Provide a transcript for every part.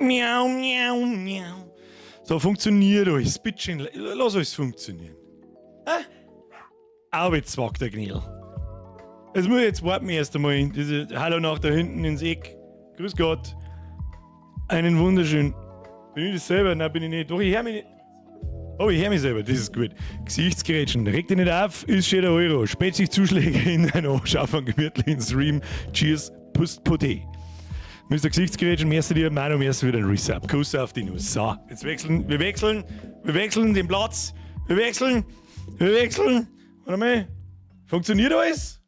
Miau, miau, miau. So funktioniert alles. Bitte schön, lass alles funktionieren. Auch jetzt wagt der Gnil. Jetzt muss ich jetzt warten wir erst einmal in diese Hallo nach da hinten ins Eck. Grüß Gott. Einen wunderschönen. Bin ich das selber? Nein, bin ich nicht. Doch, ich höre mich nicht. Oh, ich höre mich selber, das ist gut. Gesichtsgerätschen, reg dich nicht auf, ist schon der Euro. Spät sich Zuschläge in dein Arsch auf einen gemütlichen Stream. Cheers, Pust Poté. Mr. Gesichtsgerätschen, merkst du dir, Manu, merkst du wieder ein Resub. Kuss auf die Nuss. So, jetzt wechseln, wir wechseln den Platz. Wir wechseln. Warte mal. Funktioniert alles?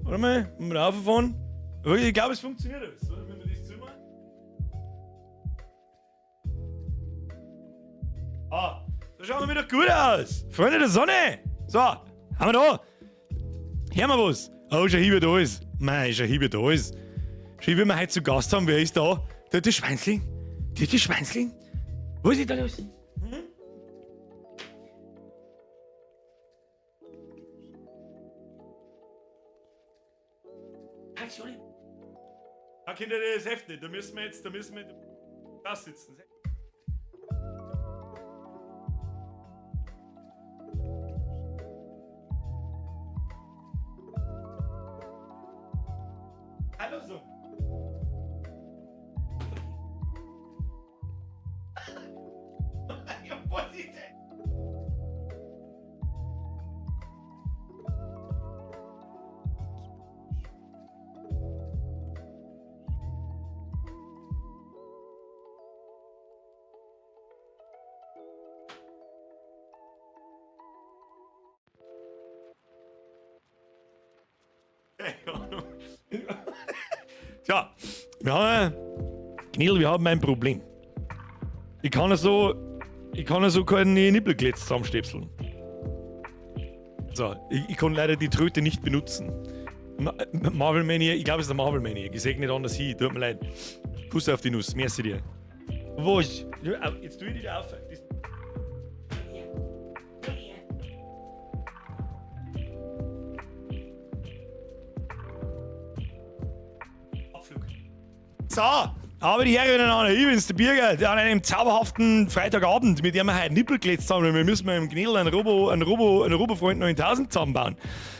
Warte mal, müssen wir rauffahren? Ich glaube, es funktioniert alles, oder? Wenn wir das zumachen. Ah, da schauen wir wieder gut aus. Freunde der Sonne. So, haben wir da. Hören wir was. Oh, schon hier da ist. Mei, schon hier da ist. Schön, wenn wir heute zu Gast haben. Wer ist da? Der Schweinzling. Der Schweinzling. Was ist da los? Sorry. Da kennt ihr das Heft nicht. Da müssen wir da sitzen. Hallo so. Ja, was ist denn? Tja, wir haben ein Problem. Ich kann so keine Nippelglätze zusammenstöpseln. So, ich kann leider die Tröte nicht benutzen. Marvel Mania, ich glaube es ist der Marvel Mania. Ich sehe nicht anders hin, tut mir leid. Kuss auf die Nuss, merci dir. Was? Jetzt tue ich dich auf. So, aber die Herren aneinander, ich bin's, der Birger, an einem zauberhaften Freitagabend, mit dem wir heute Nippelglätze zusammen, wir müssen mit dem Gnädel einen Robo-Freund 9000 zusammenbauen.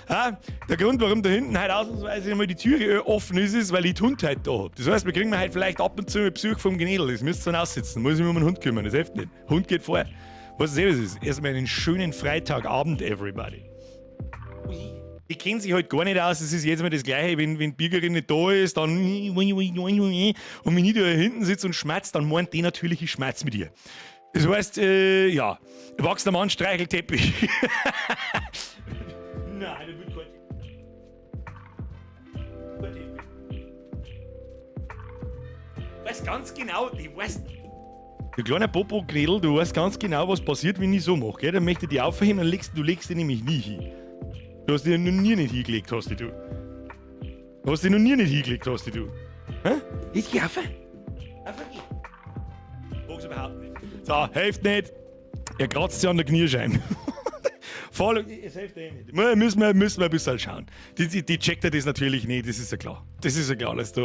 Ja, der Grund, warum da hinten heute ausnahmsweise einmal die Tür offen ist, ist, weil ich die Hund heute da habe. Das heißt, wir kriegen heute vielleicht ab und zu einen Besuch vom Gnädel, das müsst ihr dann aussitzen, muss ich mich um den Hund kümmern, das hilft nicht. Hund geht vor. Was das ist, erstmal einen schönen Freitagabend, everybody. Die kennen sich halt gar nicht aus, es ist jetzt mal das Gleiche, wenn die Bürgerin nicht da ist, dann und wenn ich da hinten sitze und schmerzt, dann meint die natürlich, ich schmerz mit ihr. Das heißt, ja, erwachsener Mann streichelt Teppich. Nein, das wird kein Teppich. Du weißt ganz genau, du kleiner Popo-Gnädel, du weißt ganz genau, was passiert, wenn ich so mache, gell? Dann möchte ich die aufheben, dann du legst die nämlich nie hin. Du hast dich noch nie nicht hingelegt, hast du. Du hast dich noch nie nicht hingelegt, hast du. Hä? Jetzt geh auf. Mag's überhaupt nicht. So, hilft nicht. Er kratzt sich an der Kniescheibe. Es hilft eh nicht. Müssen wir ein bisschen schauen. Die checkt das natürlich nicht, das ist ja klar. Das ist ja klar, dass da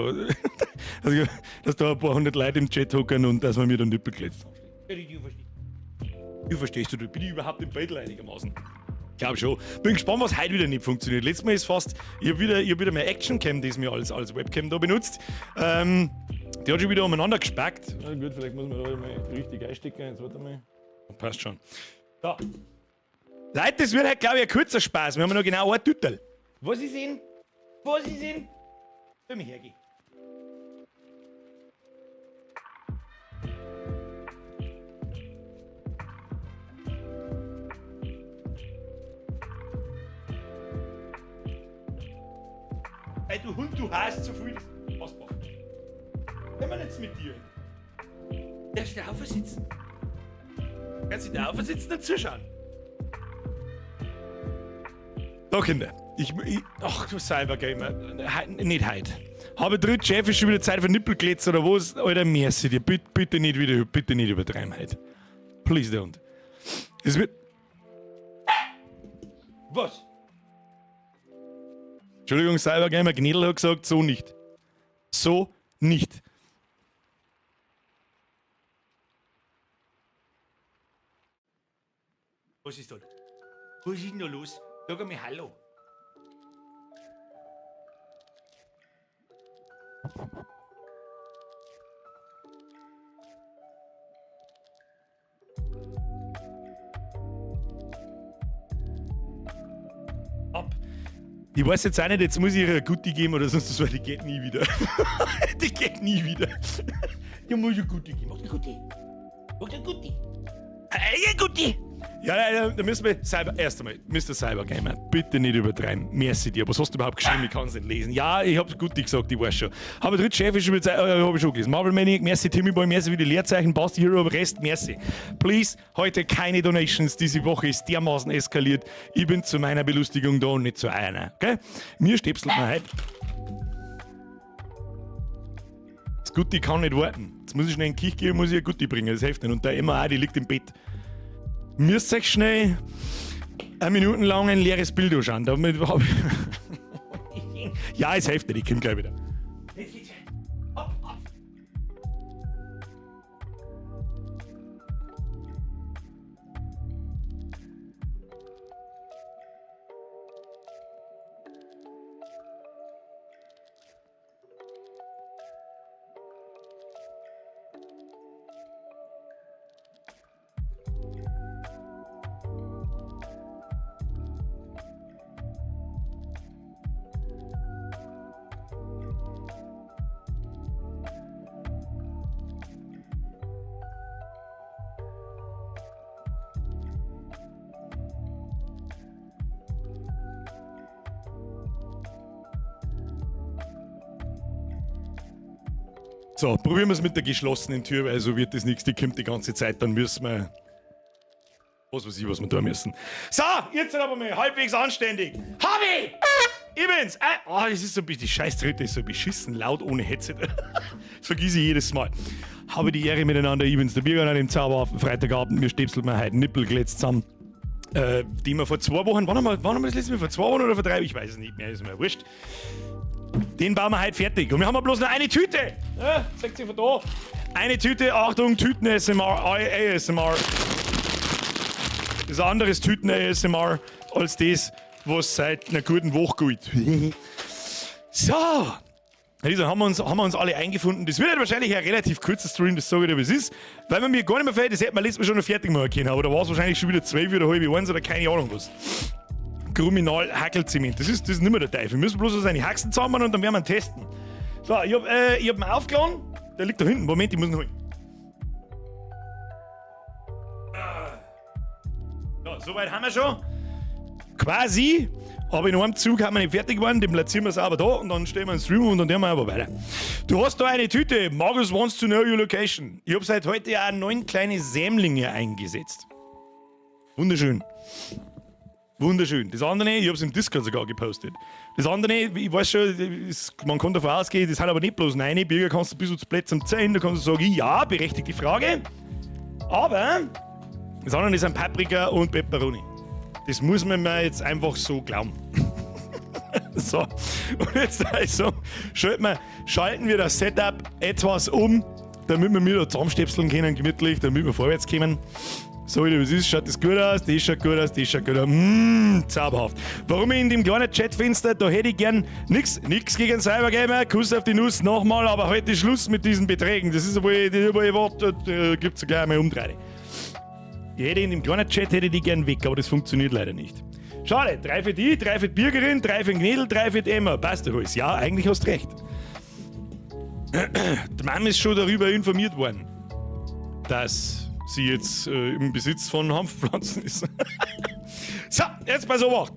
ein paar hundert Leute im Chat hocken und dass man mir dann Nippel kletzt. Du verstehst du, bin ich überhaupt im Bett einigermaßen? Ich glaube schon. Bin gespannt, was heute wieder nicht funktioniert. Letztes Mal ist fast, ich hab wieder meine Actioncam, die mir als Webcam da benutzt. Die hat schon wieder umeinander gespackt. Na gut, vielleicht muss man da mal richtig einstecken. Jetzt warte mal. Passt schon. So. Leute, das wird heute, glaube ich, ein kurzer Spaß. Wir haben noch genau ein Tüttel. Was ist denn? Soll mich hergehen. Ey, du Hund, du hast so viel, das ist unfassbar. Können wir jetzt mit dir? Darfst du da aufsitzen? Kannst du da aufsitzen und zuschauen? So, Kinder. Ach, du Cybergamer. Nicht heute. Habe dritt Chef, ist schon wieder Zeit für Nippelglätze oder was? Alter, merci dir. Bitte nicht übertreiben heute. Please don't. Es wird... Was? Entschuldigung, Cybergamer, Gnädel hat gesagt, so nicht. So nicht. Was ist das? Was ist denn da los? Sag einmal Hallo. Ab. Ich weiß jetzt auch nicht, jetzt muss ich ihr eine Gutti geben oder sonst was, die geht nie wieder. Die geht nie wieder. Ich muss eine Gutti geben. Mach eine Gutti. Mach eine Gutti. Eine Gutti. Ja, da müssen wir erst einmal, Mr. Cybergamer, bitte nicht übertreiben. Merci dir. Was hast du überhaupt geschrieben? Ich kann es nicht lesen. Ja, ich hab's Gutti gesagt, ich weiß schon. Aber dritt Chef ist hab ich schon gelesen. Marvel Maniac, merci Timmy Boy, merci für die Leerzeichen, Basti Hero, Rest, merci. Please, heute keine Donations. Diese Woche ist dermaßen eskaliert. Ich bin zu meiner Belustigung da und nicht zu einer. Okay? Mir stäbselt man heute. Das Gutti kann nicht warten. Jetzt muss ich schnell in den Kich gehen, muss ich ein Gutti bringen. Das hilft nicht. Und der MA, die liegt im Bett. Müsst euch schnell 1 Minute lang ein leeres Bild anschauen. Damit hab ich ja, es hilft nicht, ich komme gleich wieder. Jetzt geht's hopp, hopp. So, probieren wir es mit der geschlossenen Tür, weil so wird das nichts, die kommt die ganze Zeit, dann müssen wir... Was weiß ich, was wir da müssen. So, jetzt sind aber mal halbwegs anständig. Harvey! Ich bin's! Das ist so ein bisschen, die Scheißtritte ist so beschissen laut ohne Headset. Das vergesse ich jedes Mal. Habe die Ehre miteinander, ich bin's, der Bierger an dem Zauberhaften Freitagabend, mir stäbselt mir heute Nippelglätz zusammen. Die wir vor 2 Wochen, wann haben wir das letzte Mal, vor 2 Wochen oder vor 3? Ich weiß es nicht mehr, ist mir wurscht. Den bauen wir heute fertig. Und wir haben bloß noch eine Tüte. Ja, seht ihr von da. Eine Tüte, Achtung, Tüten-ASMR, ASMR. Das ist ein anderes Tüten-ASMR als das, was seit einer guten Woche gilt. So. Also haben wir uns alle eingefunden. Das wird wahrscheinlich ein relativ kurzer Stream, das sage ich dir, wie es ist. Weil man mir gar nicht mehr fällt, das hätte man letztes Mal schon noch fertig machen können. Aber da war es wahrscheinlich schon wieder 12 oder halb 1 oder keine Ahnung was. Kruminal Hackelzement. Das ist nicht mehr der Teufel. Wir müssen bloß so seine Haxen zusammen und dann werden wir ihn testen. So, ich hab ihn aufgeladen. Der liegt da hinten. Moment, ich muss ihn holen. Ja, soweit haben wir schon. Quasi. Aber in einem Zug haben wir nicht fertig geworden. Den platzieren wir sauber da und dann stellen wir einen Stream und dann gehen wir aber weiter. Du hast da eine Tüte. Margus wants to know your location. Ich habe seit heute auch 9 kleine Sämlinge eingesetzt. Wunderschön. Wunderschön. Das andere, ich habe es im Discord sogar gepostet. Das andere, ich weiß schon, man kann davon ausgehen, das sind aber nicht bloß 9 Bürger, kannst du bis zu Plätzen 10, da kannst du sagen, ja, berechtigte Frage. Aber das andere sind Paprika und Pepperoni. Das muss man mir jetzt einfach so glauben. So, und jetzt also, schalten wir das Setup etwas um, damit wir wieder zusammenstöpseln können, gemütlich, damit wir vorwärts kommen. So wie das ist, schaut das gut aus, das schaut gut aus, das schaut gut aus. Zauberhaft. Warum ich in dem kleinen Chatfenster, da hätte ich gern nix gegen Cybergamer, Kuss auf die Nuss nochmal, aber heute Schluss mit diesen Beträgen. Das ist, wo ich warte, gibt es gleich einmal umdrehen. Ich hätte in dem kleinen Chat hätte die gern weg, aber das funktioniert leider nicht. Schade, 3 für die, 3 für die Bürgerin, 3 für den Gnädel, 3 für die Emma. Passt doch alles. Ja, eigentlich hast du recht. Die Mama ist schon darüber informiert worden, dass sie jetzt im Besitz von Hanfpflanzen ist. So, jetzt mal so was.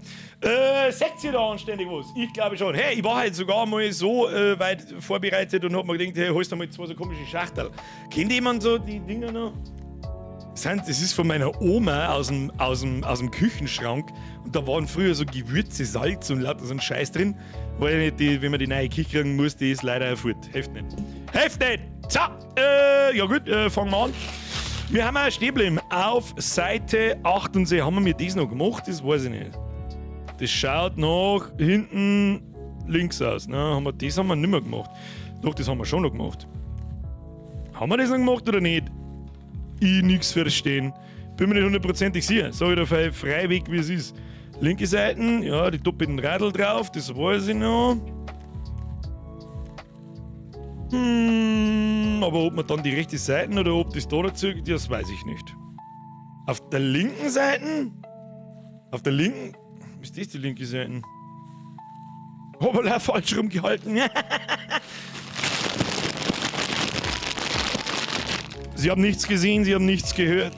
Seht ihr da anständig was? Ich glaube schon. Hey, ich war halt sogar mal so weit vorbereitet und hab mir gedacht, hey, holst du mal 2 so komische Schachtel. Kennt jemand so die Dinger noch? Das ist von meiner Oma aus dem Küchenschrank und da waren früher so Gewürze, Salz und lauter so ein Scheiß drin, weil wenn man die neue Küche kriegen muss, die ist leider fort. Hilft nicht. Hilft nicht! So, ja gut, fangen wir an. Wir haben ein Stäblim auf Seite 78. Haben wir das noch gemacht? Das weiß ich nicht. Das schaut nach hinten links aus. Na, das haben wir nicht mehr gemacht. Doch, das haben wir schon noch gemacht. Haben wir das noch gemacht oder nicht? Ich nichts verstehen. Bin mir nicht hundertprozentig sicher. Sag ich da frei weg, wie es ist. Linke Seiten, ja, die doppelten Radl drauf, das weiß ich noch. Aber ob man dann die rechte Seite oder ob das da dazu, das weiß ich nicht. Auf der linken Seite? Auf der linken? Ist das die linke Seite? Hoppala, falsch rumgehalten. Sie haben nichts gesehen, Sie haben nichts gehört.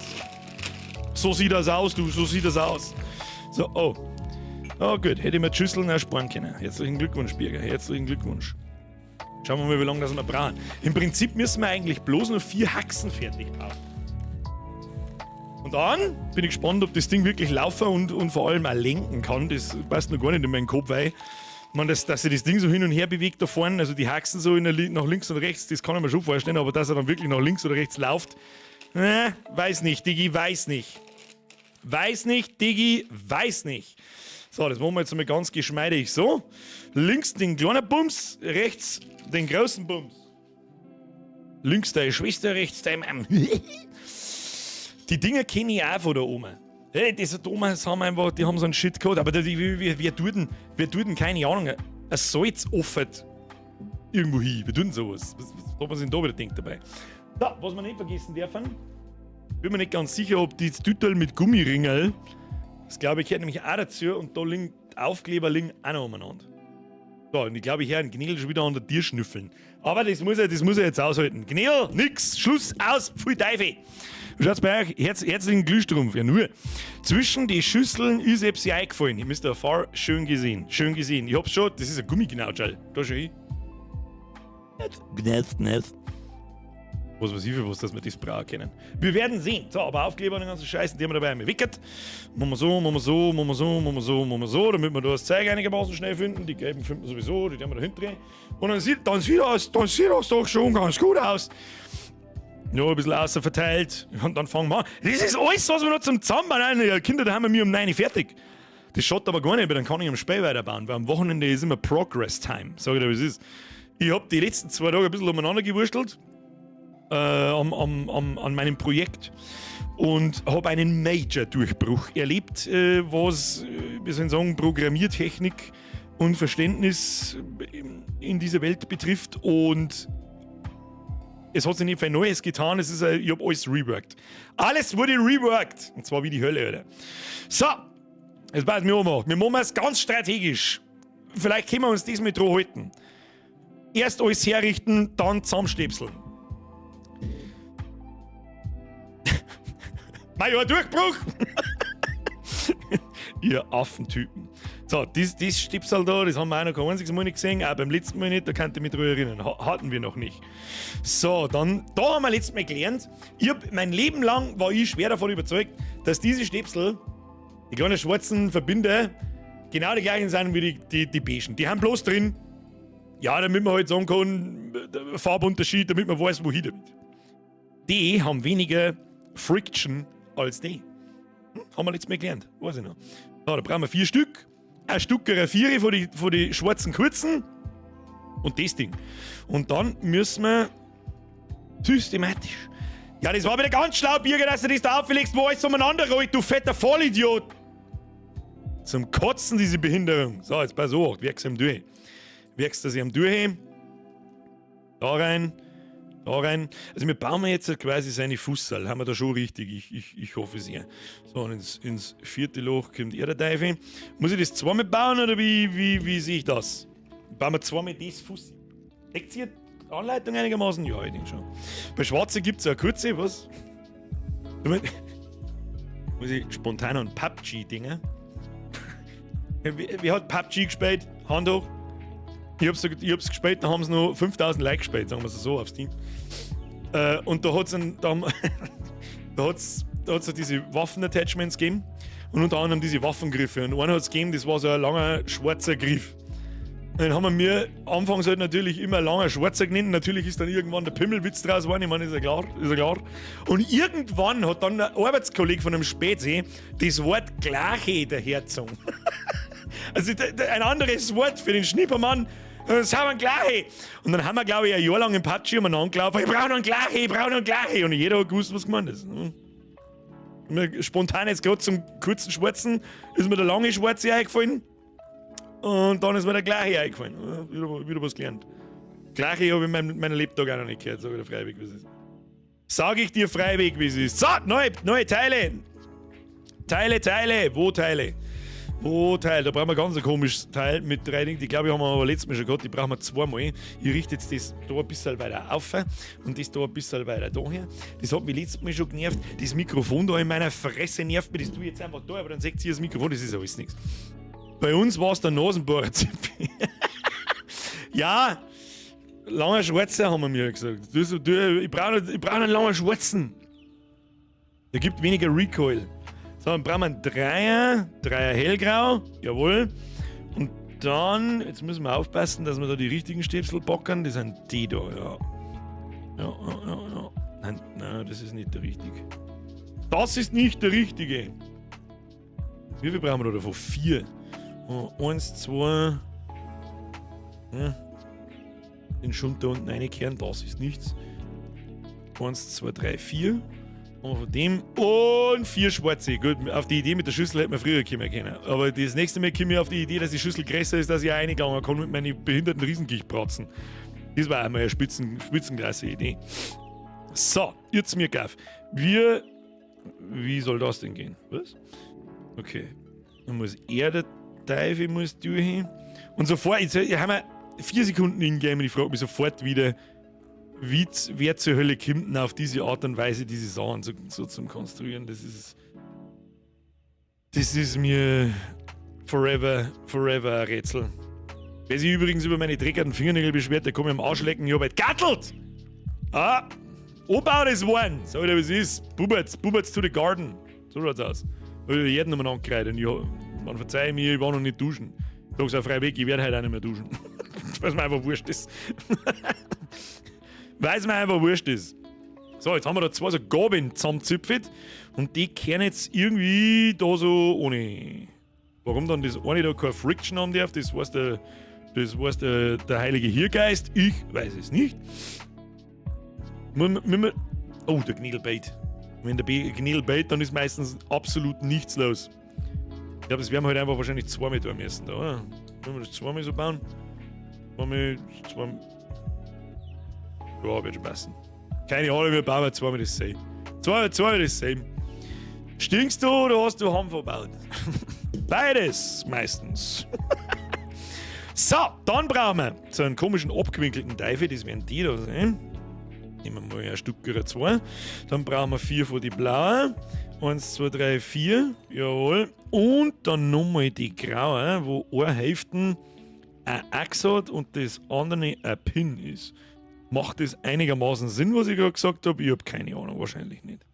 So sieht das aus, du, so sieht das aus. So, oh. Oh gut, hätte ich mir die Schüsseln ersparen können. Herzlichen Glückwunsch, Birger, herzlichen Glückwunsch. Schauen wir mal, wie lange das wir brauchen. Im Prinzip müssen wir eigentlich bloß noch 4 Haxen fertig bauen. Und dann bin ich gespannt, ob das Ding wirklich laufen und vor allem auch lenken kann. Das passt noch gar nicht in meinen Kopf, weil dass sich das Ding so hin und her bewegt da vorne, also die Haxen so nach links und rechts, das kann ich mir schon vorstellen, aber dass er dann wirklich nach links oder rechts läuft, weiß nicht, Diggi, weiß nicht. Weiß nicht, Diggi, weiß nicht. So, das machen wir jetzt mal ganz geschmeidig so. Links den kleinen Bums, rechts den großen Bums. Links deine Schwester, rechts dein Mann. Die Dinger kenne ich auch von der Oma. Hey, diese Thomas haben einfach, die haben so einen Shit gehabt, aber wer tut denn, keine Ahnung, ein Salz offert irgendwo hin, wir tun sowas. Was man sich da wieder denkt dabei. So, was wir nicht vergessen dürfen, bin mir nicht ganz sicher, ob die Tütel mit Gummiringel, das glaube ich gehört nämlich auch dazu und da liegen Aufkleber liegen auch noch umeinander. So, und ich glaube, ich höre einen Gnädel schon wieder an der Tür schnüffeln. Aber das muss er jetzt aushalten. Gnädel, nix, Schluss, aus, pfui Teufel. Wie schaut's bei euch? Herzlichen Glühstrumpf. Ja, nur. Zwischen die Schüsseln ist etwas eingefallen. Ihr müsst erfahren, schön gesehen. Schön gesehen. Ich hab's schon, das ist ein Gummignautschall. Da schau hin. Gnäst. Was weiß ich für was, dass wir das brauchen können. Wir werden sehen. So, aber Aufkleber und den ganzen Scheiß, die haben wir dabei einmal wickert. Machen wir so, damit wir da das Zeug einigermaßen schnell finden. Die gelben finden wir sowieso, die werden wir da hinten. Und dann sieht das doch schon ganz gut aus. Ja, ein bisschen außer verteilt. Und dann fangen wir an. Das ist alles, was wir noch zum Zusammenbauen. Die Kinder, da haben wir mir um 9 Uhr fertig. Das schaut aber gar nicht, weil dann kann ich am Spiel weiterbauen. Weil am Wochenende ist immer Progress-Time. Sag ich dir, wie es ist. Ich habe die letzten 2 Tage ein bisschen umeinander gewurstelt. An meinem Projekt. Und habe einen Major-Durchbruch erlebt, was, wir sollen sagen, Programmiertechnik und Verständnis in dieser Welt betrifft. Und es hat sich nicht viel Neues getan, ich habe alles reworked. Alles wurde reworked. Und zwar wie die Hölle, Alter. So, jetzt passt mir an. Wir machen es ganz strategisch. Vielleicht können wir uns diesmal dran halten. Erst alles herrichten, dann zusammenstöpseln. Major Durchbruch! Ihr Affentypen. So, das Stipsal da, das haben wir auch noch kein einziges Mal nicht gesehen, auch beim letzten Mal nicht, da könnt ihr mich drüber erinnern. Hatten wir noch nicht. So, dann, da haben wir letztes Mal gelernt, mein Leben lang war ich schwer davon überzeugt, dass diese Stipsel, die kleinen schwarzen Verbinder, genau die gleichen sind wie die beigen. Die haben bloß drin, ja, damit man halt sagen kann, Farbunterschied, damit man weiß, wohin damit. Die haben weniger Friction als die. Haben wir letztes Mal gelernt, weiß ich noch. So, da brauchen wir 4 Stück. Ein Stück Viere von die schwarzen kurzen und das Ding. Und dann müssen wir systematisch. Ja, das war wieder ganz schlau, Birger, dass du das da auflegst, wo alles umeinander rollt, du fetter Vollidiot. Zum Kotzen, diese Behinderung. So, jetzt pass auf, wirkst du am durch. Wirkst du sie am durch. Da rein. Da rein. Also wir bauen jetzt quasi seine Fußsal. Haben wir da schon richtig. Ich hoffe sehr. So, und ins 4. Loch kommt der Teufel. Muss ich das zweimal bauen oder wie sehe ich das? Bauen wir zweimal das Fuß. Deckt ihr die Anleitung einigermaßen? Ja, ich denke schon. Bei Schwarze gibt es eine kurze, was? Muss ich spontan an PUBG-Dinger? Wer hat PUBG gespielt? Hand hoch. Ich hab's gespielt, da haben sie noch 5000 Likes gespielt, sagen wir es so, aufs Team. Und da hat's diese Waffen-Attachments gegeben und unter anderem diese Waffengriffe. Und einen hat's gegeben, das war so ein langer schwarzer Griff. Und den haben wir mir anfangs halt natürlich immer langer schwarzer genannt. Natürlich ist dann irgendwann der Pimmelwitz draus geworden, ich meine, ist ja klar. Und irgendwann hat dann ein Arbeitskollege von einem Spätsee das Wort Glache dahergezogen. Also ein anderes Wort für den Schnippermann. Das haben wir gleich. Und dann haben wir, glaube ich, ein Jahr lang im Patschi umeinander gelaufen. Ich brauche noch ein Gleiche. Und jeder hat gewusst, was gemeint ist. Mir spontan jetzt gerade zum kurzen Schwarzen ist mir der lange Schwarze eingefallen. Und dann ist mir der gleiche eingefallen. Ja, wieder was gelernt. Gleiche habe ich in meinem Lebtag auch noch nicht gehört, sage ich dir freiweg, wie es ist. Sage ich dir freiweg, wie es ist. So, neue Teile. Teile. Wo Teile? Da brauchen wir ganz ein komisches Teil mit 3 Dingen. Die glaube ich haben wir aber letztes Mal schon gehabt. Die brauchen wir zweimal. Ich richte jetzt das da ein bisschen weiter auf und das da ein bisschen weiter daher. Das hat mich letztes Mal schon genervt. Das Mikrofon da in meiner Fresse nervt mich. Das tue ich jetzt einfach da, aber dann seht ihr das Mikrofon, das ist alles nichts. Bei uns war es der Nasenbohrer-Zipfi. Ja, langer Schwarzer haben wir mir gesagt. Ich brauche einen langen Schwarzen. Der gibt weniger Recoil. So, dann brauchen wir einen Dreier hellgrau, jawohl. Und dann, jetzt müssen wir aufpassen, dass wir da die richtigen Stäbsel packen. Das sind die da, ja. Ja. Nein, das ist nicht der richtige. Das ist nicht der richtige. Wie viel brauchen wir da davon? 4. 1, 2. Ja. Den Schund da unten reinkehren, das ist nichts. 1, 2, 3, 4. Und von dem und 4 schwarze. Gut, auf die Idee mit der Schüssel hätte man früher kommen können. Aber das nächste Mal komme ich auf die Idee, dass die Schüssel größer ist, dass ich auch reingegangen kann mit meinen behinderten Riesengichtbratzen. Das war einmal eine spitzenklasse Idee. So, jetzt mir gaff. Wie soll das denn gehen? Was? Okay. Dann muss der Teufel muss durch. Und sofort, jetzt haben wir 4 Sekunden hingegeben und ich frage mich sofort wieder, wer zur Hölle kommt denn auf diese Art und Weise diese Sachen so zum Konstruieren? Das ist mir forever ein Rätsel. Wer sich übrigens über meine dreckigen Fingernägel beschwert, der kann mir am Arsch lecken, ich hab halt gattelt! Ah! Opa das one! Sag ich, was ist? Buberts to the garden. So schaut's aus. Da hab ich jeden nochmal angekreidet und man verzeiht mir, ich war noch nicht duschen. Ich sag's auch frei weg, ich werde heute auch nicht mehr duschen. Weil es mir einfach wurscht ist. So, jetzt haben wir da 2 so Gabeln zusammengezipft und die kehren jetzt irgendwie da so ohne. Warum dann das eine da keine Friction haben darf, das weiß der heilige Hirgeist. Ich weiß es nicht. Oh, der Gnädelbait. Wenn der Gnädel bait, dann ist meistens absolut nichts los. Ich glaube, das werden wir halt einfach wahrscheinlich 2 mit tun müssen, da, oder? Wenn wir das 2 mal so bauen. 2 ja, wird schon passen. Keine Ahnung, wir bauen 2 mit das same. 2 mit das same. Stinkst du oder hast du Hamm verbaut? Beides meistens. So, dann brauchen wir so einen komischen abgewinkelten Teufel, das werden die da sein. Nehmen wir mal ein Stück oder 2. Dann brauchen wir 4 von die blauen. 1, 2, 3, 4. Jawohl. Und dann nochmal die grauen, wo eine Hälfte ein Achse hat und das andere ein Pin ist. Macht das einigermaßen Sinn, was ich gerade gesagt habe? Ich habe keine Ahnung, wahrscheinlich nicht.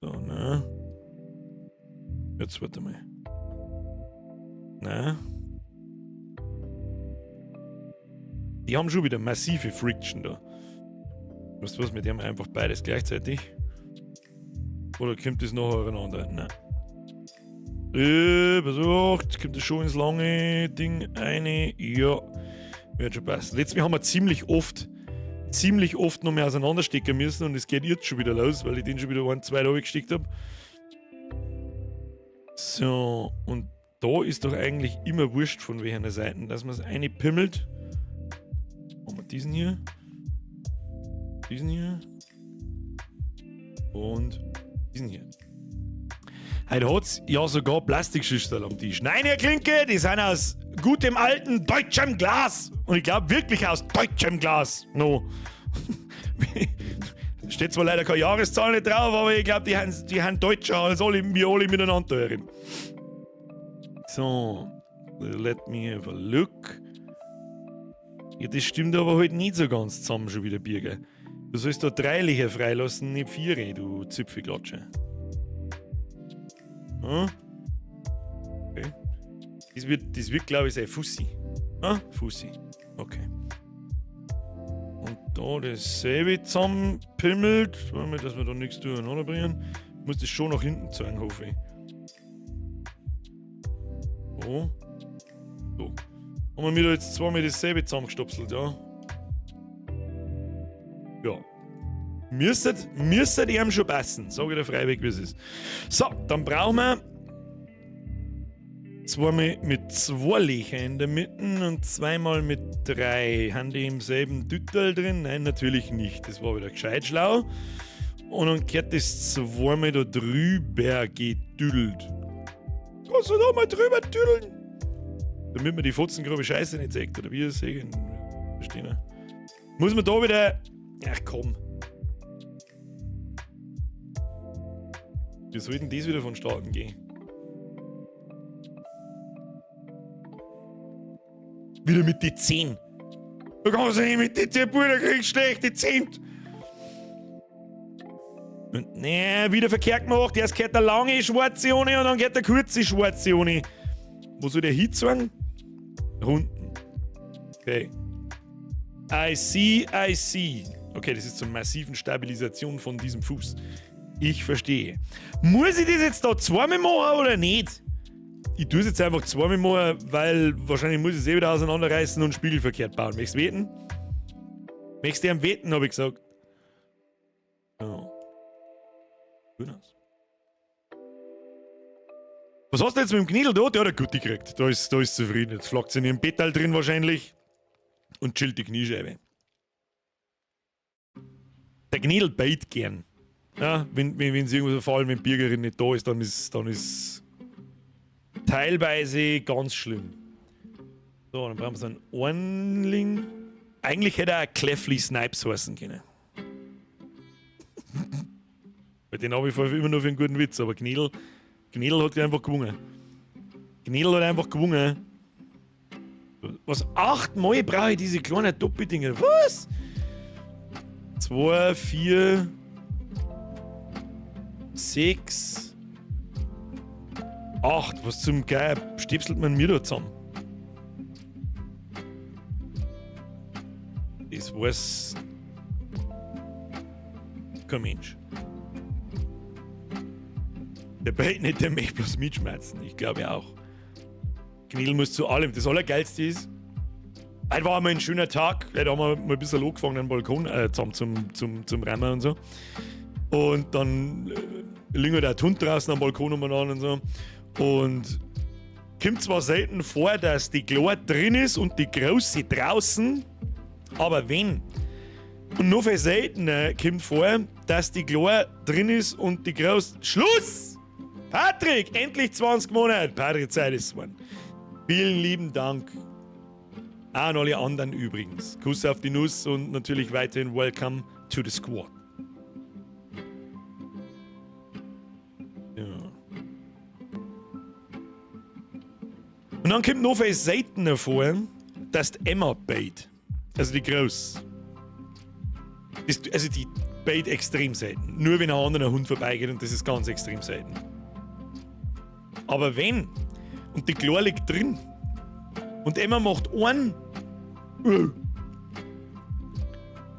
So, ne. Jetzt warte mal. Na. Die haben schon wieder massive Friction da. Weißt du was, mit dem einfach beides gleichzeitig? Oder kommt das nachher aufeinander? Nein. Besucht, kommt das schon ins lange Ding eine? Ja, wird schon passen. Letztes Mal haben wir ziemlich oft noch mehr auseinanderstecken müssen und es geht jetzt schon wieder los, weil ich den schon wieder 1, 2 da weggesteckt habe. So, und da ist doch eigentlich immer wurscht von welcher Seite, dass man es eine pimmelt. Machen wir diesen hier und diesen hier. Heute hat es ja sogar Plastikschüsseln am Tisch. Nein, Herr Klinke, die sind aus gutem alten deutschem Glas. Und ich glaube wirklich aus deutschem Glas. No. Steht zwar leider keine Jahreszahl nicht drauf, aber ich glaube, die haben deutscher als wir alle miteinander hören. So, let me have a look. Ja, das stimmt aber halt nicht so ganz zusammen schon wieder, Birger. Du sollst da 3 Löcher freilassen, nicht 4, du Zipfelklatsche. Hm? Okay. Das wird glaube ich, sein Fussi. Ah, Fussi. Okay. Und da dasselbe zusammenpimmelt, damit dass wir da nichts durcheinander bringen, muss das schon nach hinten zeigen, hoffe ich. So. So. Haben wir mir da jetzt zweimal dasselbe zusammengestopselt, ja? Ja. Müsstet ihm schon passen. Sag ich dir freiweg, wie es ist. So, dann brauchen wir zweimal mit 2 Löcher in der Mitte und zweimal mit 3. Haben die im selben Tüttel drin? Nein, natürlich nicht. Das war wieder gescheit schlau. Und dann gehört das zweimal da drüber gedüdelt. Kannst du da mal drüber düdeln? Damit man die fotzengrobe Scheiße nicht sagt, oder wie ihr es sehen. Verstehen. Muss man da wieder. Ach komm. Wir sollten das wieder vonstatten gehen. Wieder mit die 10. Du kannst nicht mit die 10 Brüder kriegst schlechte 10. Und nee, wieder verkehrt gemacht. Erst gehört der lange schwarze ohne und dann geht der kurze schwarze ohne. Wo soll der hinzeigen? Unten. Okay. I see. Okay, das ist zur massiven Stabilisation von diesem Fuß. Ich verstehe. Muss ich das jetzt da zweimal machen oder nicht? Ich tue es jetzt einfach zweimal machen, weil wahrscheinlich muss ich es wieder auseinanderreißen und spiegelverkehrt bauen. Möchtest du wetten? Möchtest du am wetten, habe ich gesagt. Oh. Gut aus. Was hast du jetzt mit dem Knädel da? Der hat eine Gutti gekriegt. Da ist zufrieden. Jetzt flackt sie in ihrem Bettal drin wahrscheinlich und chillt die Kniescheibe. Der Knädel beit gern. Ja, wenn sie irgendwo, vor allem wenn die Bürgerin nicht da ist, dann ist teilweise ganz schlimm. So, dann brauchen wir so einen Ornling. Eigentlich hätte er auch Clefly Snipes heißen können. Bei den habe ich immer nur für einen guten Witz, aber Knädel hat einfach gewonnen. Knädel hat einfach gewonnen. Was? 8 Mal brauche ich diese kleinen Doppeldinger. Was? 2, 4, 6, 8. Was zum Geil stipselt man mir da zusammen? Das weiß kein Mensch. Der Bait nicht, der möchte bloß mitschmerzen. Ich glaube auch. Knädel muss zu allem. Das Allergeilste ist, heute war einmal ein schöner Tag. Da haben wir mal ein bisschen angefangen, am Balkon zusammen zum Rammen und so. Und dann liegt halt der Hund draußen am Balkon umeinander und so. Und kommt zwar selten vor, dass die Kleine drin ist und die Große draußen, aber wenn. Und noch viel seltener kommt vor, dass die Kleine drin ist und die Große. Schluss! Patrick, endlich 20 Monate. Patrick, Zeit ist geworden. Vielen lieben Dank. Auch an alle anderen übrigens. Kuss auf die Nuss und natürlich weiterhin Welcome to the Squad. Ja. Und dann kommt noch viel seltener vor, dass die Emma bait. Also die Groß. Also die bait extrem selten. Nur wenn ein anderer Hund vorbeigeht und das ist ganz extrem selten. Aber wenn, und die Kleine liegt drin, und Emma macht einen, dann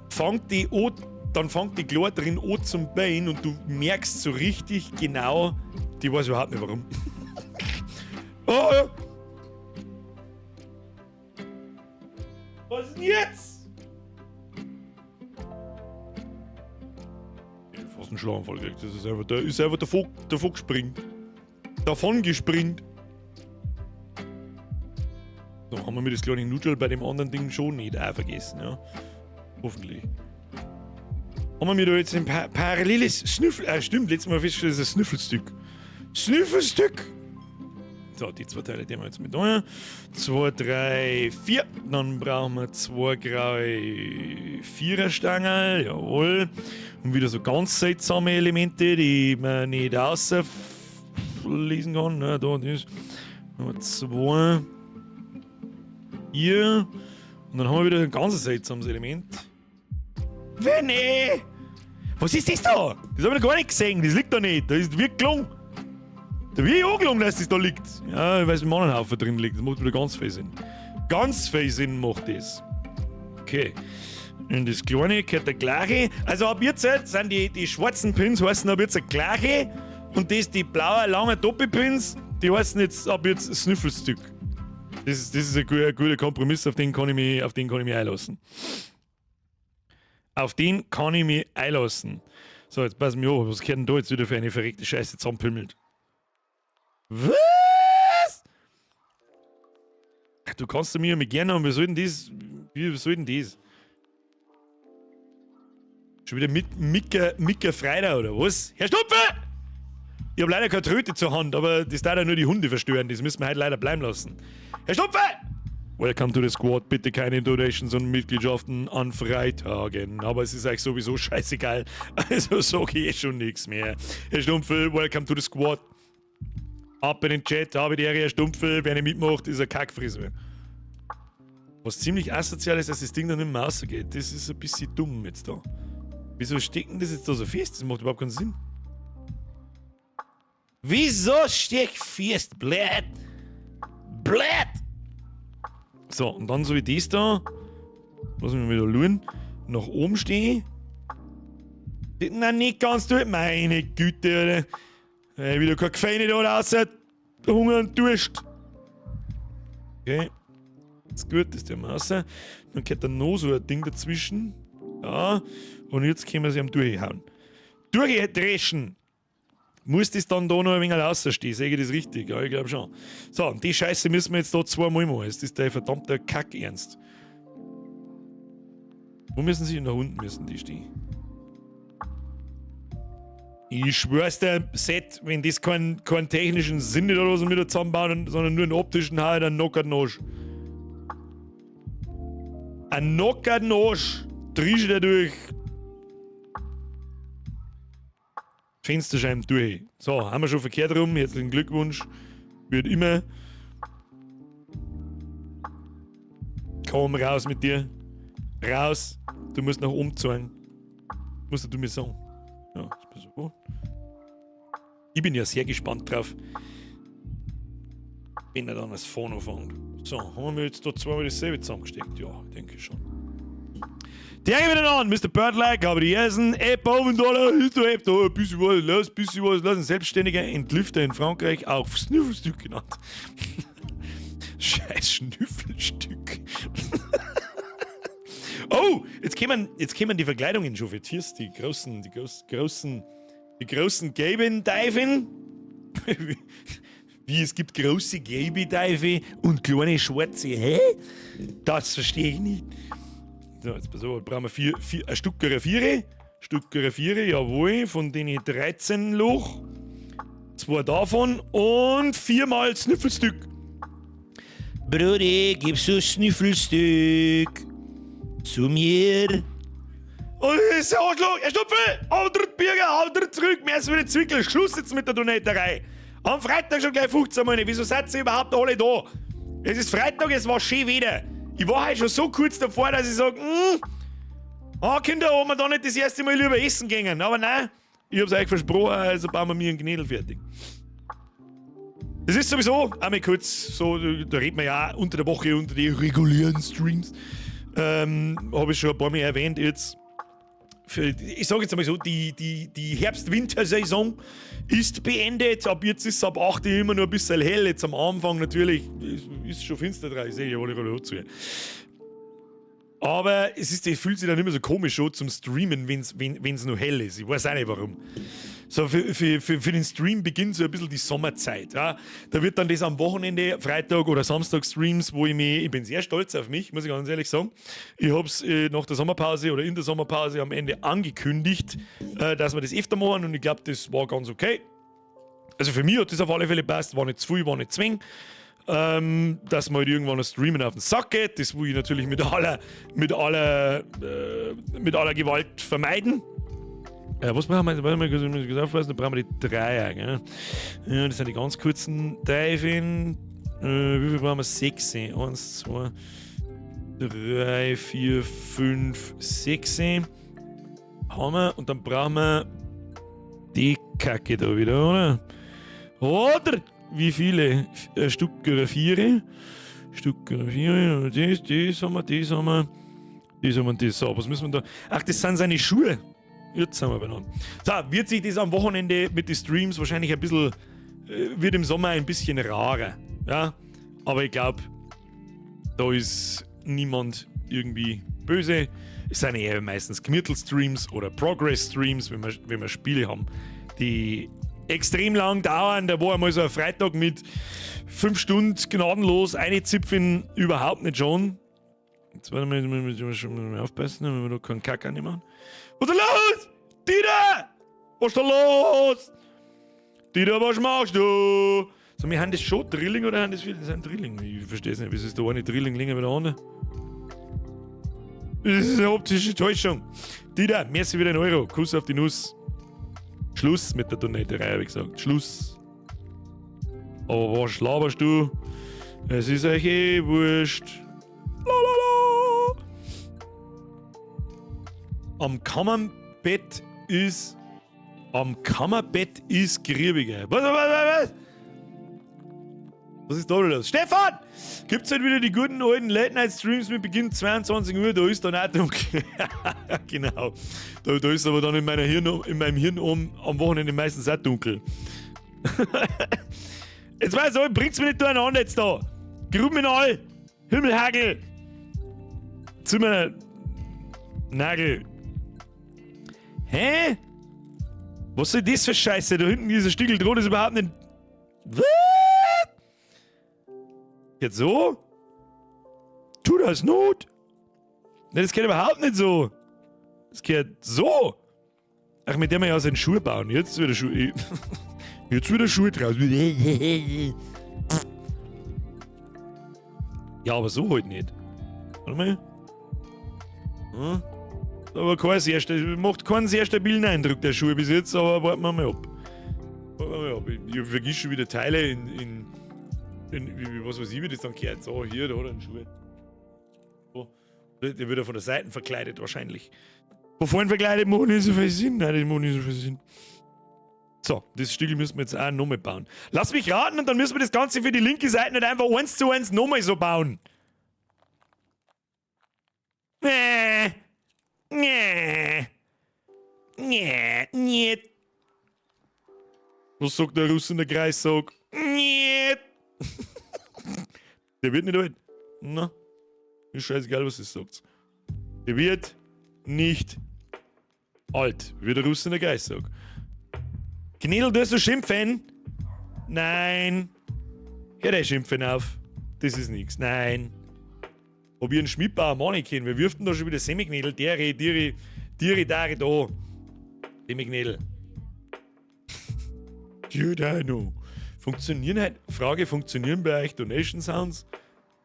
fängt die Kleine drin an zum Bein und du merkst so richtig genau, die weiß überhaupt nicht warum. Oh, ja. Was ist denn jetzt? Ich hab fast einen Schlaganfall gekriegt. Das ist einfach der Fuchs springt. Davon gespringt. So, haben wir mir das kleine Nudel bei dem anderen Ding schon nicht auch vergessen, ja. Hoffentlich. Haben wir mir da jetzt ein paralleles Snüffel... stimmt, letztes Mal festgestellt, das ist ein Snüffelstück. Snüffelstück! So, die 2 Teile, die haben wir jetzt mit da. 2, 3, 4. Dann brauchen wir 2 graue 4er-Stangen. Jawohl. Und wieder so ganz seltsame Elemente, die man nicht auslesen kann. Na, da, das. Nummer 2. Hier. Und dann haben wir wieder ein ganz seltsames Element. Winnie! Was ist das da? Das habe ich noch gar nicht gesehen. Das liegt da nicht. Das ist wirklich gelungen. Da bin ich auch gelungen, dass das da liegt. Ja, weil es im Mannenhaufen drin liegt. Das macht wieder ganz viel Sinn. Ganz viel Sinn macht das. Okay. Und das kleine gehört der gleiche. Also ab jetzt sind die schwarzen Pins heißen ab jetzt der gleiche. Und die blaue, lange Doppelpins, die heißen jetzt ab jetzt Snüffelstück. Das ist ein guter Kompromiss, auf den kann ich mich einlassen. Auf den kann ich mich einlassen. So, jetzt pass mir auf, was geht denn da jetzt wieder für eine verreckte Scheiße zusammenpimmelt? Was? Du kannst mir gerne haben, wie soll denn das? Schon wieder Micker Freider oder was? Herr Stupfe! Ich habe leider keine Tröte zur Hand, aber das darf ja nur die Hunde verstören. Das müssen wir heute leider bleiben lassen. Herr Stupfe! Welcome to the Squad. Bitte keine Donations und Mitgliedschaften an Freitagen. Aber es ist euch sowieso scheißegal. Also sage ich schon nichts mehr. Herr Stumpfel, welcome to the Squad. Ab in den Chat, habe die Ehre, Herr Stumpfel. Wer nicht mitmacht, ist ein Kackfrisur. Was ziemlich asozial ist, dass das Ding dann nicht mehr rausgeht. Das ist ein bisschen dumm jetzt da. Wieso stecken das jetzt da so fest? Das macht überhaupt keinen Sinn. Wieso steckt fest? Blöd! Blöd! So, und dann so wie das da. Lass mich mal wieder schauen. Nach oben stehen. Na, nicht ganz durch. Meine Güte, oder? Wieder kein Gefäine da außer Hunger und Durst. Okay. Das ist gut, das ist der Masse. Dann geht da noch so ein Ding dazwischen. Ja. Und jetzt können wir sie am durchhauen. Durchdreschen! Muss das dann da noch ein wenig rausstehen? Sehe ich das richtig? Ja, ich glaube schon. So, und die Scheiße müssen wir jetzt da zweimal machen. Das ist der verdammte Kack-Ernst. Wo müssen sie? Nach unten müssen die stehen. Ich schwör's dir, Set, wenn das keinen technischen Sinn hat oder so mit zusammenbauen, sondern nur einen optischen Haar, dann knockert Arsch. Ein knockert Arsch. Drehst du durch. Fensterscheiben durch. So, haben wir schon verkehrt rum. Herzlichen Glückwunsch. Wird immer. Komm raus mit dir. Raus. Du musst nach oben zeigen. Musst du mir sagen. Ja, ist so gut. Ich bin ja sehr gespannt drauf. Wenn er dann als Phone anfängt. So, haben wir jetzt da zweimal dasselbe zusammengesteckt? Ja, denke ich schon. Die hängen wieder an, Mr. Birdlike, aber die ersten $1 ist da, ein bisschen was los, ein selbstständiger Entlüfter in Frankreich, auch Schnüffelstück genannt. Scheiß Schnüffelstück. Oh, jetzt kommen die Verkleidungen schon für Tiers, die großen gelben Teifen. Wie es gibt große gelbe Teife und kleine schwarze, hä? Das verstehe ich nicht. So, jetzt pass auf, brauchen wir ein Stück Viere, jawohl, von denen 13 Loch, 2 davon und 4 mal Snüffelstück. Brudi, gibst du Snüffelstück zu mir? Und das ist der Arschloch, Herr Stupfe, Auftritt Bürger, Auftritt zurück, mehr als wieder Zwickel, Schluss jetzt mit der Donaterei. Am Freitag schon gleich 15 Mal, wieso seid ihr überhaupt alle da? Es ist Freitag, es war schön wieder. Ich war halt schon so kurz davor, dass ich sage, Kinder, ob wir da nicht das erste Mal lieber essen gingen. Aber nein, ich hab's euch versprochen, also bauen wir mir einen Gnädel fertig. Das ist sowieso, einmal kurz, so, da redet man ja auch unter der Woche, unter die regulären Streams. Habe ich schon ein paar Mal erwähnt jetzt. Ich sage jetzt einmal so, die Herbst-Winter-Saison ist beendet. Ab jetzt ist es ab 8 Uhr immer nur ein bisschen hell. Jetzt am Anfang natürlich ist es schon finster dran. Ich sehe ja alle zu. Aber es fühlt sich dann immer so komisch an zum Streamen, wenn es noch hell ist. Ich weiß auch nicht warum. So für den Stream beginnt so ein bisschen die Sommerzeit. Ja? Da wird dann das am Wochenende, Freitag oder Samstag Streams, wo ich bin sehr stolz auf mich, muss ich ganz ehrlich sagen. Ich habe es nach der Sommerpause oder in der Sommerpause am Ende angekündigt, dass wir das öfter machen und ich glaube, das war ganz okay. Also für mich hat das auf alle Fälle passt, war nicht zu viel, war nicht zwingend. Dass man halt irgendwann das Streamen auf den Sack geht, das will ich natürlich mit aller Gewalt vermeiden. Was machen wir? Warte mal, ich muss aufpassen, dann brauchen wir die Dreier, gell? Ja, das sind die ganz kurzen Teifen. Wie viel brauchen wir? 6. 1, 2, 3, 4, 5, 6. Haben wir. Und dann brauchen wir die Kacke da wieder, oder? Oder wie viele? Stück 4. Stück 4. Das haben wir, das haben wir. Das haben wir, das. So, was müssen wir da? Ach, das sind seine Schuhe. Jetzt sind wir beieinander. So, wird sich das am Wochenende mit den Streams wahrscheinlich ein bisschen, wird im Sommer ein bisschen rarer. Ja, aber ich glaube, da ist niemand irgendwie böse. Es sind eher meistens Gemütl-Streams oder Progress-Streams, wenn wir Spiele haben, die extrem lang dauern. Da war einmal so ein Freitag mit 5 Stunden gnadenlos einzipfen, überhaupt nicht schon. Jetzt müssen wir schon mal aufpassen, wenn wir da keinen Kack annehmen. Was ist da los? Dieter! Was ist da los? Dieter, was machst du? So, wir haben das schon Drilling oder haben das wieder? Das ist ein Drilling. Ich verstehe es nicht. Wieso ist der eine Drilling länger wie der andere? Das ist eine optische Täuschung. Dieter, merci wieder 1 Euro. Kuss auf die Nuss. Schluss mit der Donaterei, habe ich gesagt. Schluss. Aber was laberst du? Es ist euch eh wurscht. Lalala. Am Kammerbett ist griebiger. Was? Was ist da los? Stefan! Gibt's halt wieder die guten alten Late-Night-Streams mit Beginn 22 Uhr, da ist dann auch dunkel. Genau. Da ist aber dann in meinem Hirn am Wochenende meistens auch dunkel. Jetzt weiß ich, bringt's mir nicht durcheinander jetzt da. Grub mich all. Himmelhagel. Zimmer. Nagel. Hä? Was soll das für Scheiße? Da hinten dieser Stiegeldroht ist überhaupt nicht... Was? Jetzt so? Tu das Not? Ne, das geht überhaupt nicht so. Das geht so. Ach, mit dem wir ja seine Schuhe bauen. Jetzt wieder Schuhe. Jetzt wieder Schuhe draus. Ja, aber so halt nicht. Warte mal. Hm? Aber macht keinen sehr stabilen Eindruck, der Schuh bis jetzt, aber warten wir mal ab. Ich vergiss schon wieder Teile in was weiß ich, wie das dann gehört. So, hier, da hat er einen Schuh. So. Der wird ja von der Seite verkleidet wahrscheinlich. Von vorne verkleidet macht nicht so viel Sinn. Nein, das macht nicht so viel Sinn. So, das Stiegel müssen wir jetzt auch nochmal bauen. Lass mich raten und dann müssen wir das Ganze für die linke Seite nicht einfach 1:1 nochmal so bauen. Was sagt der Russ in der Kreissag? Der wird nicht alt. Na, ist scheißegal, was ihr sagt. Der wird nicht alt, wie der Russ in der Kreissag. Knädel, du hast so schimpfen? Nein. Hör dein Schimpfen auf. Das ist nichts. Nein. Ob ihr einen Schmidbauer Mann kennt, wir wirften da schon wieder Semiknädel, Dere, da. Semiknädel. Giordano. Funktionieren halt, Frage, funktionieren bei euch Donation Sounds?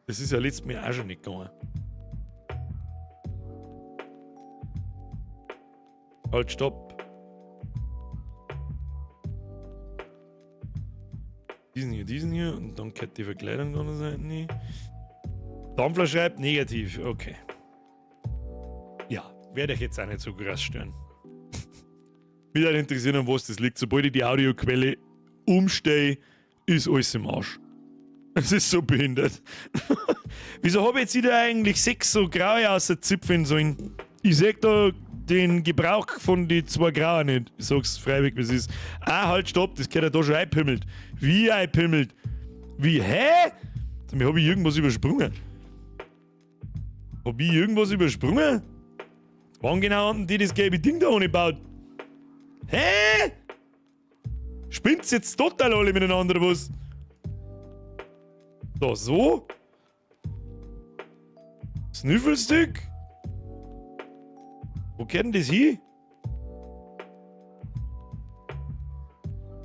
Das ist ja letztes Mal auch schon nicht gegangen. Halt, stopp. Diesen hier und dann gehört die Verkleidung an der Seite nicht. Dampfler schreibt negativ, okay. Ja, werde ich jetzt auch nicht so krass stören. Mich würde interessieren, an was das liegt. Sobald ich die Audioquelle umstehe, ist alles im Arsch. Es ist so behindert. Wieso habe ich jetzt wieder eigentlich 6 so graue aus der Zipfeln sollen? Ich sehe da den Gebrauch von die 2 grauen nicht. Ich sag's freiwillig, wie es ist. Ah, halt, stopp, das gehört ja da schon einpimmelt. Wie einpimmelt? Wie, hä? Mir habe ich irgendwas übersprungen. Wann genau haben die das gelbe Ding da ohne gebaut? Hä? Spinnt's jetzt total alle miteinander, oder was? Da, so? Snüffelstück? Wo geht denn das hin?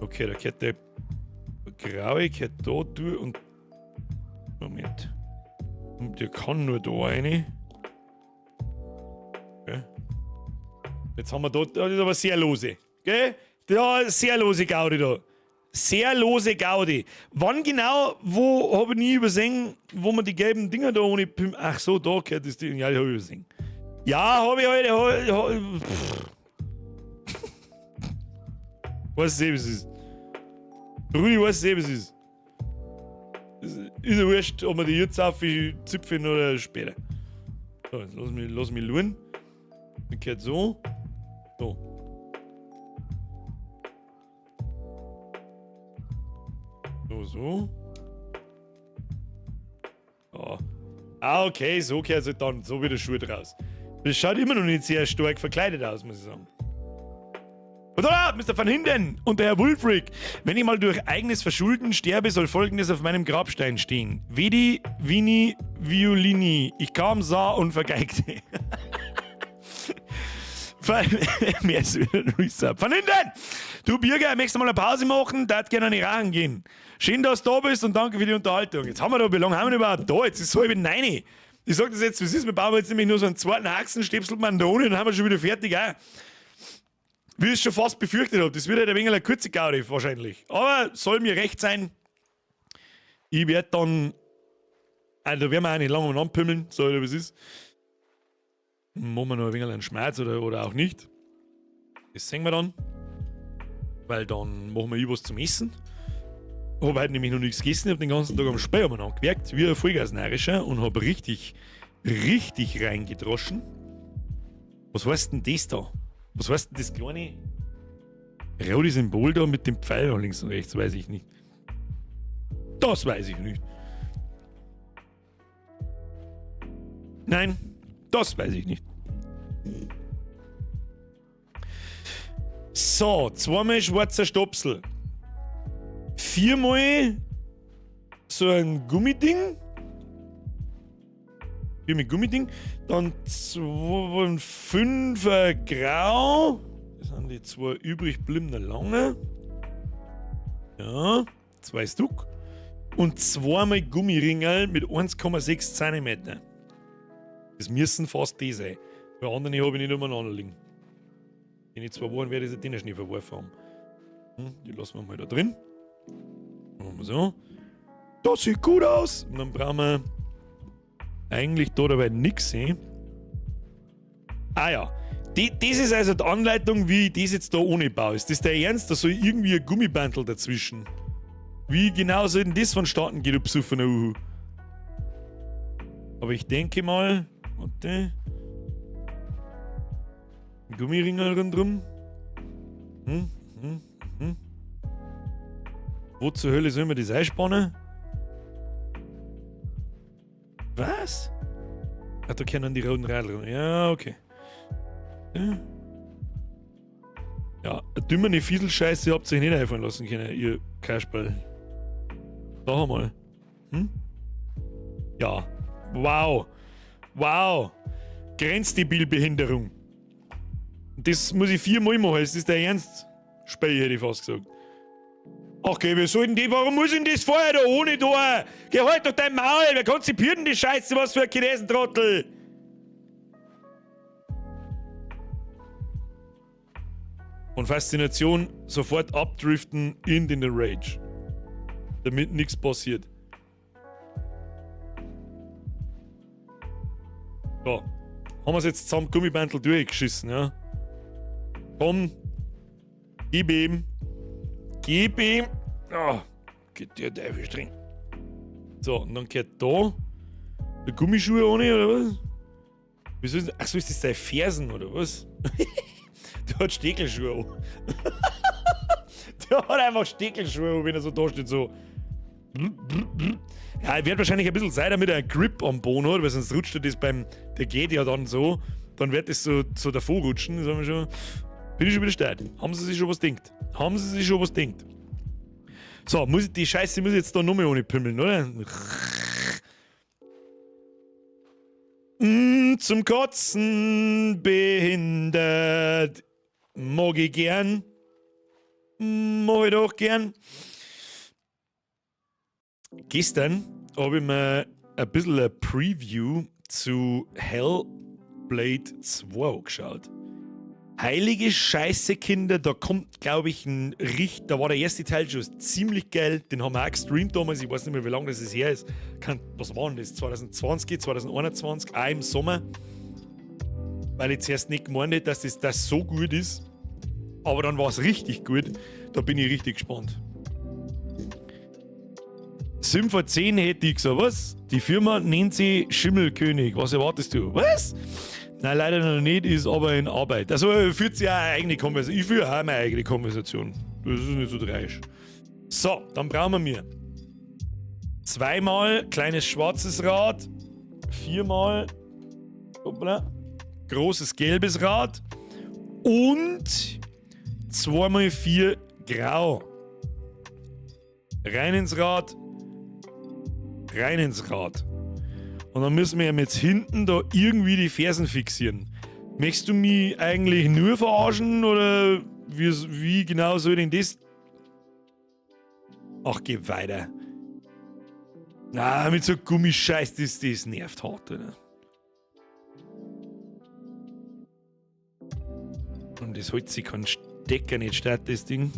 Okay, da geht der graue geht da durch und... Moment. Und der kann nur da rein. Okay. Jetzt haben wir da... Das ist aber sehr lose. Gell? Ja, sehr lose Gaudi da. Sehr lose Gaudi. Wann genau, wo habe ich nie übersehen, wo man die gelben Dinger da ohne Pim... Ach so, da gehört das Ding. Ja, die habe ich übersehen. Ja, habe ich heute... Weiß ich, was es ist. Rudi, weiß ich, was es ist. Ist ja wurscht, ob wir die jetzt aufzipfen oder später. So, jetzt lass mich schauen. Das gehört so. So. So. Ja. Ah, okay, so gehört es halt dann. So wie der Schuh draus. Das schaut immer noch nicht sehr stark verkleidet aus, muss ich sagen. Und da, Mr. Van Hinden und der Herr Wulfric. Wenn ich mal durch eigenes Verschulden sterbe, soll Folgendes auf meinem Grabstein stehen. Vedi, Vini, Violini. Ich kam, sah und vergeigte. Mehr ist wieder ein Resub. Van Hinden! Du Birger, möchtest du mal eine Pause machen? Darf gerne an die Rachen gehen. Schön, dass du da bist und danke für die Unterhaltung. Jetzt haben wir da, wie lange haben wir überhaupt da? Jetzt ist es 8:30. Ich sag das jetzt, was ist? Wir bauen jetzt nämlich nur so einen zweiten Haxen, stöpselt man da ohne und dann haben wir schon wieder fertig. Auch. Wie ich es schon fast befürchtet habe. Das wird halt ein wenig eine kurze Gaudi wahrscheinlich. Aber soll mir recht sein. Ich werde dann. Also da werden wir auch nicht lange anpimmeln, so wie es ist. Machen wir noch ein wenig einen Schmerz oder auch nicht. Das sehen wir dann. Weil dann machen wir was zum Essen. Ich habe heute nämlich noch nichts gegessen. Ich habe den ganzen Tag am Speyer angewerkt, wie ein Vollgasneirischer und habe richtig reingedroschen. Was heißt denn das da? Was heißt denn das kleine rote Symbol da mit dem Pfeil nach links und rechts? Weiß ich nicht. Das weiß ich nicht. Nein, das weiß ich nicht. So, 2-mal schwarzer Stopsel. 4-mal so ein Gummiding. 4 mit Gummiding. Dann 5er Grau. Das sind die 2 übrig bliebenen lange. Ja, 2 Stück. Und 2-mal Gummiringel mit 1,6 cm. Das müssen fast die sein. Bei anderen habe ich nicht umeinander liegen. Wenn ich 2 Wochen werde ich den Schnee verworfen haben. Die lassen wir mal da drin. Machen wir so. Das sieht gut aus. Und dann brauchen wir eigentlich da dabei nichts sehen. Ah ja. Das ist also die Anleitung, wie ich das jetzt da ohne baue. Ist das der Ernst? Da soll irgendwie ein Gummibandel dazwischen. Wie genau soll denn das vonstatten gehen, du besoffener Uhu? Aber ich denke mal. Warte. Gummiringel rundrum. Wo zur Hölle soll man das einspannen? Was? Ach, da können die roten Radler. Ja, okay. Ja, eine dümmere Fieselscheiße habt ihr euch nicht einfallen lassen können, ihr Kasperl. Da mal. Ja. Wow. Wow. Grenzdebilbehinderung. Das muss ich 4-mal machen, ist das der Ernst? Spei, hätte ich fast gesagt. Ach, geh, wir sollten die, warum muss ich denn das vorher da ohne da? Geh halt doch dein Maul, wer konzipiert denn die Scheiße, was für ein Chinesentrottel? Und Faszination sofort abdriften in den Rage. Damit nichts passiert. So. Haben wir es jetzt zusammen Gummibandel durchgeschissen, ja? Komm. Gib ihm. Gib ihm. Oh, geht der Teufel drin. So, und dann geht da der Gummischuhe ohne, oder was? Wieso ist das? Achso, ist das dein Fersen, oder was? Der hat Steckelschuhe an. Der hat einfach Steckelschuhe an, wenn er so da steht, so. Ja, er wird wahrscheinlich ein bisschen sein, damit er einen Grip am Boden hat, weil sonst rutscht er das beim. Der geht ja dann so. Dann wird das so davor rutschen. Das haben wir schon. Bin ich schon wieder steil. Haben sie sich schon was denkt? Haben sie sich schon was denkt? So, die Scheiße muss ich jetzt da nochmal ohne pimmeln, oder? Zum Kotzen behindert. Mag ich gern. Mag ich doch gern. Gestern habe ich mir ein bisschen ein Preview zu Hellblade 2 angeschaut. Heilige Scheiße, Kinder, da kommt, glaube ich, da war der erste Teil schon ziemlich geil. Den haben wir auch gestreamt damals, ich weiß nicht mehr, wie lange das her ist. Was war denn das? 2020, 2021, auch im Sommer. Weil ich zuerst nicht gemeint hätte, dass das so gut ist. Aber dann war es richtig gut. Da bin ich richtig gespannt. 7 von 10 hätte ich gesagt, was? Die Firma nennt sie Schimmelkönig. Was erwartest du? Was? Nein, leider noch nicht, ist aber in Arbeit. Also führt sie auch eine eigene Konversation. Ich führe auch meine eigene Konversation. Das ist nicht so tragisch. So, dann brauchen wir 2-mal kleines schwarzes Rad. 4-mal. Hoppla. großes gelbes Rad und 2x4 grau. Rein ins Rad. Rein ins Rad. Und dann müssen wir jetzt hinten da irgendwie die Fersen fixieren. Möchtest du mich eigentlich nur verarschen oder wie genau soll denn das? Ach, geh weiter. Na, mit so Gummischeiß, das nervt hart, oder? Und das hält sich keinen Stecker nicht statt, das Ding.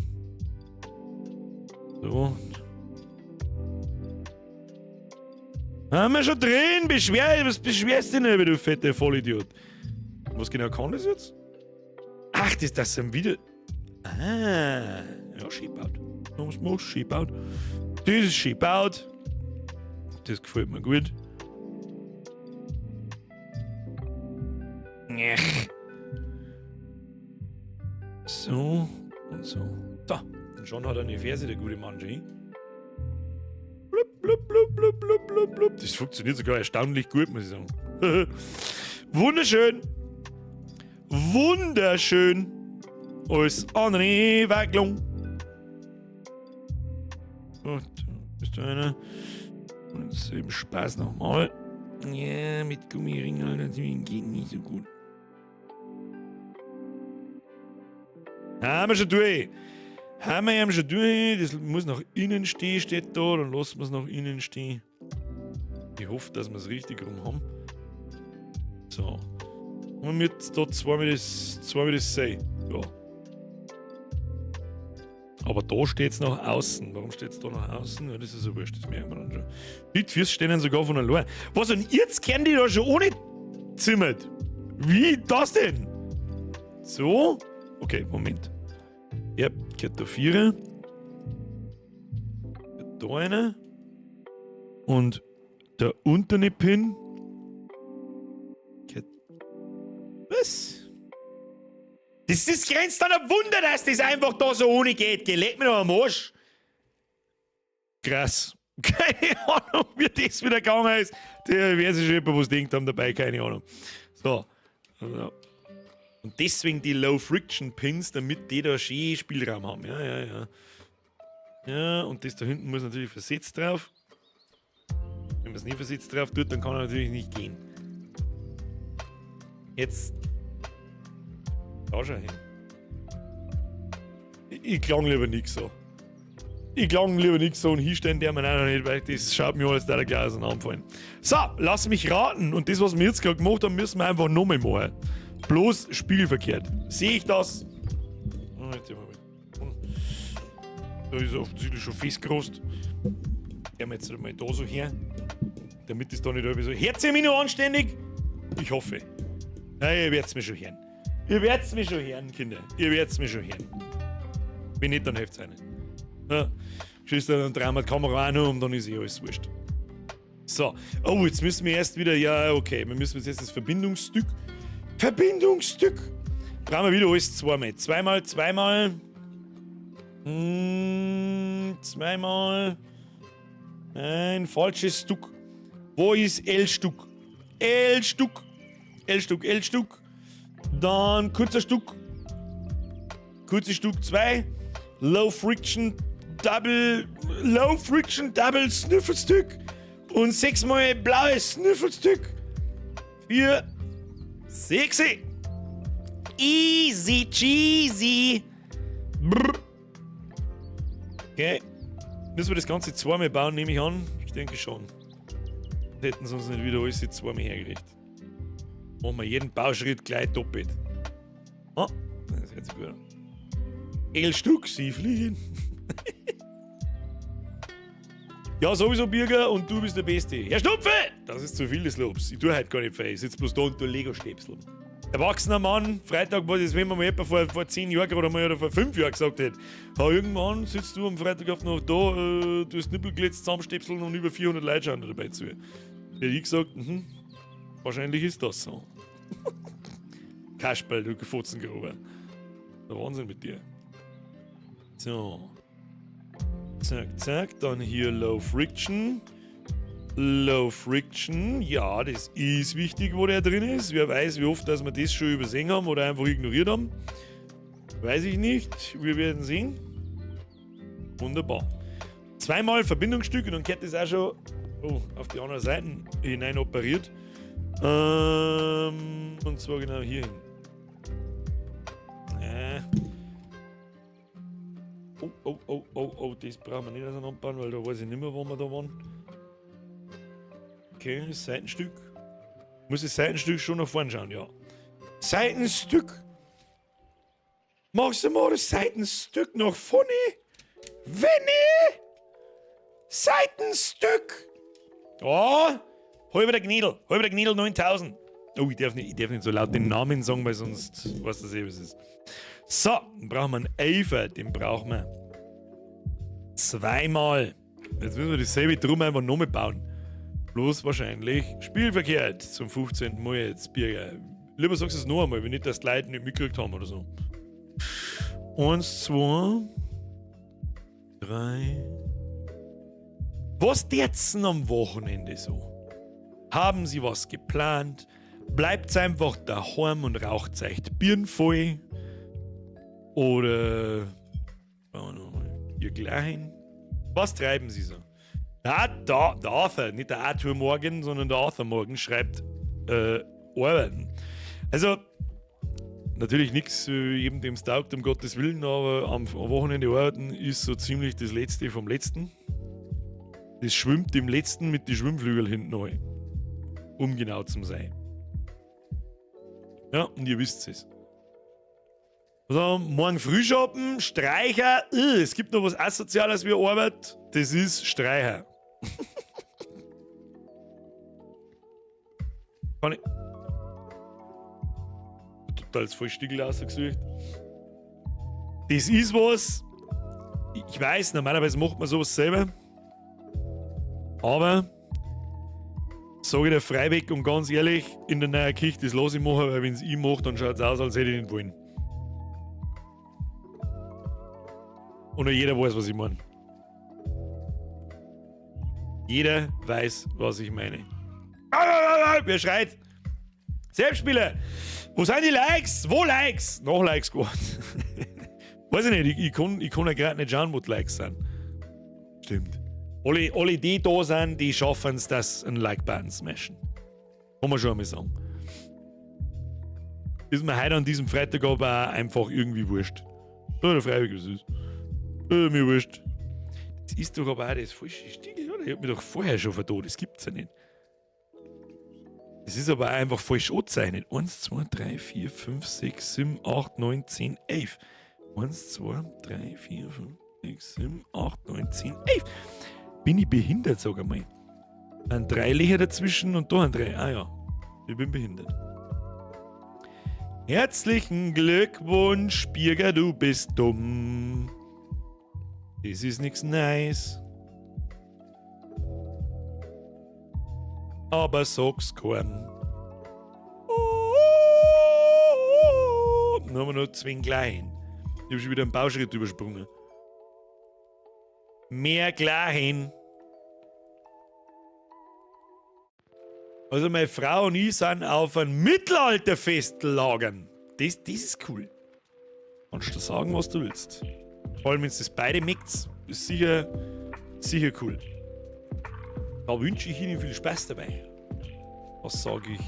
So. Haben wir schon drin? Was beschwerst du denn, du fette Vollidiot? Was genau kann das jetzt? Ach, das sind wieder... Ah, ja, Schiebbaut. Das muss Schiebbaut. Das ist Schiebbaut. Das gefällt mir gut. So und so. Da, und schon hat er eine Ferse, der gute Mann. Blub, blub, blub, blub, blub, blub, blub. Das funktioniert sogar erstaunlich gut, muss ich sagen. Wunderschön. Wunderschön. Als Anregung. So, da ist da einer. Und jetzt eben Spaß nochmal. Ja, mit Gummiringen natürlich geht nicht so gut. Haben wir schon durch. Haben wir eben schon durch. Das muss nach innen stehen, steht da. Dann lassen wir es nach innen stehen. Ich hoffe, dass wir es richtig rum haben. So. Und mit da zweimal das sehen. Ja. Aber da steht es nach außen. Warum steht es da nach außen? Ja, das ist so wurscht, das merken wir dann schon. Die Füße stehen dann sogar von allein. Was, und jetzt kennen die da schon ohne zimmert? Wie das denn? So? Okay, Moment. Ja, geht da 4. Da eine. Und der unterne Pin. Geht. Was? Das grenzt an ein Wunder, dass das einfach da so ohne geht. Leg mir noch am Arsch. Krass. Keine Ahnung, wie das wieder gegangen ist. Der wäre sich schon jemand was denkt haben dabei, keine Ahnung. So. Und deswegen die Low Friction Pins, damit die da schön Spielraum haben. Ja. Ja, und das da hinten muss natürlich versetzt drauf. Wenn man es nicht versetzt drauf tut, dann kann er natürlich nicht gehen. Jetzt. Da schau hin. Ich klang lieber nix so. Und hinstellen der man auch noch nicht, weil das schaut mir alles da gleich auseinanderfallen. So, lass mich raten. Und das, was wir jetzt gerade gemacht haben, müssen wir einfach nochmal machen. Bloß spiegelverkehrt. Sehe ich das? Da ist er offensichtlich schon festgerost. Gehen wir jetzt mal da so her. Damit es da nicht irgendwie so. Hört ihr mich noch anständig? Ich hoffe. Ja, ihr werdet mich schon hören. Kinder. Ihr werdet mich schon hören. Wenn nicht, dann helft es einen. Ja. Schießt dann dreimal die Kamera auch noch und dann ist eh alles wurscht. So. Oh, jetzt müssen wir erst wieder. Ja, okay. Wir müssen jetzt das Verbindungsstück. Brauchen wir wieder alles zweimal. Zweimal. Ein falsches Stück. Wo ist L-Stück? L-Stück. Dann kurzes Stück 2. Low Friction Double Sniffelstück. Und 6-mal blaues Sniffelstück. 4. 6. Easy cheesy. Brr. Okay. Müssen wir das Ganze zweimal bauen, nehme ich an? Ich denke schon. Hätten sie uns nicht wieder alles jetzt zweimal hergerichtet. Machen wir jeden Bauschritt gleich doppelt. Ah, das hört sich gut an. L-Stück, sie fliegen. Ja, sowieso, Birger, und du bist der Beste. Herr Stupfe! Das ist zu viel des Lobs. Ich tue heute gar nicht viel. Ich sitze bloß da und tue Lego-Stäpsel. Erwachsener Mann, Freitag war das, wenn man mal etwa vor 10 Jahren oder mal oder vor 5 Jahren gesagt hätte. Ja, irgendwann sitzt du am Freitag auf noch da, du hast Nippelglitz zusammenstöpseln und über 400 Leute schauen dabei zu. Hätte ich gesagt, wahrscheinlich ist das so. Kasperl, du Gefotzengrober. Der Wahnsinn mit dir. So. Zack, zack. Dann hier Low Friction. Low Friction. Ja, das ist wichtig, wo der drin ist. Wer weiß, wie oft dass wir das schon übersehen haben oder einfach ignoriert haben. Weiß ich nicht. Wir werden sehen. Wunderbar. Zweimal Verbindungsstück und dann geht das auch schon auf die andere Seite hinein operiert. Und zwar genau hier hin. Oh, das brauchen wir nicht auseinanderbauen, weil da weiß ich nicht mehr, wo wir da waren. Okay, das Seitenstück. Muss das Seitenstück schon nach vorne schauen, ja. Seitenstück. Machst du mal das Seitenstück nach vorne? Wenn Seitenstück. Oh, halber Gnädel 9000. Oh, ich darf nicht so laut den Namen sagen, weil sonst weißt du eh, was es ist. So, dann brauchen wir einen Eifer, den brauchen wir zweimal. Jetzt müssen wir dasselbe drum einfach nochmal bauen. Bloß wahrscheinlich spielverkehrt zum 15. Mal jetzt, Birger. Lieber sagst du es noch einmal, wenn nicht, dass die Leute nicht mitgekriegt haben oder so. 1, 2, 3. Was jetzt am Wochenende so? Haben Sie was geplant? Bleibt einfach daheim und raucht euch die Birnen voll? Oder ihr Klein? Was treiben Sie so? Ja, der Arthur, nicht der Arthur Morgan, sondern der Arthur Morgan schreibt Arbeiten. Also, natürlich nichts jedem, dem es taugt, um Gottes Willen, aber am Wochenende arbeiten ist so ziemlich das Letzte vom Letzten. Das schwimmt dem Letzten mit den Schwimmflügeln hinten rein. Um genau zu sein. Ja, und ihr wisst es. Also, morgen früh shoppen, Streicher. Es gibt noch was Asoziales wie Arbeit. Das ist Streicher. Kann ich. Total das Vollstiegel ausgesucht. Das ist was. Ich weiß, normalerweise macht man sowas selber. Aber sage ich dir freiweg und ganz ehrlich, in der neuen Küche, das lasse ich machen, weil wenn es ich mache, dann schaut es aus, als hätte ich nicht wollen. Und auch jeder weiß, was ich meine. Jeder weiß, was ich meine. Wer schreit? Selbstspieler! Wo sind die Likes? Wo Likes? Noch Likes geworden. Weiß ich nicht, ich kann ja gerade nicht schauen, wo die Likes sind. Stimmt. Alle die da sind, die schaffen es, dass ein Like-Button smashen. Kann man schon einmal sagen. Ist mir heute an diesem Freitag aber auch einfach irgendwie wurscht. Ja, der Freiwillig, was ist. Mir wurscht. Das ist doch aber auch das falsche Stiegel, oder? Ich hab mich doch vorher schon vertan, das gibt's ja nicht. Das ist aber auch einfach falsch angezeichnet. 1, 2, 3, 4, 5, 6, 7, 8, 9, 10, 11. 1, 2, 3, 4, 5, 6, 7, 8, 9, 10, 11. Bin ich behindert, sag einmal. Ein 3 Löcher dazwischen und da ein 3. Ah ja, ich bin behindert. Herzlichen Glückwunsch, Birger, du bist dumm. Das ist nix nice. Aber sag's keinem. Dann haben wir noch zwei klein. Ich habe schon wieder einen Bauschritt übersprungen. Mehr klein. Also meine Frau und ich sind auf ein Mittelalterfest lagern. Das ist cool. Kannst du sagen, was du willst. Vor allem, wenn es das beide mixed, ist sicher cool. Da wünsche ich Ihnen viel Spaß dabei. Das sage ich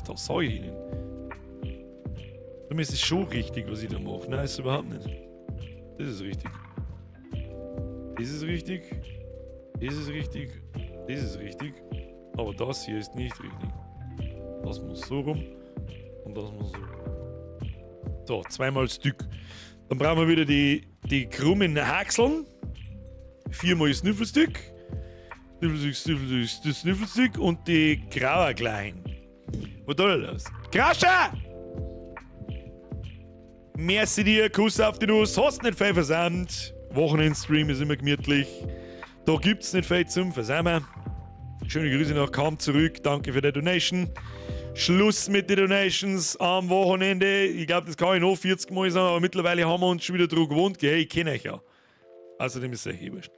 Ihnen. Für mich ist es schon richtig, was ich da mache. Nein, ist es überhaupt nicht. Das ist richtig. Das ist richtig. Das ist richtig. Das ist richtig. Aber das hier ist nicht richtig. Das muss so rum. Und das muss so rum. So, zweimal Stück. Dann brauchen wir wieder die krummen Haxeln. 4-mal Snüffelstück. Snüffelstück und die graue klein. Was tut er das? Krascher! Merci dir, Kuss auf die Nuss, hast nicht viel versammelt. Wochenendstream ist immer gemütlich. Da gibt's nicht viel zum Versammeln. Schöne Grüße nach Kam zurück, danke für die Donation. Schluss mit den Donations am Wochenende. Ich glaube, das kann ich noch 40 Mal sagen, aber mittlerweile haben wir uns schon wieder dran gewohnt. Hey, ich kenne euch ja. Außerdem ist es euch wurscht.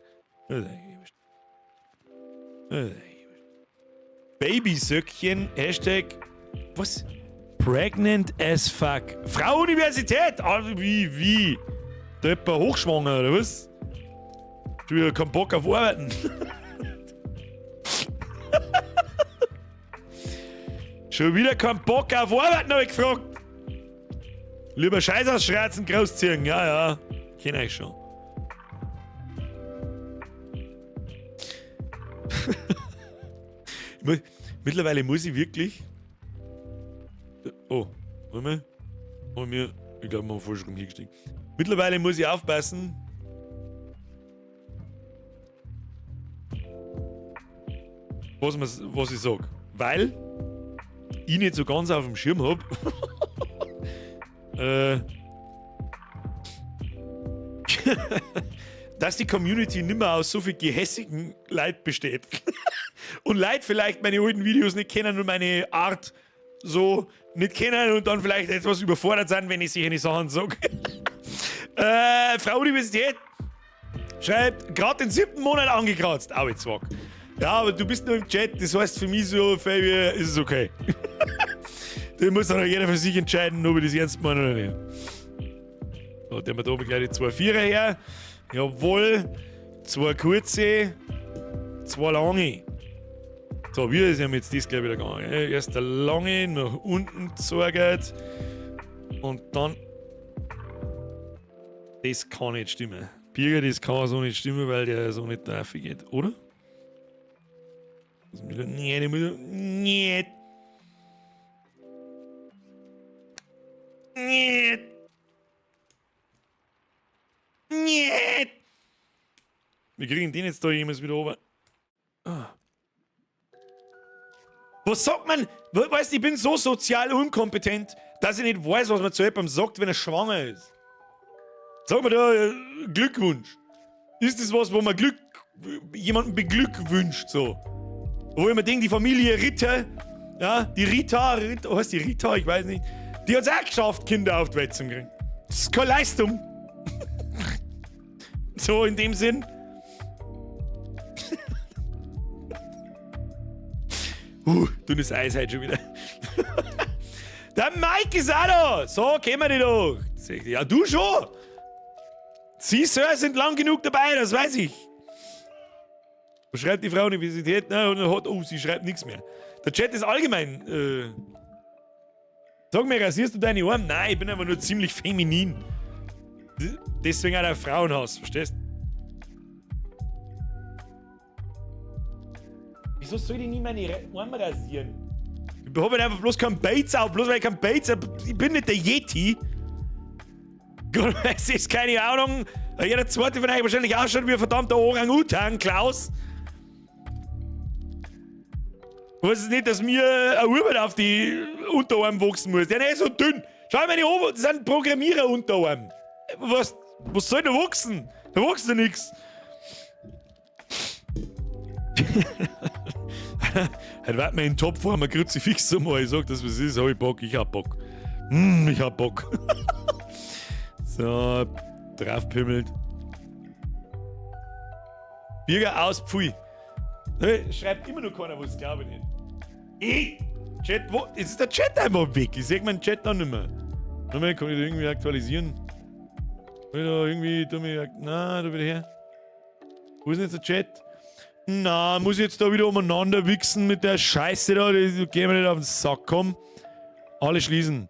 Babysöckchen, Hashtag, was? Pregnant as fuck. Frau Universität! Also wie? Der ist hochschwanger, oder was? Du hast keinen Bock auf Arbeiten. Schon wieder keinen Bock auf Arbeiten, hab ich gefragt. Lieber Scheiß ausschreizen, großziehen. Ja. Kenn ich schon. Mittlerweile muss ich wirklich. Oh, warte mal. Ich glaube, wir haben falsch rum hingestiegen. Mittlerweile muss ich aufpassen. Was ich sag. Weil ich nicht so ganz auf dem Schirm hab. Dass die Community nicht mehr aus so viel gehässigen Leid besteht. Und Leute vielleicht meine alten Videos nicht kennen und meine Art so nicht kennen und dann vielleicht etwas überfordert sind, wenn ich solche Sachen sage. Frau Universität schreibt, gerade den 7. Monat angekratzt. Au, jetzt wack. Ja, aber du bist nur im Chat, das heißt für mich so, Fabian, ist es okay. Da muss dann auch jeder für sich entscheiden, ob ich das ernst meine oder nicht. So, dann haben wir da oben gleich die 2 Vierer her. Jawohl. 2 kurze, 2 lange. So, wir sind jetzt das gleich wieder gegangen. Erst der lange nach unten gezogen. Und dann. Das kann nicht stimmen. Birger, das kann so nicht stimmen, weil der so nicht drauf geht, oder? Nee, der muss. Nicht. Niet. Niet. Wir kriegen den jetzt da jemals wieder oben. Ah. Was sagt man? Weißt du, ich bin so sozial unkompetent, dass ich nicht weiß, was man zu jemandem sagt, wenn er schwanger ist. Sag mal da Glückwunsch. Ist das was, wo man jemanden beglückwünscht, so? Wo ich mir denke, die Familie Ritter, ja, die Rita, heißt die Rita, ich weiß nicht, die hat es auch geschafft, Kinder auf die Welt zu kriegen. Das ist keine Leistung. So in dem Sinn. Du das Eis heute schon wieder. Der Mike ist auch da. So, gehen wir die doch. Ja, du schon. Sie, Sir, sind lang genug dabei, das weiß ich. Was schreibt die Frau Universität? Sie schreibt nichts mehr. Der Chat ist allgemein. Sag mir, rasierst du deine Arme? Nein, ich bin einfach nur ziemlich feminin. Deswegen auch der Frauenhaus, verstehst du? Wieso soll ich nicht meine Arme rasieren? Ich habe einfach bloß keinen Bates auf, bloß weil ich keinen Bates habe. Ich bin nicht der Yeti. Es ist keine Ahnung. Jeder zweite von euch wahrscheinlich ausschaut wie ein verdammter Orang-Utan, Klaus. Du weißt nicht, dass mir ein Urban auf die Unterarm wachsen muss. Der ist nicht so dünn. Schau meine Ober, das sind Programmierer-Unterarm. Was soll da wachsen? Da wächst ja nichts. Heute wird mir in Topform ein Kruzifix mal. Ich sag, das was ist, hab ich Bock, ich hab Bock. Ich hab Bock. So, draufpimmelt. Bürger aus, pfui. Hey, schreibt immer noch keiner was, glaube ich nicht. Chat, wo? Jetzt ist der Chat einfach weg. Ich sehe meinen Chat dann nicht mehr. Kann ich da irgendwie aktualisieren? Kann ich da irgendwie, na, da wieder her. Wo ist denn jetzt der Chat? Na, muss ich jetzt da wieder umeinander wichsen mit der Scheiße da? Gehen wir nicht auf den Sack, komm. Alle schließen.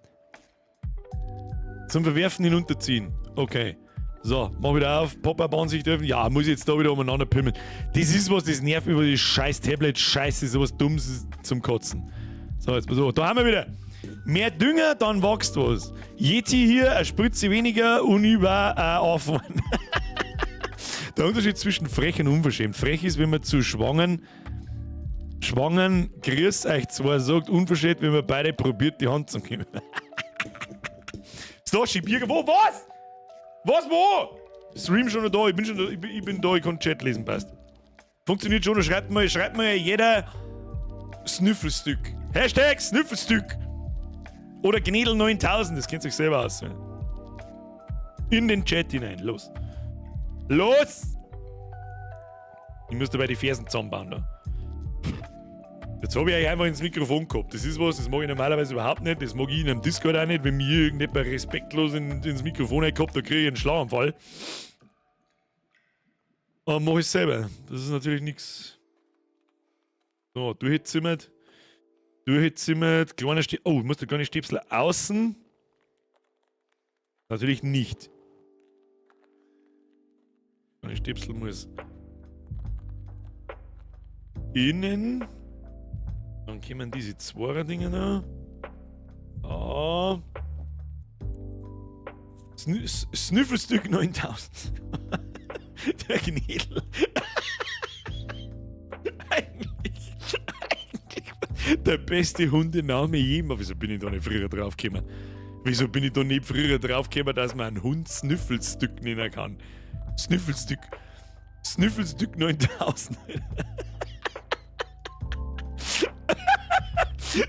Zum Verwerfen hinunterziehen. Okay. So, mach wieder auf. Pop-Up-Ansicht öffnen. Ja, muss ich jetzt da wieder umeinander pimmeln. Das ist was, das nervt über die scheiß Tablet-Scheiße. Sowas Dummes zum Kotzen. So, jetzt pass auf. Da haben wir wieder. Mehr Dünger, dann wächst was. Yeti hier, eine Spritze weniger und über aufwand. Der Unterschied zwischen frech und unverschämt. Frech ist, wenn man zu Schwangen, grüß euch zwar sagt, unverschämt, wenn man beide probiert, die Hand zu geben. Stashi, Birger, wo? Was? Was, wo? Stream schon da, ich bin schon da, ich bin da, ich kann Chat lesen, passt. Funktioniert schon, schreibt mal jeder Snüffelstück. Hashtag Snüffelstück. Oder Gnädel 9000, das könnt ihr euch selber auswählen. In den Chat hinein, los. Los! Ich muss dabei die Fersen zusammenbauen da. Jetzt habe ich euch einfach ins Mikrofon gehabt. Das ist was, das mag ich normalerweise überhaupt nicht. Das mag ich in einem Discord auch nicht. Wenn mir irgendjemand respektlos ins Mikrofon gehabt, dann kriege ich einen Schlaganfall. Aber mache ich selber. Das ist natürlich nichts. So, durchgezimmert. Durchgezimmert. Kleiner Stäbsel. Oh, ich muss da kleine Stäbsel außen. Natürlich nicht. Kleine Stäbsel muss innen. Dann kommen diese Zweier-Dinger noch. Ah. Snüffelstück 9000. Der Gnädel. eigentlich der beste Hundename jemals. Wieso bin ich da nicht früher draufgekommen? Wieso bin ich da nicht früher draufgekommen, dass man einen Hund Snüffelstück nennen kann? Snüffelstück. Snüffelstück 9000.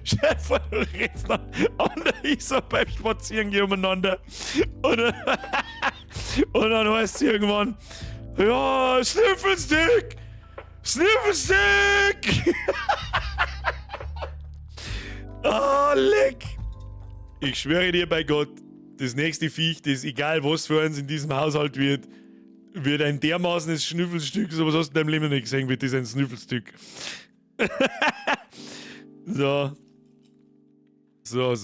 Chef, du redest dann an der Isar beim Spazierengehen umeinander. Und dann heißt es irgendwann, ja, Snüffelstück! Snüffelstück! Oh, leck! Ich schwöre dir bei Gott, das nächste Viech, das egal was für eins in diesem Haushalt wird ein dermaßenes Schnüffelstück, sowas hast du in deinem Leben nicht gesehen, wird das ein Snüffelstück. So. So.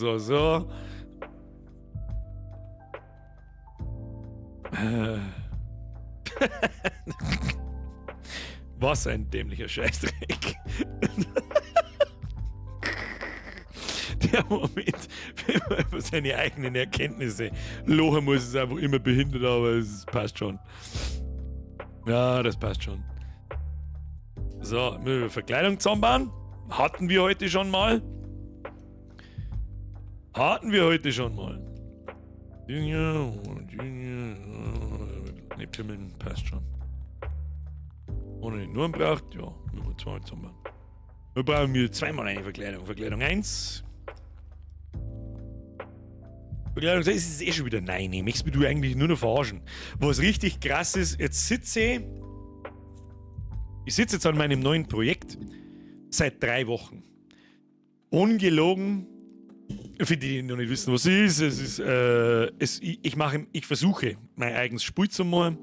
Was ein dämlicher Scheißdreck. Der Moment, wenn man über seine eigenen Erkenntnisse lochen muss, ist einfach immer behindert, aber es passt schon. Ja, das passt schon. So, müssen wir Verkleidung zusammenbauen. Hatten wir heute schon mal. Neptümmeln passt schon. Ohne den Nurm braucht, ja, müssen wir zweimal zusammenbauen. Wir brauchen wir zweimal eine Verkleidung. Verkleidung 1. Verkleidung 6 ist eh schon wieder nein. Ich möchte mich eigentlich nur noch verarschen. Was richtig krass ist, jetzt sitze ich sitze jetzt an meinem neuen Projekt seit 3 Wochen. Ungelogen, für die, die noch nicht wissen, was es ist, ich versuche, mein eigenes Spiel zu machen.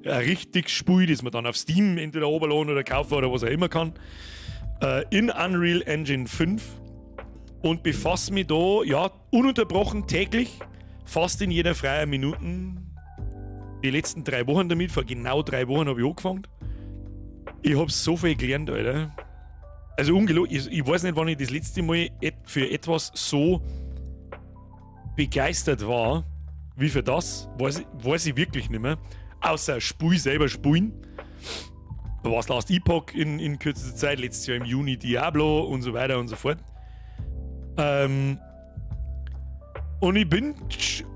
Ein richtiges Spiel, das man dann auf Steam entweder runterladen oder kaufen oder was auch immer kann. In Unreal Engine 5 und befasse mich da, ja, ununterbrochen täglich, fast in jeder freien Minute, die letzten 3 Wochen damit. Vor genau 3 Wochen habe ich angefangen. Ich habe so viel gelernt, Alter. Also ungelogen, ich weiß nicht, wann ich das letzte Mal für etwas so begeistert war, wie für das, weiß ich wirklich nicht mehr. Außer Spiel selber spielen. Da war es Last Epoch in kürzester Zeit, letztes Jahr im Juni Diablo und so weiter und so fort. Und ich bin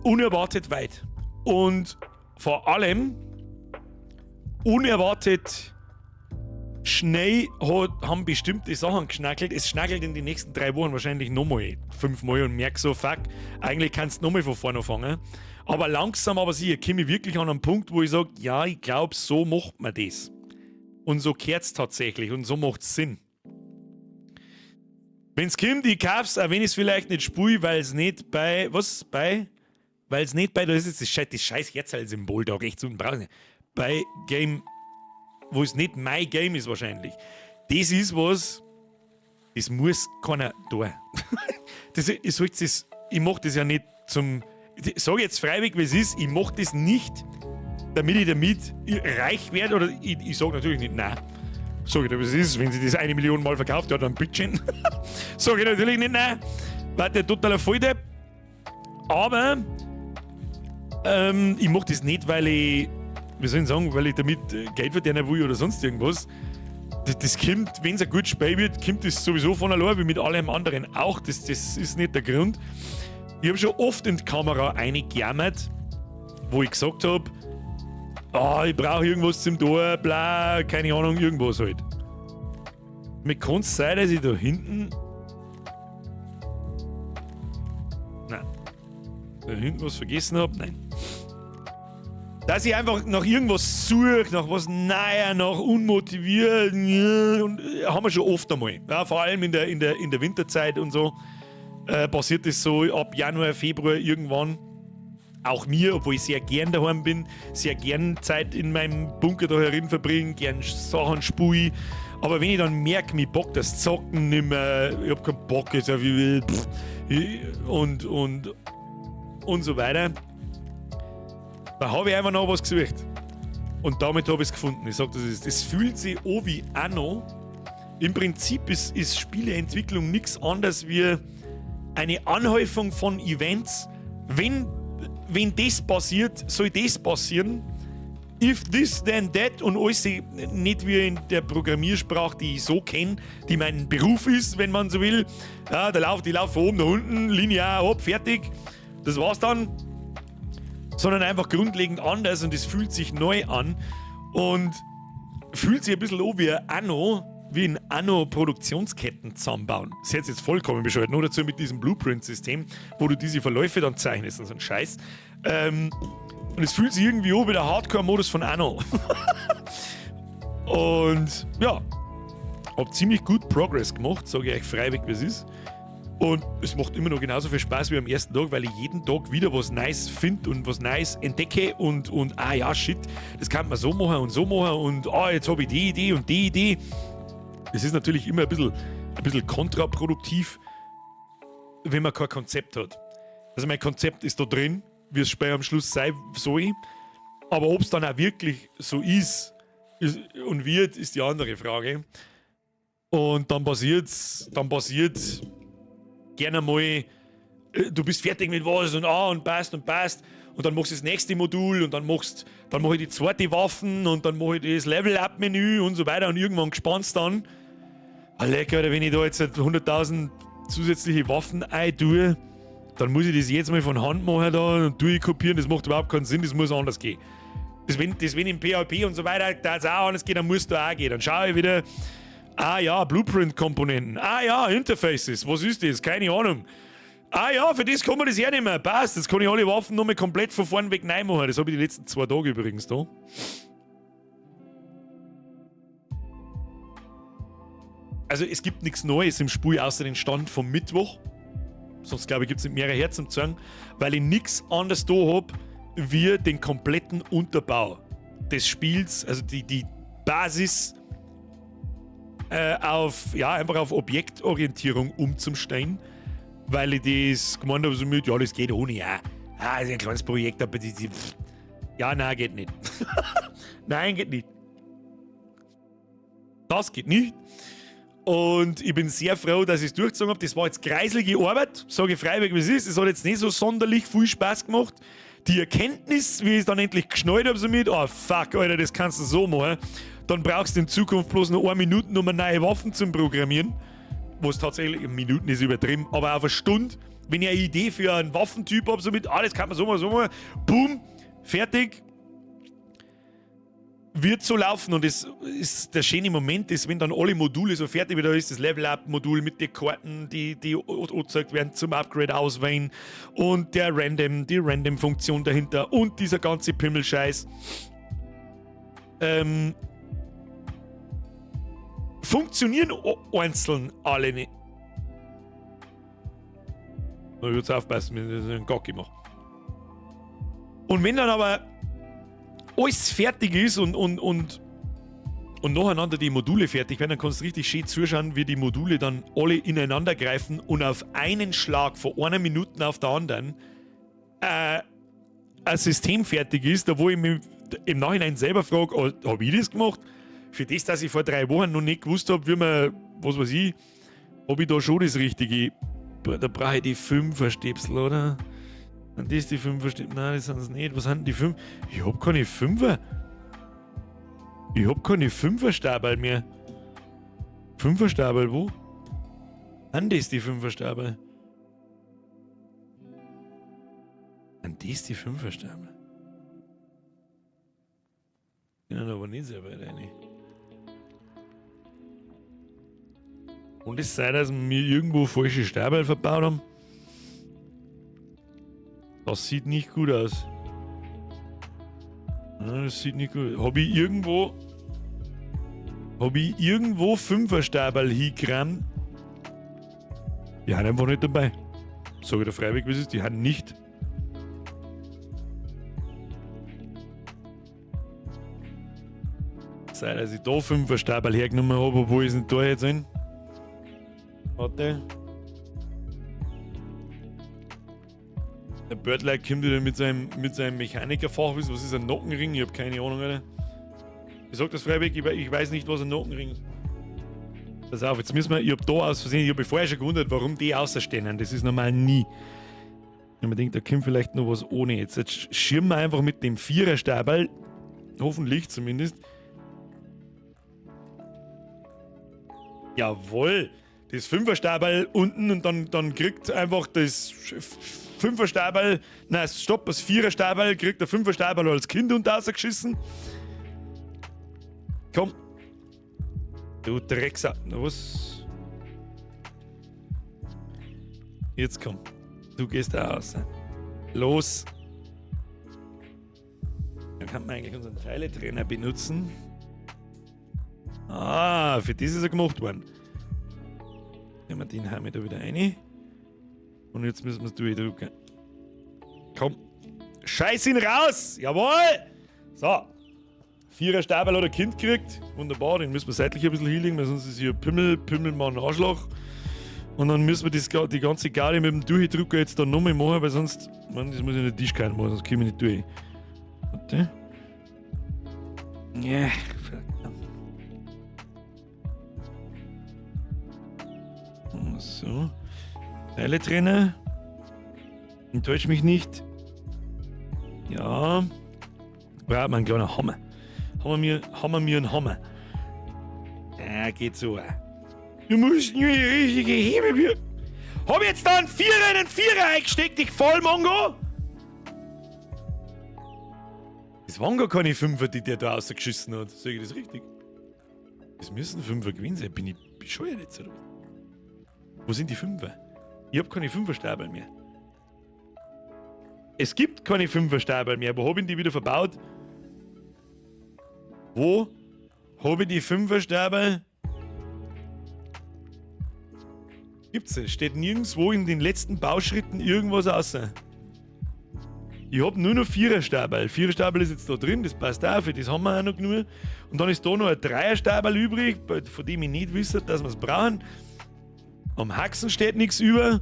unerwartet weit. Und vor allem unerwartet schnell haben bestimmte Sachen geschnackelt. Es schnackelt in den nächsten 3 Wochen wahrscheinlich nochmal 5 Mal und merke so, fuck, eigentlich kannst du nochmal von vorne anfangen. Aber langsam, aber sicher, komme ich wirklich an einen Punkt, wo ich sage, ja, ich glaube, so macht man das. Und so kehrt es tatsächlich und so macht es Sinn. Wenn es kommt, ich kauf's, auch wenn ich es vielleicht nicht spiele, weil es nicht bei, weil es nicht bei, da ist jetzt das scheiß Herzteil-Symbol da rechts unten, brauchst du nicht. Bei Game, wo es nicht mein Game ist wahrscheinlich. Das ist was, das muss keiner tun. Ich mach das ja nicht zum, ich sage jetzt freiwillig, wie es ist, ich mach das nicht, damit ich damit reich werde, oder ich sage natürlich nicht nein. Sag ich dir, was es ist, wenn sie das 1 Million Mal verkauft, ja, dann bitteschön. Sag ich natürlich nicht nein, weil der totaler Volldepp. Aber ich mach das nicht, weil ich, wie soll ich sagen, weil ich damit Geld verdienen will oder sonst irgendwas. Das kommt, wenn es ein gutes Spiel wird, kommt das sowieso von allein, wie mit allem anderen auch. Das ist nicht der Grund. Ich habe schon oft in die Kamera eingejammert, wo ich gesagt habe, ich brauche irgendwas zum Tor, bla, keine Ahnung, irgendwas halt. Mir kann es sein, dass ich da hinten. Nein. Da hinten was vergessen habe? Nein. dass ich einfach nach irgendwas suche, nach was Neuer, nach unmotiviert, und haben wir schon oft einmal. Ja, vor allem in der Winterzeit und so passiert das so ab Januar, Februar irgendwann. Auch mir, obwohl ich sehr gern daheim bin, sehr gern Zeit in meinem Bunker da herin verbringe, gern Sachen spui. Aber wenn ich dann merke, mir bockt das Zocken nicht mehr, ich hab keinen Bock jetzt auf und so weiter, da habe ich einfach noch was gesucht. Und damit habe ich es gefunden. Ich sage, das fühlt sich an wie Anno. Im Prinzip ist Spieleentwicklung nichts anderes wie eine Anhäufung von Events. Wenn das passiert, soll das passieren. If this, then that und alles nicht wie in der Programmiersprache, die ich so kenne, die mein Beruf ist, wenn man so will. Ja, die laufen von oben nach unten, linear ab, fertig. Das war's dann. Sondern einfach grundlegend anders und es fühlt sich neu an und fühlt sich ein bisschen an wie Anno, wie in Anno-Produktionsketten zusammenbauen. Das ist jetzt vollkommen bescheuert. Nur dazu mit diesem Blueprint-System, wo du diese Verläufe dann zeichnest und so ein Scheiß. Und es fühlt sich irgendwie an wie der Hardcore-Modus von Anno. Und ja, hab ziemlich gut Progress gemacht, sage ich euch freiwillig, wie es ist. Und es macht immer noch genauso viel Spaß wie am ersten Tag, weil ich jeden Tag wieder was Neues finde und was Neues entdecke und ja, shit, das kann man so machen und jetzt habe ich die Idee und die Idee. Das ist natürlich immer ein bisschen kontraproduktiv, wenn man kein Konzept hat. Also mein Konzept ist da drin, wie es später am Schluss sein soll, aber ob es dann auch wirklich so ist und wird, ist die andere Frage. Und dann passiert gerne mal, du bist fertig mit was und passt und dann machst du das nächste Modul und dann mache ich die zweite Waffen und dann mache ich das Level-Up-Menü und so weiter und irgendwann gespannst dann. Lecker, wenn ich da jetzt 100.000 zusätzliche Waffen tue, dann muss ich das jetzt mal von Hand machen da und durchkopieren, das macht überhaupt keinen Sinn, das muss anders gehen. Wenn im PHP und so weiter das auch anders geht, dann muss da auch gehen. Dann schaue ich wieder, ja, Blueprint-Komponenten, ja, Interfaces, was ist das? Keine Ahnung. Ja, für das kann man das hernehmen, passt, jetzt kann ich alle Waffen nochmal komplett von vorn weg neu machen. Das habe ich die letzten 2 Tage übrigens da. Also es gibt nichts Neues im Spiel außer den Stand vom Mittwoch. Sonst glaube ich gibt es nicht mehrere Herzen zu sagen, weil ich nichts anderes da habe, wie den kompletten Unterbau des Spiels, also die Basis einfach auf Objektorientierung umzustellen, weil ich das gemeint habe, so mit, ja, das geht ohne, ja. Das ist ein kleines Projekt, aber ja, nein, geht nicht. Nein, geht nicht. Das geht nicht. Und ich bin sehr froh, dass ich es durchgezogen habe. Das war jetzt kreiselige Arbeit, sage ich freiwillig, wie es ist. Es hat jetzt nicht so sonderlich viel Spaß gemacht. Die Erkenntnis, wie ich es dann endlich geschnallt habe, so mit, fuck, Alter, das kannst du so machen. Dann brauchst du in Zukunft bloß noch 1 Minute, um neue Waffen zu programmieren. Was tatsächlich, Minuten ist übertrieben, aber auf eine Stunde, wenn ich eine Idee für einen Waffentyp habe, so mit, das kann man so machen, boom, fertig. Wird so laufen und das ist der schöne Moment, ist, wenn dann alle Module so fertig wieder ist, das Level-Up-Modul mit den Karten, die angezeigt werden zum Upgrade auswählen und die Random-Funktion dahinter und dieser ganze Pimmelscheiß. Funktionieren einzeln alle nicht. Ich würde jetzt aufpassen, wenn ich einen Gocki mache. Und wenn dann aber alles fertig ist und nacheinander die Module fertig werden, dann kannst du richtig schön zuschauen, wie die Module dann alle ineinander greifen und auf einen Schlag von 1 Minute auf der anderen ein System fertig ist, da wo ich mich im Nachhinein selber frage, habe ich das gemacht? Für das, dass ich vor 3 Wochen noch nicht gewusst habe, wie man, was weiß ich, habe ich da schon das Richtige. Da brauche ich die 5er-Stäbsel, oder? Und das die 5er-Stäbsel? Nein, das sind es nicht. Was sind die 5? Ich habe keine 5er. Ich habe keine 5er-Stabel mehr. 5er-Stabel, wo? Sind das die 5er-Stabel? Sind das die 5er-Stabel? Ja, aber nicht sehr weit rein. Und es sei, dass wir irgendwo falsche Stabel verbaut haben. Das sieht nicht gut aus. Ja, das sieht nicht gut. Habe ich irgendwo 5er-Stabal hingerammt? Die haben einfach nicht dabei. Sag ich dir freiwillig, wie es ist, die haben nicht. Sei, dass ich da 5er-Stabal hergenommen habe, obwohl ich es nicht da jetzt hin. Warte. Der Börtler kommt wieder mit seinem Mechanikerfachwissen. Was ist ein Nockenring? Ich habe keine Ahnung, Alter. Ich sag das freiwillig, ich weiß nicht, was ein Nockenring ist. Pass auf, jetzt müssen wir, ich hab da aus Versehen, ich hab mich vorher schon gewundert, warum die außerstehen. Das ist normal nie. Wenn man denkt, da kommt vielleicht noch was ohne. Jetzt schirmen wir einfach mit dem 4er-Stabal. Hoffentlich zumindest. Jawohl. Das 5er-Stabal unten und dann kriegt einfach das 5er-Stabal, nein, stopp, das 4er-Stabal kriegt der 5er-Stabal als Kind und rausgeschissen. Komm. Du Drecksack. Was? Jetzt komm. Du gehst da raus. Los. Dann kann man eigentlich unseren Teiletrainer benutzen. Ah, für das ist er gemacht worden. Nehmen wir den haben wir da wieder rein. Und jetzt müssen wir es durchdrücken. Komm. Scheiß ihn raus! Jawohl! So. 4er-Stabal hat ein Kind gekriegt. Wunderbar, den müssen wir seitlich ein bisschen hinlegen, weil sonst ist hier Pimmelmann Arschloch. Und dann müssen wir die ganze Garde mit dem Durchdrücker jetzt da nochmal machen, weil sonst, man, das muss ich in den Tischkante machen, sonst komme ich nicht durch. Warte. Ja, verdammt. So. Teiletrainer. Enttäuscht mich nicht. Ja. Braucht man einen kleinen Hammer. Haben wir mir einen Hammer. Ja, geht so. Du musst nur die richtige Hebel. Hab jetzt da einen Vierer eingesteckt, ich voll Mongo? Das waren gar keine Fünfer, die der da rausgeschissen hat. Sag ich das richtig? Das müssen Fünfer gewesen sein. Bin ich bescheuert jetzt, oder? Wo sind die Fünfer? Ich hab keine Fünfer-Stabal mehr. Es gibt keine 5er-Stabal mehr. Wo hab ich die wieder verbaut? Wo habe ich die 5er-Stabal? Gibt's es? Steht nirgendwo in den letzten Bauschritten irgendwas außer. Ich habe nur noch 4er-Stabal. 4er-Stabal ist jetzt da drin, das passt auch, für das haben wir auch noch genug. Und dann ist da noch ein 3er-Stabal übrig, von dem ich nicht wüsste, dass wir es brauchen. Am Haxen steht nichts über.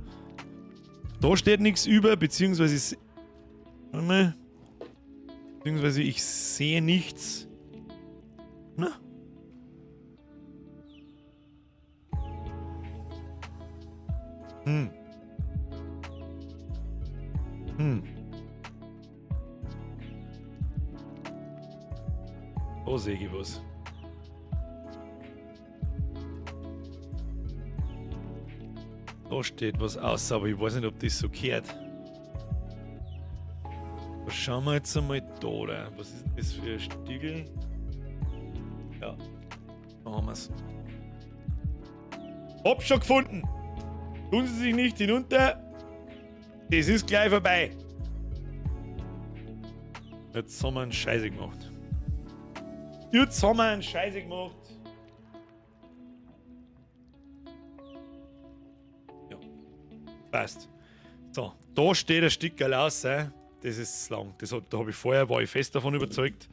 Da steht nichts über, beziehungsweise ich sehe nichts. Na? Oh, sehe ich was. Da steht was aus, aber ich weiß nicht, ob das so gehört. Was schauen wir jetzt einmal da, oder? Was ist das für ein Stiegel? Ja, da haben wir es. Hab schon gefunden! Tun Sie sich nicht hinunter. Das ist gleich vorbei. Jetzt haben wir einen Scheiße gemacht. Jetzt haben wir einen Scheiße gemacht. Ja, passt. So, da steht ein Stückerl aus. Das ist lang. Da habe ich vorher, war ich fest davon überzeugt.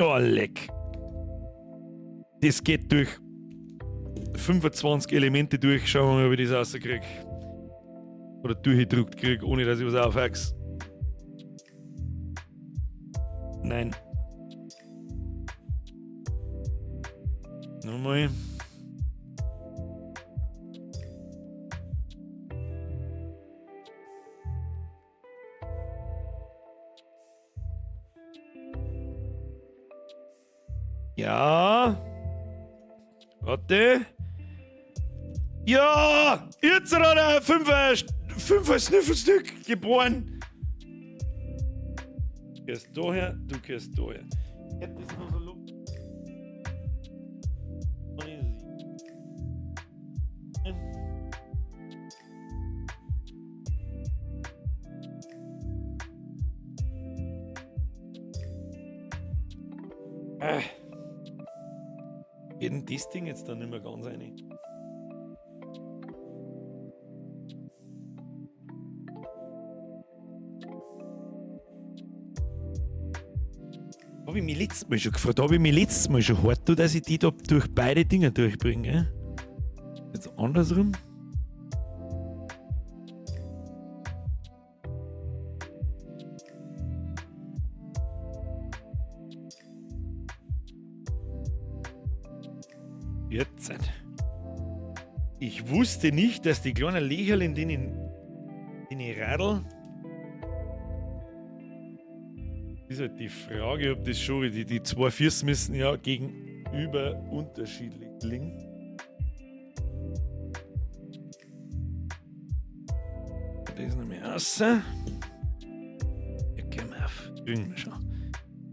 Oh, leck. Das geht durch 25 Elemente durch. Schauen wir mal, wie ich das rauskriege. Oder durchgedrückt kriege, ohne dass ich was aufwachse. Nein. Nochmal. Ja. Warte. Ja! Jetzt hat er ein Fünfer Sniffelstück geboren. Du gehst daher, du gehst daher. Das ist nur so Luft. Geht denn das Ding jetzt dann nicht mehr ganz rein? Habe ich mich letztes Mal schon gefragt, habe ich mich letztes Mal schon hart tun, dass ich die da durch beide Dinge durchbringe? Jetzt andersrum? Jetzt. Ich wusste nicht, dass die kleinen Lecherl, in denen ich radel. Ist halt die Frage, ob das schon. Die zwei Füße müssen ja gegenüber unterschiedlich liegen. Das ist noch mehr raus. Ja, gehen wir auf. Kriegen wir schon.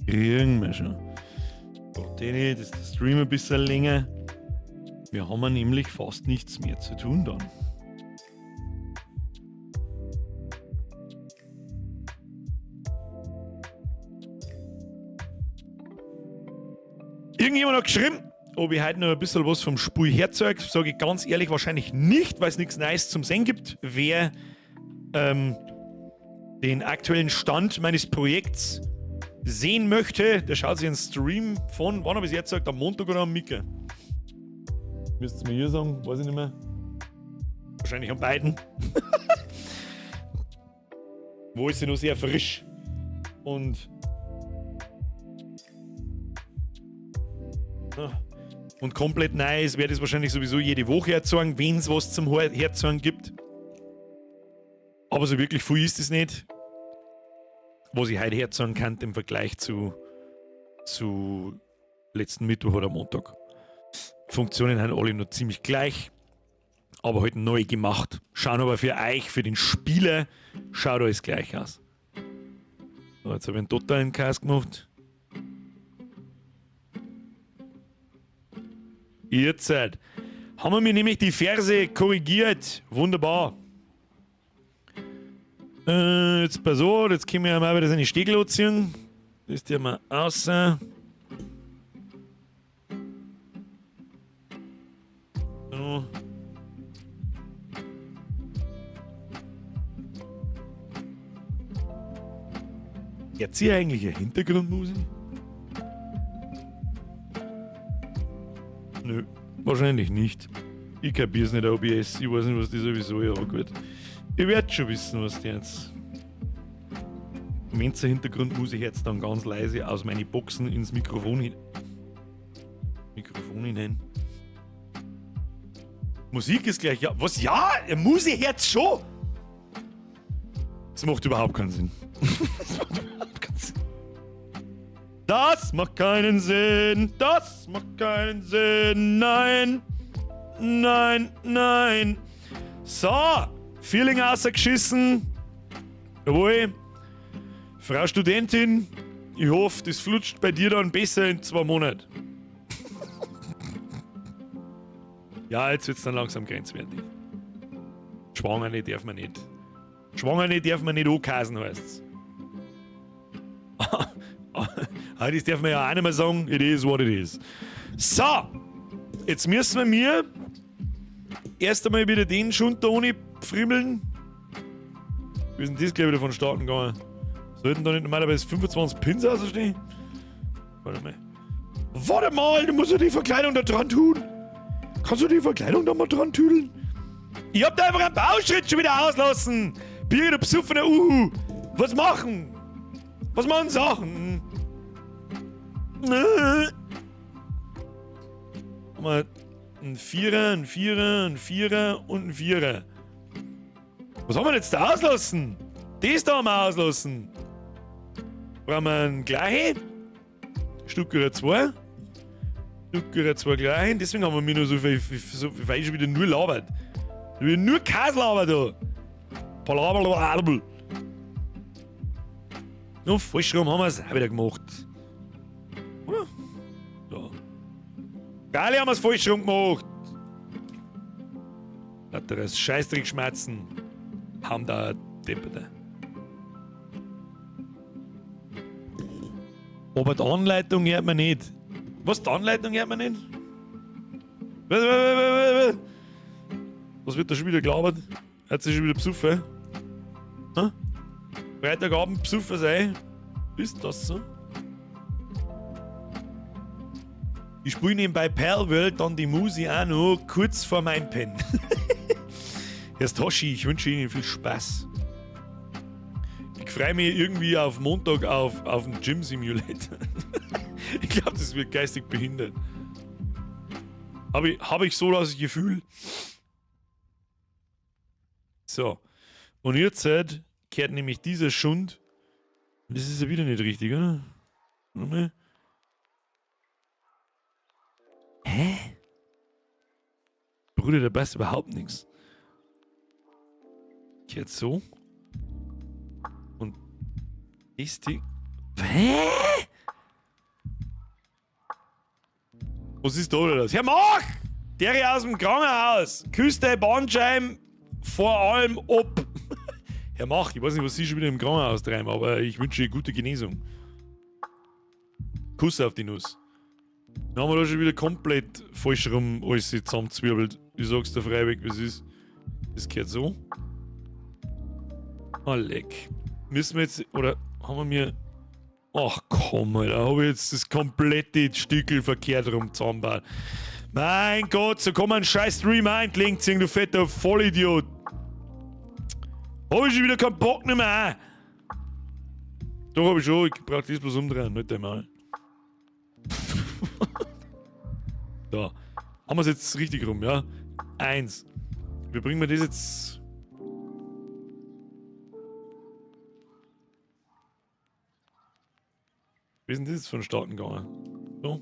Kriegen wir schon. Das ist der Stream ein bisschen länger. Wir haben nämlich fast nichts mehr zu tun dann. Irgendjemand hat geschrieben, ob ich heute noch ein bisschen was vom Spiel herzeige. Sage ich ganz ehrlich, wahrscheinlich nicht, weil es nichts Neues zum Sehen gibt. Wer den aktuellen Stand meines Projekts sehen möchte, der schaut sich einen Stream von, wann habe ich es jetzt gesagt, am Montag oder am Mittwoch? Müsst ihr mir hier sagen, weiß ich nicht mehr. Wahrscheinlich an beiden. Wo ist sie noch sehr frisch. Und komplett neu ist, werde ich es wahrscheinlich sowieso jede Woche erzeugen, wenn es was zum Herzeigen gibt. Aber so wirklich viel ist es nicht. Was ich heute herzeigen kann im Vergleich zu letzten Mittwoch oder Montag. Funktionen sind alle noch ziemlich gleich, aber halt neu gemacht. Schauen aber für euch, für den Spieler, schaut alles gleich aus. So, jetzt habe ich einen totalen Chaos gemacht. Jetzt haben wir mir nämlich die Verse korrigiert. Wunderbar. Jetzt pass auf, jetzt können wir ja mal wieder seine Stiegel ziehen. Das tun wir außer. So. Jetzt hier eigentlich eine Hintergrundmusik? Nö, wahrscheinlich nicht. Ich kapier's nicht, OBS. Ich weiß nicht, was die sowieso ist, aber gut. Ihr werdet schon wissen, was die jetzt. Wenn zur Hintergrundmusik jetzt dann ganz leise aus meinen Boxen ins Mikrofon hinein. Musik ist gleich, ja. Was? Ja, Musik hört's schon! Das macht überhaupt keinen Sinn. Das macht keinen Sinn. Das macht keinen Sinn. Nein. Nein, nein. So. Feeling ausgeschissen. Jawohl. Frau Studentin, ich hoffe, das flutscht bei dir dann besser in 2 Monaten. Ja, jetzt wird es dann langsam grenzwertig. Schwangere darf man nicht. Schwangere darf man nicht ankasen, heißt's. Das darf man ja auch nicht mehr sagen. It is what it is. So, jetzt müssen wir mir erst einmal wieder den Schund da ohne friemeln. Wir sind das gleich wieder von Starten gegangen. Sollten da nicht normalerweise 25 Pins ausstehen? Warte mal. Warte mal, du musst ja die Verkleidung da dran tun. Kannst du die Verkleidung da mal dran tüdeln? Ich hab da einfach einen Bauschritt schon wieder auslassen. Bier, du besoffener Uhu. Was machen? Was machen Sachen? Mal ein Vierer, ein Vierer, ein Vierer und ein Vierer. Was haben wir jetzt da auslassen? Das da haben wir auslassen. Brauchen wir einen gleichen? Stuttgarter 2. Stuttgarter 2 gleichen. Deswegen haben wir mir nur so viel schon wieder nur labert. Wieder nur Kaslaber da. Palaber. No, falsch rum haben wir es auch wieder gemacht. Oder? Da. Geil, haben wir es falsch rum gemacht. Hat er das Scheißdreck schmerzen. Haben da Depperte. Aber die Anleitung hört man nicht. Was, die Anleitung hört man nicht? Was wird da schon wieder gelabert? Hat sich schon wieder besoffen? Hm? Freitagabend besoffen sein? Ist das so? Ich spiele nebenbei Perlworld, dann die Musi auch noch kurz vor meinem Pen. Herr Toshi, ich wünsche Ihnen viel Spaß. Ich freue mich irgendwie auf Montag auf den Gym Simulator. Ich glaube, das wird geistig behindert. Hab ich so das Gefühl. So. Und jetzt kehrt nämlich dieser Schund. Das ist ja wieder nicht richtig, oder? Warte. Hä? Bruder, da passt überhaupt nichts. Kehrt so. Und ist die. Hä? Was ist da oder das? Herr Mach! Der hier aus dem Krankenhaus! Küste, Bandscheiben, vor allem ab! Herr Mach, ich weiß nicht, was Sie schon wieder im Krankenhaus treiben, aber ich wünsche Ihnen gute Genesung. Kuss auf die Nuss. Dann haben wir da schon wieder komplett falsch rum alles zusammenzwirbelt. Ich sag's dir freiweg, wie es ist. Das gehört so. Ah, leck. Müssen wir jetzt, oder haben wir mir... Ach komm, Alter, habe ich jetzt das komplette Stückel verkehrt rum zusammengebaut. Mein Gott, so kann man einen scheiß Stream einlegen, du fetter Vollidiot. Hab ich schon wieder keinen Bock mehr an. Doch, hab ich schon, ich brauch das bloß umdrehen, nicht einmal. Da. Haben wir es jetzt richtig rum, ja? 1. Wie bringen wir das jetzt? Wie ist denn das jetzt von Starten gegangen? So.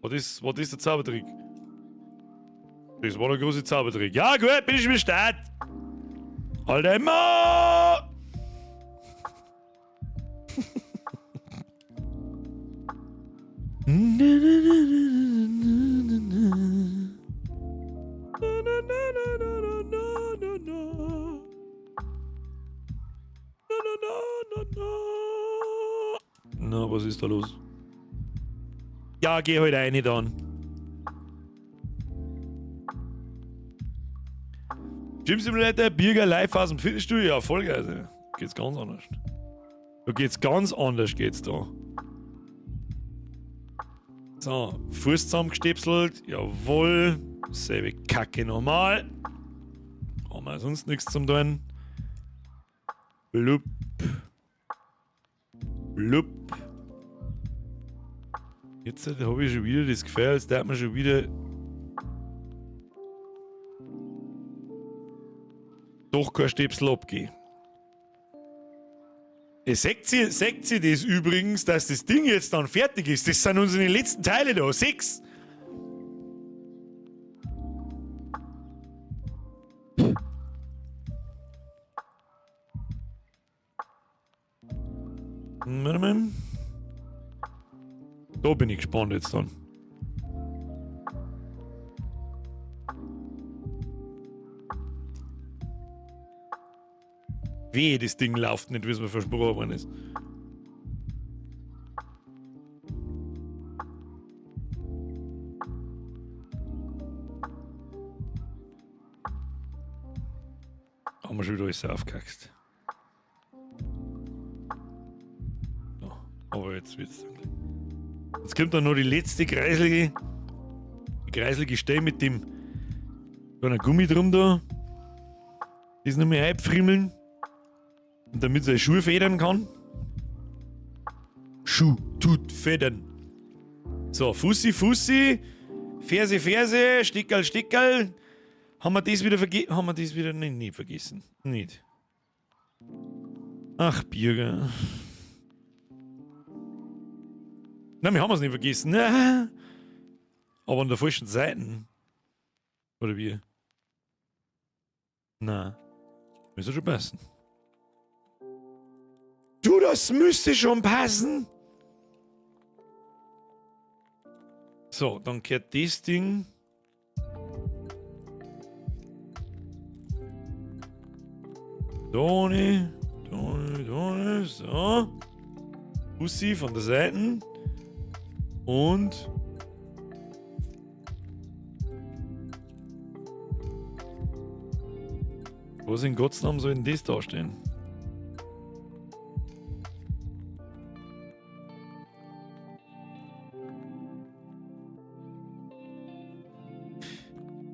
Was ist der Zaubertrick? Das war der große Zaubertrick. Ja, gut, bin ich im Start. Alter, immer! Na, was ist da los? Ja, geh halt rein dann. Gym Simulator, Birger live aus dem Fitnessstudio, ja, voll geil. Also. Geht's ganz anders. Da geht's ganz anders, geht's da. So, Fuß zusammengestepselt, jawohl. Selbe Kacke nochmal. Haben wir sonst nichts zum tun. Blub. Blub. Jetzt habe ich schon wieder das Gefühl, als darf man schon wieder doch kein Stepsel abgehen. Seht ihr das übrigens, dass das Ding jetzt dann fertig ist? Das sind unsere letzten Teile da. 6. Da bin ich gespannt jetzt dann. Wehe, das Ding läuft nicht, wie es mir versprochen worden ist. Haben wir schon wieder alles aufgehackt. So, aber jetzt wird's dann. Jetzt kommt dann noch die letzte kreiselige Stelle mit dem kleinen Gummi drum da. Das noch mehr einpfriemeln. Und damit seine Schuhe federn kann. Schuh tut federn. So, Fussi, Fussi. Ferse, Ferse. Stickerl, Stickerl. Haben wir das wieder vergessen? Haben wir das wieder nicht vergessen? Nicht. Ach, Birger. Nein, wir haben es nicht vergessen. Aber an der falschen Seite. Oder wie? Na, müsste schon passen. Du, das müsste schon passen. So, dann kehrt das Ding. Doni, so. Fussi von der Seite. Und was in Gottes Namen soll denn das da stehen?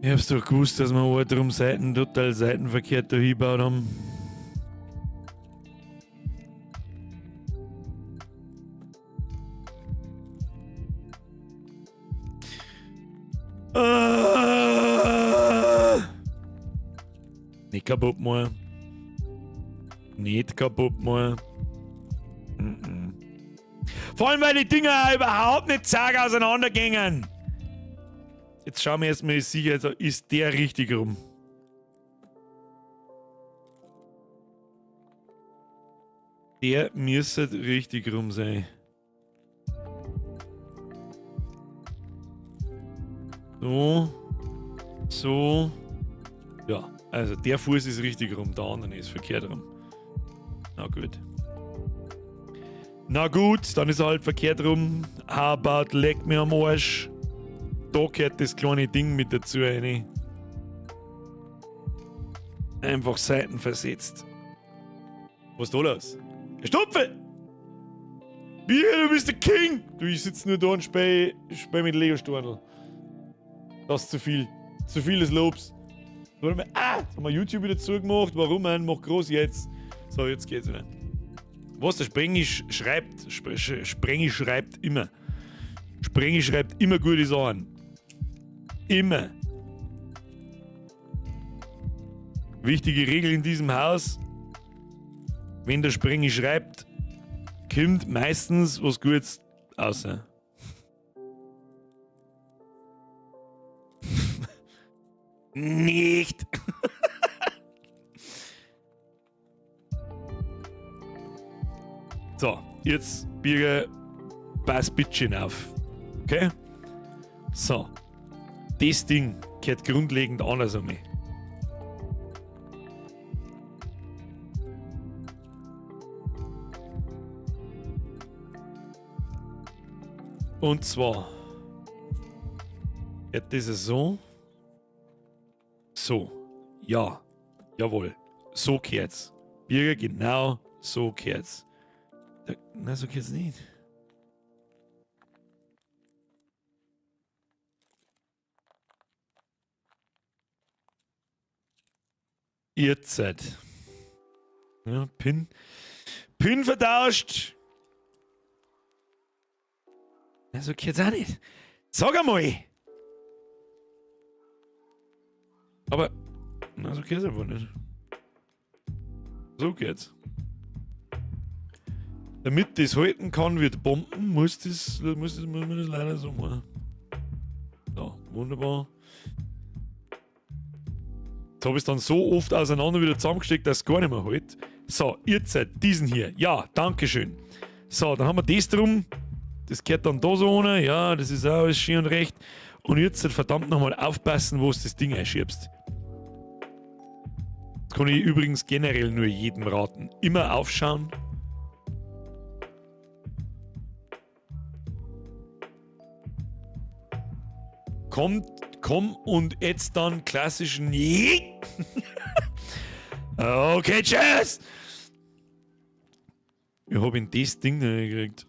Ich hab's doch gewusst, dass wir alle drum Seiten, total seitenverkehrt da hingebaut haben. Nicht kaputt machen. Nicht kaputt machen. Vor allem, weil die Dinger überhaupt nicht zack auseinandergingen. Jetzt schauen wir erstmal sicher, also ist der richtig rum. Der müsste richtig rum sein. So. So. Ja, also der Fuß ist richtig rum, der andere ist verkehrt rum. Na gut. Na gut, dann ist er halt verkehrt rum. Aber leck mir am Arsch. Da gehört das kleine Ding mit dazu rein. Einfach Seiten versetzt. Was ist da los? Stopfe! Wie, du bist der King! Du, ich sitze nur da und spiel mit Lego-Stornl. Das ist zu viel. Zu viel des Lobs. Jetzt haben wir YouTube wieder zugemacht. Warum, man? Mach groß jetzt. So, jetzt geht's wieder. Was der Sprengi schreibt, Sprengi schreibt immer. Sprengi schreibt immer gute Sachen. Immer. Wichtige Regel in diesem Haus: wenn der Sprengi schreibt, kommt meistens was Gutes außer. Nicht. So, jetzt biege pass bisschen auf. Okay? So. Das Ding gehört grundlegend anders um mich. Und zwar wird das so. So. Ja. Jawohl. So geht's. Birger, genau so geht's. Na, so geht's nicht. Jetzt seid. Ja, Pin. Pin vertauscht. Na, so geht's auch nicht. Sag einmal. Aber, na, so geht's einfach nicht. So geht's. Damit das halten kann, wird bomben, muss man das leider so machen. So, wunderbar. Jetzt habe ich es dann so oft auseinander wieder zusammengesteckt, dass es gar nicht mehr hält. So, jetzt diesen hier. Ja, dankeschön. So, dann haben wir das drum. Das gehört dann da so ohne. Ja, das ist auch alles schön und recht. Und jetzt verdammt nochmal aufpassen, wo du das Ding einschiebst. Das kann ich übrigens generell nur jedem raten. Immer aufschauen. Komm und jetzt dann klassischen Okay, tschüss! Ich habe in das Ding nicht gekriegt.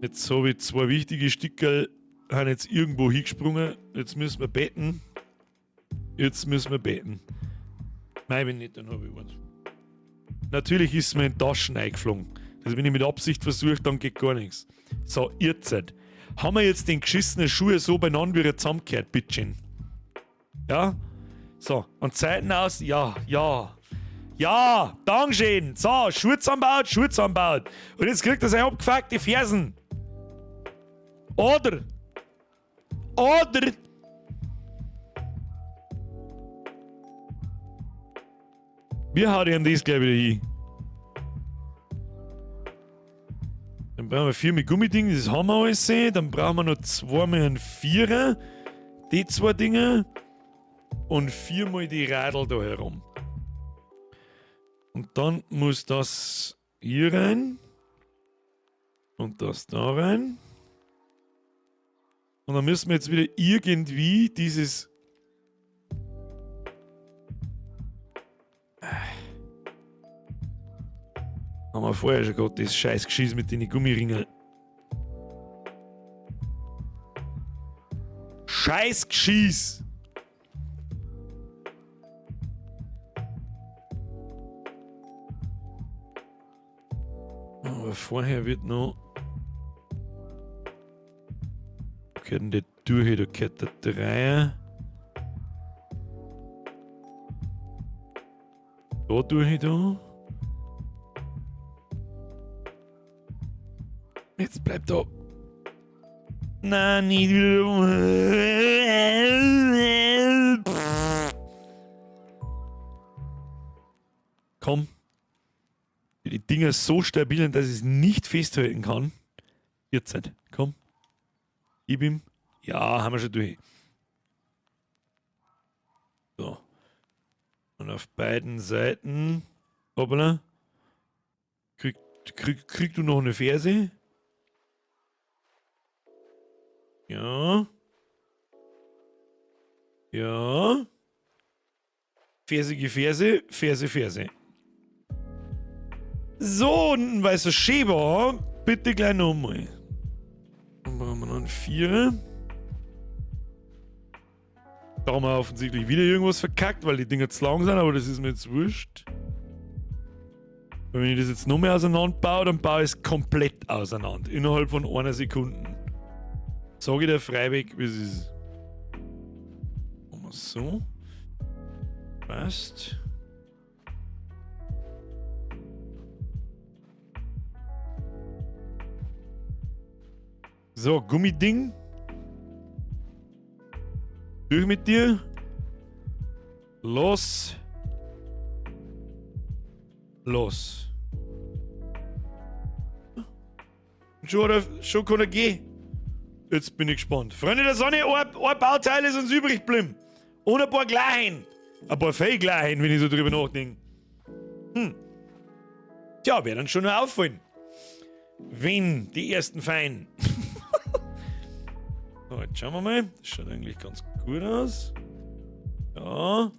Jetzt habe ich zwei wichtige Stickerl, haben jetzt irgendwo hingesprungen. Jetzt müssen wir beten. Nein, wenn nicht, dann habe ich was. Natürlich ist es mir in die Taschen eingeflogen. Also wenn ich mit Absicht versuche, dann geht gar nichts. So, jetzt. Haben wir jetzt den geschissenen Schuhe so beieinander, wie er zusammengehört, bitteschön. Ja? So, und Zeiten aus, ja. Ja, Dankeschön. So, Schuhe zusammenbaut. Und jetzt kriegt er seine abgefuckte Fersen. Oder. Wir hauen ihm das gleich wieder hin. Dann brauchen wir 4 mit Gummidingen, das haben wir alles sehen. Dann brauchen wir noch 2 mit einem 4er. Die 2 Dinge. Und 4 mal die Radl da herum. Und dann muss das hier rein. Und das da rein. Und dann müssen wir jetzt wieder irgendwie dieses... Haben wir vorher schon gehabt, das scheiß Geschiss mit den Gummiringen. Scheiß Geschiss! Aber vorher wird noch... Okay, dann der durch, da gehört der Dreier. Da durch, da. Jetzt bleibt da. Nein, nicht wieder. Komm. Die Dinger so stabil sind, dass ich es nicht festhalten kann. Jetzt halt. Komm. Gib ihm. Ja, haben wir schon durch. So. Und auf beiden Seiten. Hoppala. Kriegst du noch eine Ferse? Ja. Ja. Fersige Ferse, Ferse, Ferse. So, ein weißer Schäber. Bitte gleich nochmal. Dann brauchen wir noch einen Vierer. Da haben wir offensichtlich wieder irgendwas verkackt, weil die Dinger zu lang sind, aber das ist mir jetzt wurscht. Wenn ich das jetzt noch mehr auseinander baue, dann baue ich es komplett auseinander. Innerhalb von einer Sekunde. Sage ich dir freiweg, wie es ist. Machen wir so. Passt. So, Gummiding. Durch mit dir. Los. Los. Schon kann er gehen. Jetzt bin ich gespannt. Freunde der Sonne, ein Bauteil ist uns übrig geblieben. Und ein paar Gleichen. Ein paar Fake-Gleichen, wenn ich so drüber nachdenke. Tja, wäre dann schon noch auffallen. Wenn die ersten Feinen. So, jetzt schauen wir mal. Das schaut eigentlich ganz gut aus. Ja.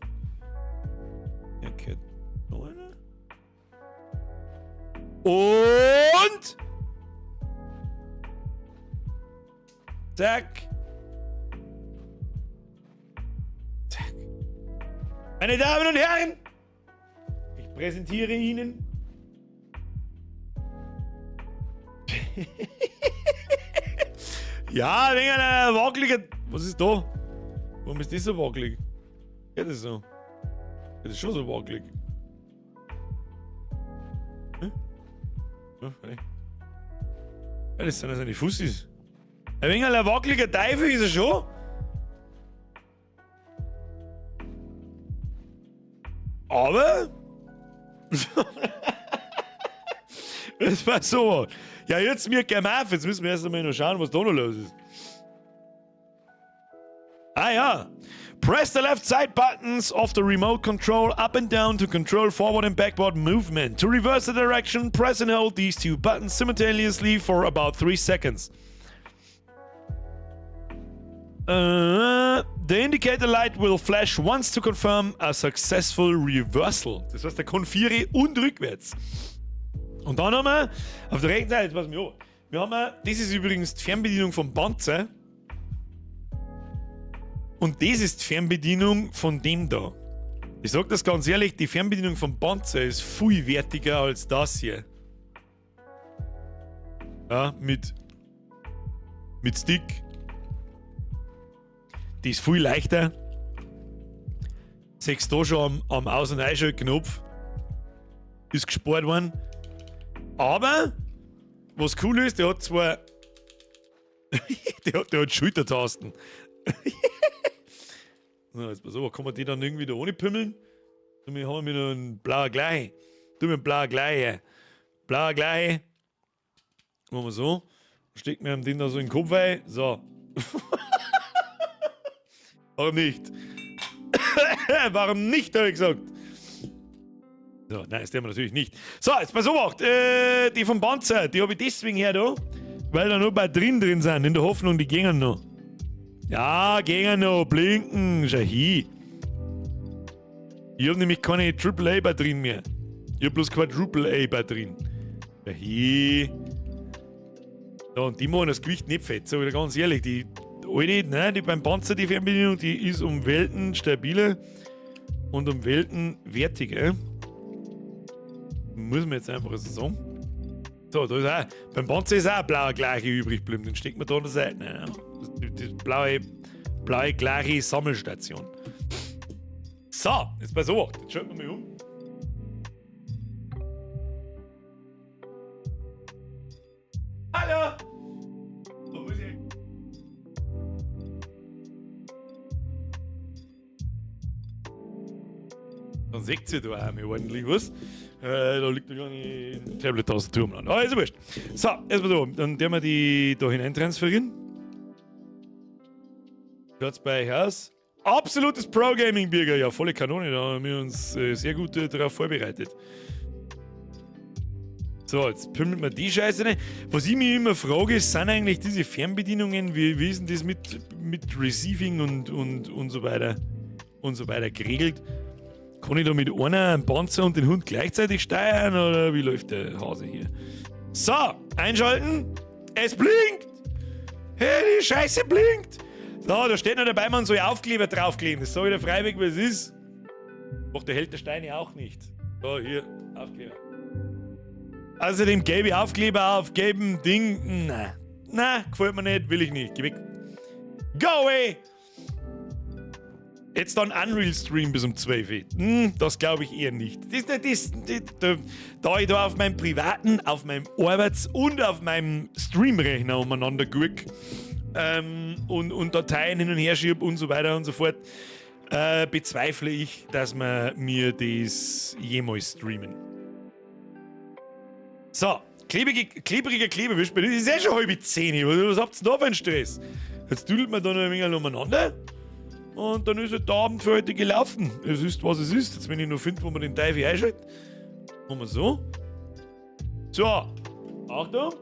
Hier gehört noch einer. Und... Zack. Zack. Meine Damen und Herren, ich präsentiere Ihnen ja, wegen einer wackeligen... Was ist da? Warum ist das so wackelig? Ja, das ist so. Das ist schon so wackelig. Hm? Ja, das sind ja seine Fussis. Ein wenig ein wackeliger Teufel ist er schon. Aber... Das war so. Ja, jetzt mir kein auf. Jetzt müssen wir erst einmal noch schauen, was da noch los ist. Ah ja. Press the left side buttons of the remote control up and down to control forward and backward movement. To reverse the direction, press and hold these two buttons simultaneously for about 3 seconds. The indicator light will flash once to confirm a successful reversal. Das heißt, der kann Viere und rückwärts. Und dann haben wir auf der rechten Seite, pass mir an, wir haben, das ist übrigens die Fernbedienung vom Panzer. Und das ist die Fernbedienung von dem da. Ich sag das ganz ehrlich, die Fernbedienung vom Panzer ist viel wertiger als das hier. Ja, mit Stick. Die ist viel leichter. Sechst da schon am Aus- und Einschaltknopf. Ist gespart worden. Aber, was cool ist, der hat zwar... der hat Schultertasten. So, jetzt pass auf, kann man die dann irgendwie da ohne pümmeln? Haben wir noch einen blauen Glei. Tu mir einen blauen Glei her. Blauer Glei. Machen wir so. Stecken wir den da so in den Kopf rein. So. Warum nicht? Warum nicht, habe ich gesagt. So, nein, das tun wir natürlich nicht. So, jetzt pass auf, die vom Panzer, die habe ich deswegen her da, weil da noch bei drin sind, in der Hoffnung, die gehen noch. Ja, gehen noch, blinken, schau hin. Ich hab nämlich keine AAA-Batterien mehr. Ich hab bloß Quadruple-A-Batterien. Schau hin. Ja, und die machen das Gewicht nicht fett, sag ich dir ganz ehrlich. Die alte, ne, die beim Panzer, die Fernbedienung, die ist um Welten stabiler und um Welten wertiger. Muss man jetzt einfach so sagen. So, da ist auch, beim Panzer ist auch ein blauer gleiche übrig geblieben. Den steckt man da an der Seite. Ja. Die blaue gleiche Sammelstation. So, jetzt pass auf. Jetzt schaut man mal um. Hallo! Wo muss ich? Dann seht ihr da auch mal ordentlich was. Da liegt eine kleine Tablet-Tastatur am Land. Ah, ist wurscht. So, erstmal da. Dann werden wir die da hinein transferieren. Schaut's bei euch aus. Absolutes Pro-Gaming-Bürger. Ja, volle Kanone. Da haben wir uns sehr gut darauf vorbereitet. So, jetzt pimmeln wir die Scheiße rein. Was ich mich immer frage, sind eigentlich diese Fernbedienungen, wie ist denn das mit Receiving und so weiter geregelt? Kann ich da mit einer einen Panzer und den Hund gleichzeitig steuern oder wie läuft der Hase hier? So, einschalten. Es blinkt! Hey, die Scheiße blinkt! Da steht noch dabei, man soll Aufkleber draufkleben. Das sage ich dir freiwillig, was es ist. Doch, der hält der Steine auch nicht. So, hier, Aufkleber. Außerdem gelbe Aufkleber auf gelbem Ding. Na, gefällt mir nicht, will ich nicht. Geh weg. Go away! Jetzt dann Unreal Stream bis um 12 Uhr. Das glaube ich eher nicht. Da ich da auf meinem privaten, auf meinem Arbeits- und auf meinem Streamrechner umeinander gucke und Dateien hin und her schiebe und so weiter und so fort, bezweifle ich, dass wir mir das jemals streamen. So, klebriger Klebewisch, das ist ja schon halb 10 Uhr. Was habt ihr da für einen Stress? Jetzt düdelt man da noch ein wenig umeinander. Und dann ist halt der Abend für heute gelaufen. Es ist, was es ist. Jetzt, wenn ich noch finde, wo man den Teufel einschaltet. Machen wir so. So. Achtung.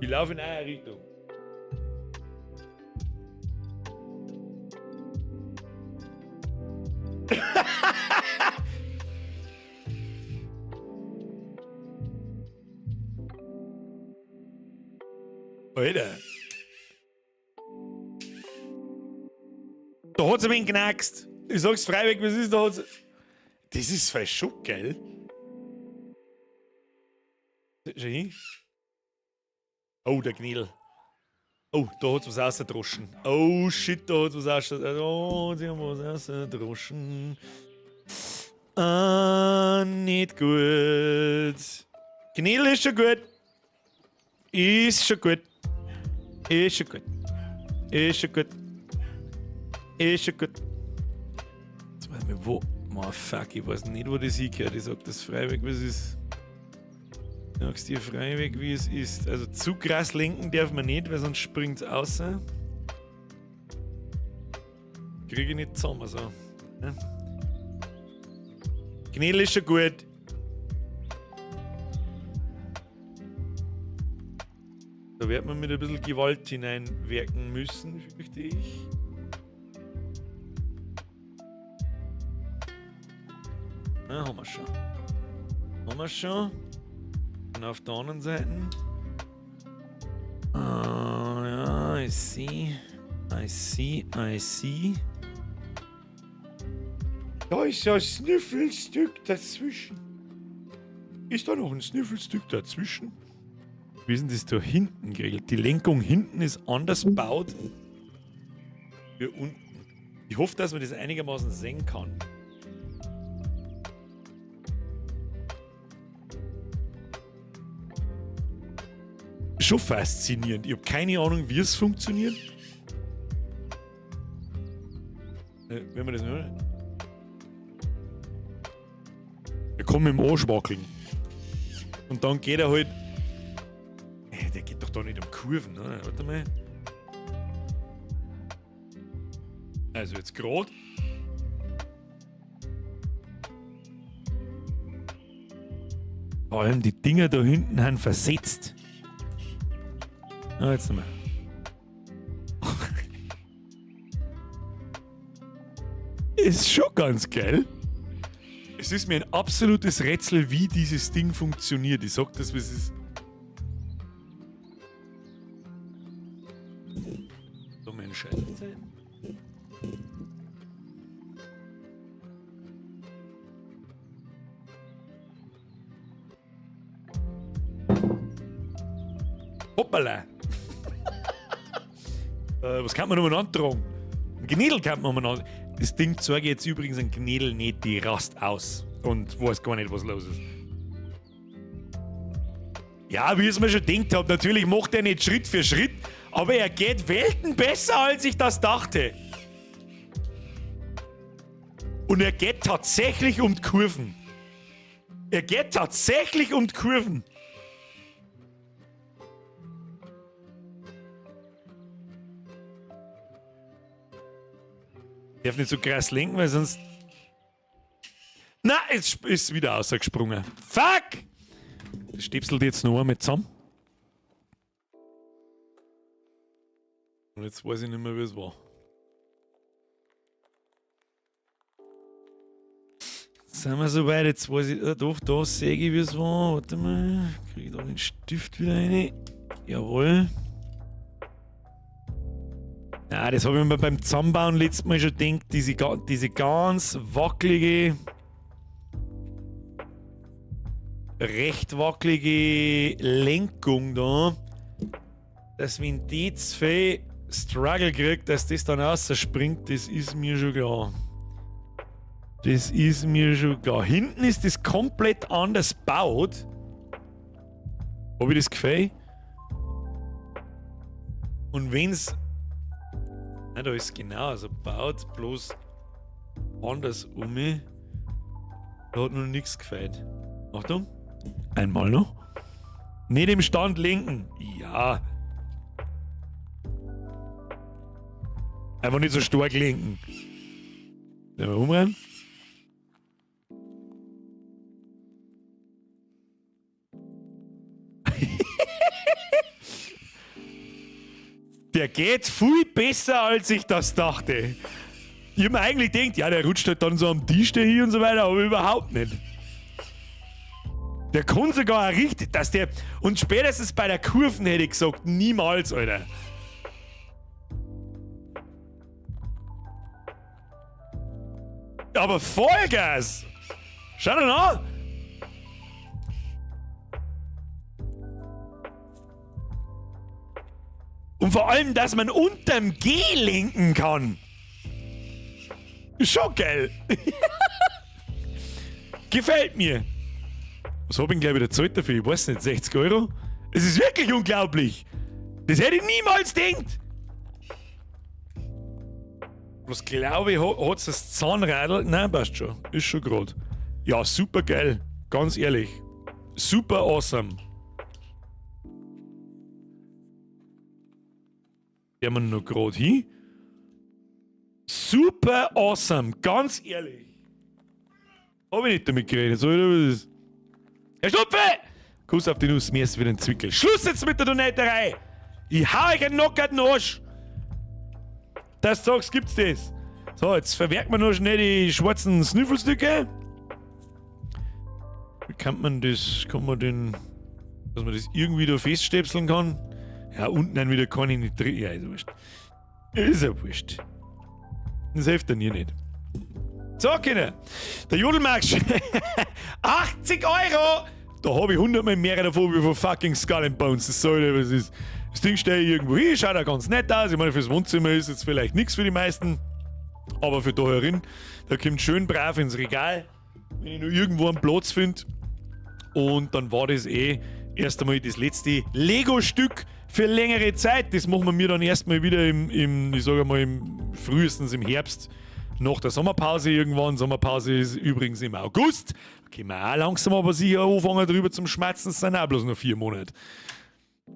Ich laufe in eine Richtung. Alter. Da hat's ein wenig knackst. Ich sag's freiweg, was ist da? Das ist voll Schock, gell? Schau hin. Oh, der Gnädel. Oh, da hat's was rausgedroschen. Oh, shit, da hat's was rausgedroschen. Oh, die haben was rausgedroschen. Nicht gut. Gnädel ist schon gut. Ist schon gut. Ist schon gut. Ist schon gut. Ist schon gut. Jetzt weiß ich wo. Oh fuck, ich weiß nicht, wo das hingehört. Ich sag das freiweg, wie es ist. Ich sag's dir freiweg, wie es ist. Also zu krass lenken darf man nicht, weil sonst springt's aus. Kriege ich nicht zusammen so. Ja. Knädel ist schon gut. Da wird man mit ein bisschen Gewalt hineinwirken müssen, fürchte ich. Ja, haben wir schon. Haben wir schon. Und auf der anderen Seite. Ja, I see. I see. Da ist ja ein Sniffelstück dazwischen. Ist da noch ein Sniffelstück dazwischen? Wie ist denn das da hinten geregelt? Die Lenkung hinten ist anders gebaut. Wie unten. Ich hoffe, dass man das einigermaßen sehen kann. Schon faszinierend. Ich habe keine Ahnung, wie es funktioniert. Wenn man das nur. Er kann mit dem Arsch wackeln. Und dann geht er halt. Der geht doch da nicht um Kurven, ne? Warte mal. Also jetzt gerade. Vor allem die Dinger da hinten haben versetzt. Ah, jetzt nochmal. Ist schon ganz geil. Es ist mir ein absolutes Rätsel, wie dieses Ding funktioniert. Ich sag das, was es ist. So, mein Scheiß. Hoppala. Was kann man noch antragen? Ein Gnädel kann man noch. Das Ding zeige jetzt übrigens ein Gnädel nicht, die rast aus und weiß gar nicht, was los ist. Ja, wie ich es mir schon gedacht habe, natürlich macht er nicht Schritt für Schritt, aber er geht Welten besser, als ich das dachte. Und er geht tatsächlich um die Kurven. Er geht tatsächlich um die Kurven. Ich darf nicht so krass lenken, weil sonst... Na, jetzt ist wieder rausgesprungen. Fuck! Das stöpselt jetzt noch einmal zusammen. Und jetzt weiß ich nicht mehr, wie es war. Sind wir soweit? Jetzt weiß ich... Doch, da sehe ich, wie es war. Warte mal. Kriege ich da den Stift wieder rein? Jawohl. Ja, das habe ich mir beim Zusammenbauen letztes Mal schon gedacht, diese ganz wackelige, recht wackelige Lenkung da, dass wenn die zwei Struggle kriegt, dass das dann rausspringt, das ist mir schon klar. Das ist mir schon klar. Hinten ist das komplett anders gebaut. Habe ich das Gefühl? Und wenn's... Ja, da ist genau so gebaut, bloß anders um mich. Da hat noch nichts gefällt. Achtung. Einmal noch. Nicht im Stand lenken. Ja. Einfach nicht so stark lenken. Sollen wir umrennen? Der geht viel besser, als ich das dachte. Ich hab mir eigentlich gedacht, ja, der rutscht halt dann so am Tisch hier und so weiter, aber überhaupt nicht. Der kann sogar richtig, dass der... Und spätestens bei der Kurven hätte ich gesagt, niemals, Alter. Aber Vollgas! Schau dir an! Und vor allem, dass man unterm G lenken kann. Schon geil. Gefällt mir. Was hab ich denn gleich wieder gezahlt dafür? Ich weiß nicht, 60 Euro? Es ist wirklich unglaublich. Das hätte ich niemals gedacht. Bloß glaube ich, hat es das Zahnradl. Nein, passt schon. Ist schon gerade. Ja, super geil. Ganz ehrlich. Super awesome. Gehen wir noch gerade hin. Super awesome. Ganz ehrlich. Hab ich nicht damit geredet. So, was ist? Herr Stupfe! Kuss auf die Nuss, mir ist wieder ein Zwickel. Schluss jetzt mit der Donnerei! Ich hau euch einen Knock an den Arsch! Das sagst, gibt's das. So, jetzt verwerkt man noch schnell die schwarzen Snüffelstücke. Wie kann man das, dass man das irgendwie da feststöpseln kann? Ja, unten dann wieder kann ich nicht drin. Ja, ist wurscht. Ist ja wurscht. Das hilft dann hier nicht. So, Kinder. Der Jodelmarsch. 80 Euro! Da habe ich 100 Mal mehr davon wie von fucking Skull and Bones. Das soll was ist. Das Ding stehe ich irgendwo hin, schaut auch ganz nett aus. Ich meine, fürs Wohnzimmer ist jetzt vielleicht nichts für die meisten. Aber für da herin, da kommt schön brav ins Regal, wenn ich nur irgendwo einen Platz finde. Und dann war das erst einmal das letzte Lego-Stück für längere Zeit. Das machen wir mir dann erstmal wieder ich sage mal, frühestens im Herbst. Nach der Sommerpause irgendwann. Sommerpause ist übrigens im August. Da können wir auch langsam aber sicher anfangen drüber zum Schmatzen. Es sind auch bloß noch 4 Monate.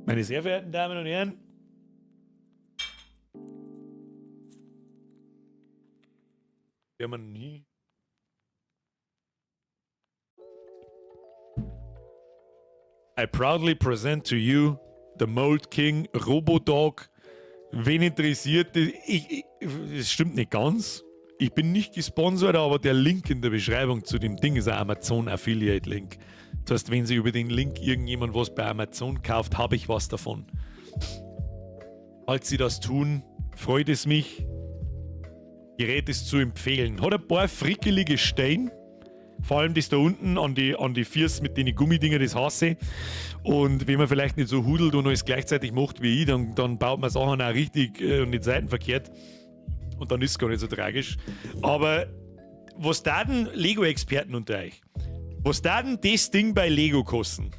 Meine sehr verehrten Damen und Herren. Werden wir nie. I proudly present to you the Mold King Robodog. Wen interessiert das? Das stimmt nicht ganz. ich bin nicht gesponsert, aber der Link in der Beschreibung zu dem Ding ist ein Amazon Affiliate Link. Das heißt, wenn sie über den Link irgendjemand was bei Amazon kauft, habe ich was davon. Falls sie das tun, freut es mich. Gerät ist zu empfehlen. Hat ein paar frickelige Steine. Vor allem das da unten an die Füße mit den Gummidinger, das hasse ich. Und wenn man vielleicht nicht so hudelt und alles gleichzeitig macht wie ich, dann baut man Sachen auch richtig und nicht seitenverkehrt. Und dann ist es gar nicht so tragisch. Aber was da denn Lego-Experten unter euch? Was da denn das Ding bei Lego kosten?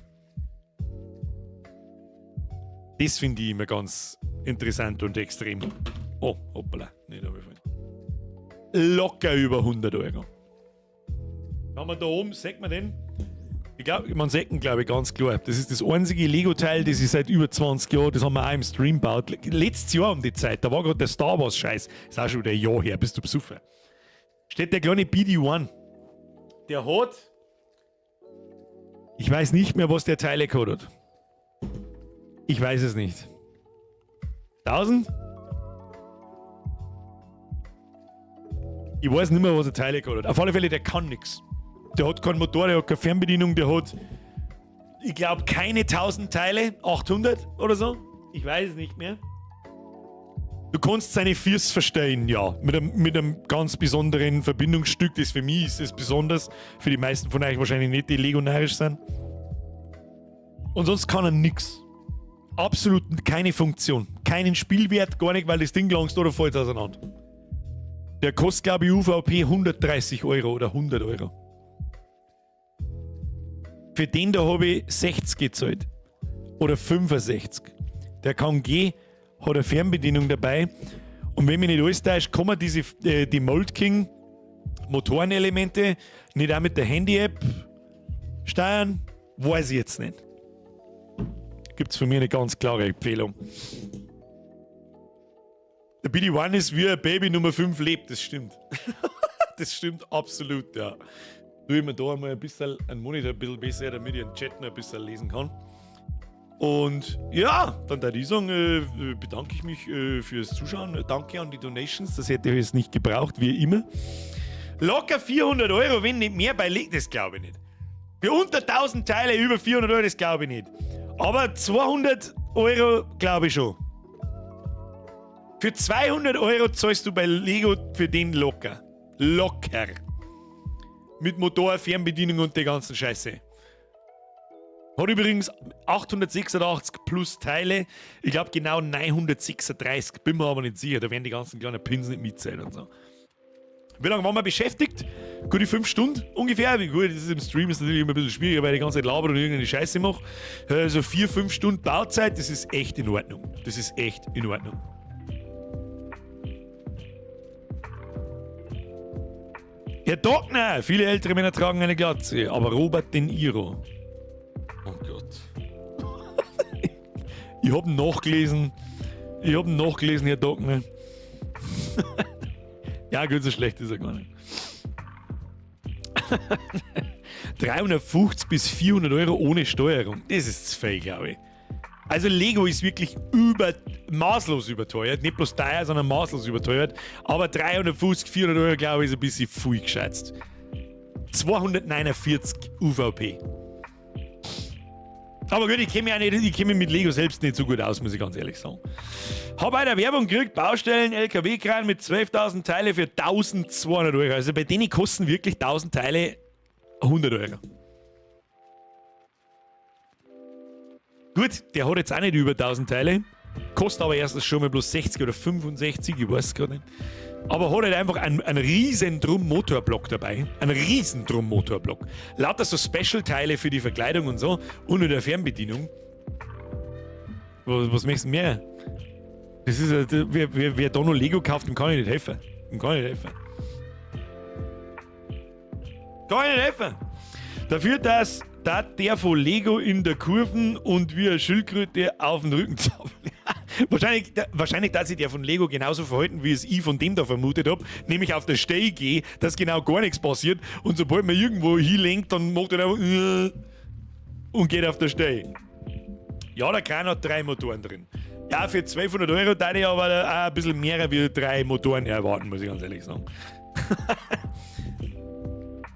Das finde ich immer ganz interessant und extrem. Oh, hoppala, nicht runtergefallen. Locker über 100 Euro. Haben wir da oben, sieht man den? Ich glaube, man sieht ihn, glaube ich, ganz klar. Das ist das einzige Lego-Teil, das ich seit über 20 Jahren, das haben wir auch im Stream gebaut. Letztes Jahr um die Zeit, da war gerade der Star Wars-Scheiß. Ist auch schon wieder ein Jahr her, bist du besoffen. Steht der kleine BD-1. Der hat... Ich weiß nicht mehr, was der Teile hat. Ich weiß es nicht. 1000? Ich weiß nicht mehr, was der Teile hat. Auf alle Fälle, der kann nichts. Der hat keinen Motor, der hat keine Fernbedienung, der hat, ich glaube, keine 1000 Teile, 800 oder so. Ich weiß es nicht mehr. Du kannst seine Füße verstehen, ja. Mit einem ganz besonderen Verbindungsstück, das für mich ist es besonders. Für die meisten von euch wahrscheinlich nicht, die legonarisch sind. Und sonst kann er nichts. Absolut keine Funktion. Keinen Spielwert, gar nicht, weil das Ding langst oder fällt auseinander. Der kostet, glaube ich, UVP 130 Euro oder 100 Euro. Für den da habe ich 60 gezahlt. Oder 65. Der kann gehen, hat eine Fernbedienung dabei. Und wenn mich nicht alles täuscht, kann man die Mold King Motorenelemente nicht auch mit der Handy-App steuern? Weiß ich jetzt nicht. Gibt es von mir eine ganz klare Empfehlung. Der BD-1 ist wie ein Baby Nummer 5 lebt, das stimmt. Das stimmt absolut, ja. Tue ich mir da mal ein bisschen einen Monitor ein bisschen besser, damit ich den Chat noch ein bisschen lesen kann. Und ja, dann würde ich sagen, bedanke ich mich fürs Zuschauen. Danke an die Donations, das hätte ich jetzt nicht gebraucht, wie immer. Locker 400 Euro, wenn nicht mehr bei Lego, das glaube ich nicht. Für unter 1000 Teile über 400 Euro, das glaube ich nicht. Aber 200 Euro glaube ich schon. Für 200 Euro zahlst du bei Lego für den locker. Locker. Mit Motor, Fernbedienung und der ganzen Scheiße. Hat übrigens 886 plus Teile. Ich glaube genau 936. Bin mir aber nicht sicher. Da werden die ganzen kleinen Pins nicht mitzählen und so. Wie lange waren wir beschäftigt? Gute 5 Stunden ungefähr. Wie gut, das ist im Stream ist natürlich immer ein bisschen schwieriger, weil ich die ganze Zeit laber und irgendeine Scheiße mache. Also 4-5 Stunden Bauzeit, das ist echt in Ordnung. Das ist echt in Ordnung. Herr Dockner, viele ältere Männer tragen eine Glatze, aber Robert De Niro. Oh Gott. Ich hab nachgelesen, Herr Dockner. Ja, gut, so schlecht ist er gar nicht. 350 bis 400 Euro ohne Steuerung. Das ist zu viel, glaube ich. Also Lego ist wirklich maßlos überteuert. Nicht bloß teuer, sondern maßlos überteuert. Aber 350, 400 Euro, glaube ich, ist ein bisschen viel geschätzt. 249 UVP. Aber gut, ich kenne mich mit Lego selbst nicht so gut aus, muss ich ganz ehrlich sagen. Habe bei der Werbung gekriegt, Baustellen, LKW-Kran mit 12.000 Teile für 1.200 Euro. Also bei denen kosten wirklich 1.000 Teile 100 Euro. Gut, der hat jetzt auch nicht über 1000 Teile. Kostet aber erstens schon mal bloß 60 oder 65, ich weiß es gerade nicht. Aber hat halt einfach einen riesen Drum-Motorblock dabei. Einen riesen Drum-Motorblock. Lauter so Special-Teile für die Verkleidung und so. Und in der Fernbedienung. Was möchtest du mehr? Das ist, wer da noch Lego kauft, dem kann ich nicht helfen. Kann ich nicht helfen. Dafür, dass der von Lego in der Kurven und wie eine Schildkröte auf den Rücken zaubern. Wahrscheinlich, dass sich der von Lego genauso verhalten, wie es ich von dem da vermutet habe, nämlich auf der Stelle gehe, dass genau gar nichts passiert und sobald man irgendwo hinlenkt, dann macht er einfach und geht auf der Stelle. Ja, der Kran hat 3 Motoren drin. Ja, für 1200 Euro würde ich aber auch ein bisschen mehr wie 3 Motoren erwarten, muss ich ganz ehrlich sagen.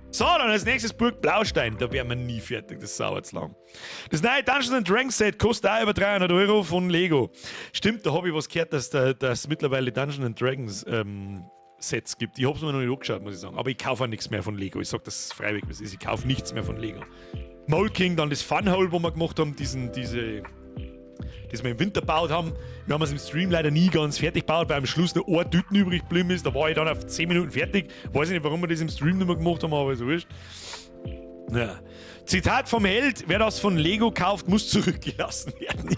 So, dann als nächstes Burg Blaustein. Da wären wir nie fertig, das dauert zu lang. Das neue Dungeons Dragons Set kostet auch über 300 Euro von Lego. Stimmt, da habe ich was gehört, dass es mittlerweile Dungeons Dragons Sets gibt. Ich habe es mir noch nicht angeschaut, muss ich sagen. Aber ich kaufe auch nichts mehr von Lego. Ich sage, dass es freiwillig ist. Ich kaufe nichts mehr von Lego. Mole King, dann das Funhole, wo wir gemacht haben, das wir im Winter gebaut haben. Wir haben es im Stream leider nie ganz fertig gebaut, weil am Schluss noch eine Tüten übrig geblieben ist. Da war ich dann auf 10 Minuten fertig. Weiß nicht, warum wir das im Stream nicht mehr gemacht haben, aber so wurscht. Ja. Zitat vom Held: Wer das von Lego kauft, muss zurückgelassen werden.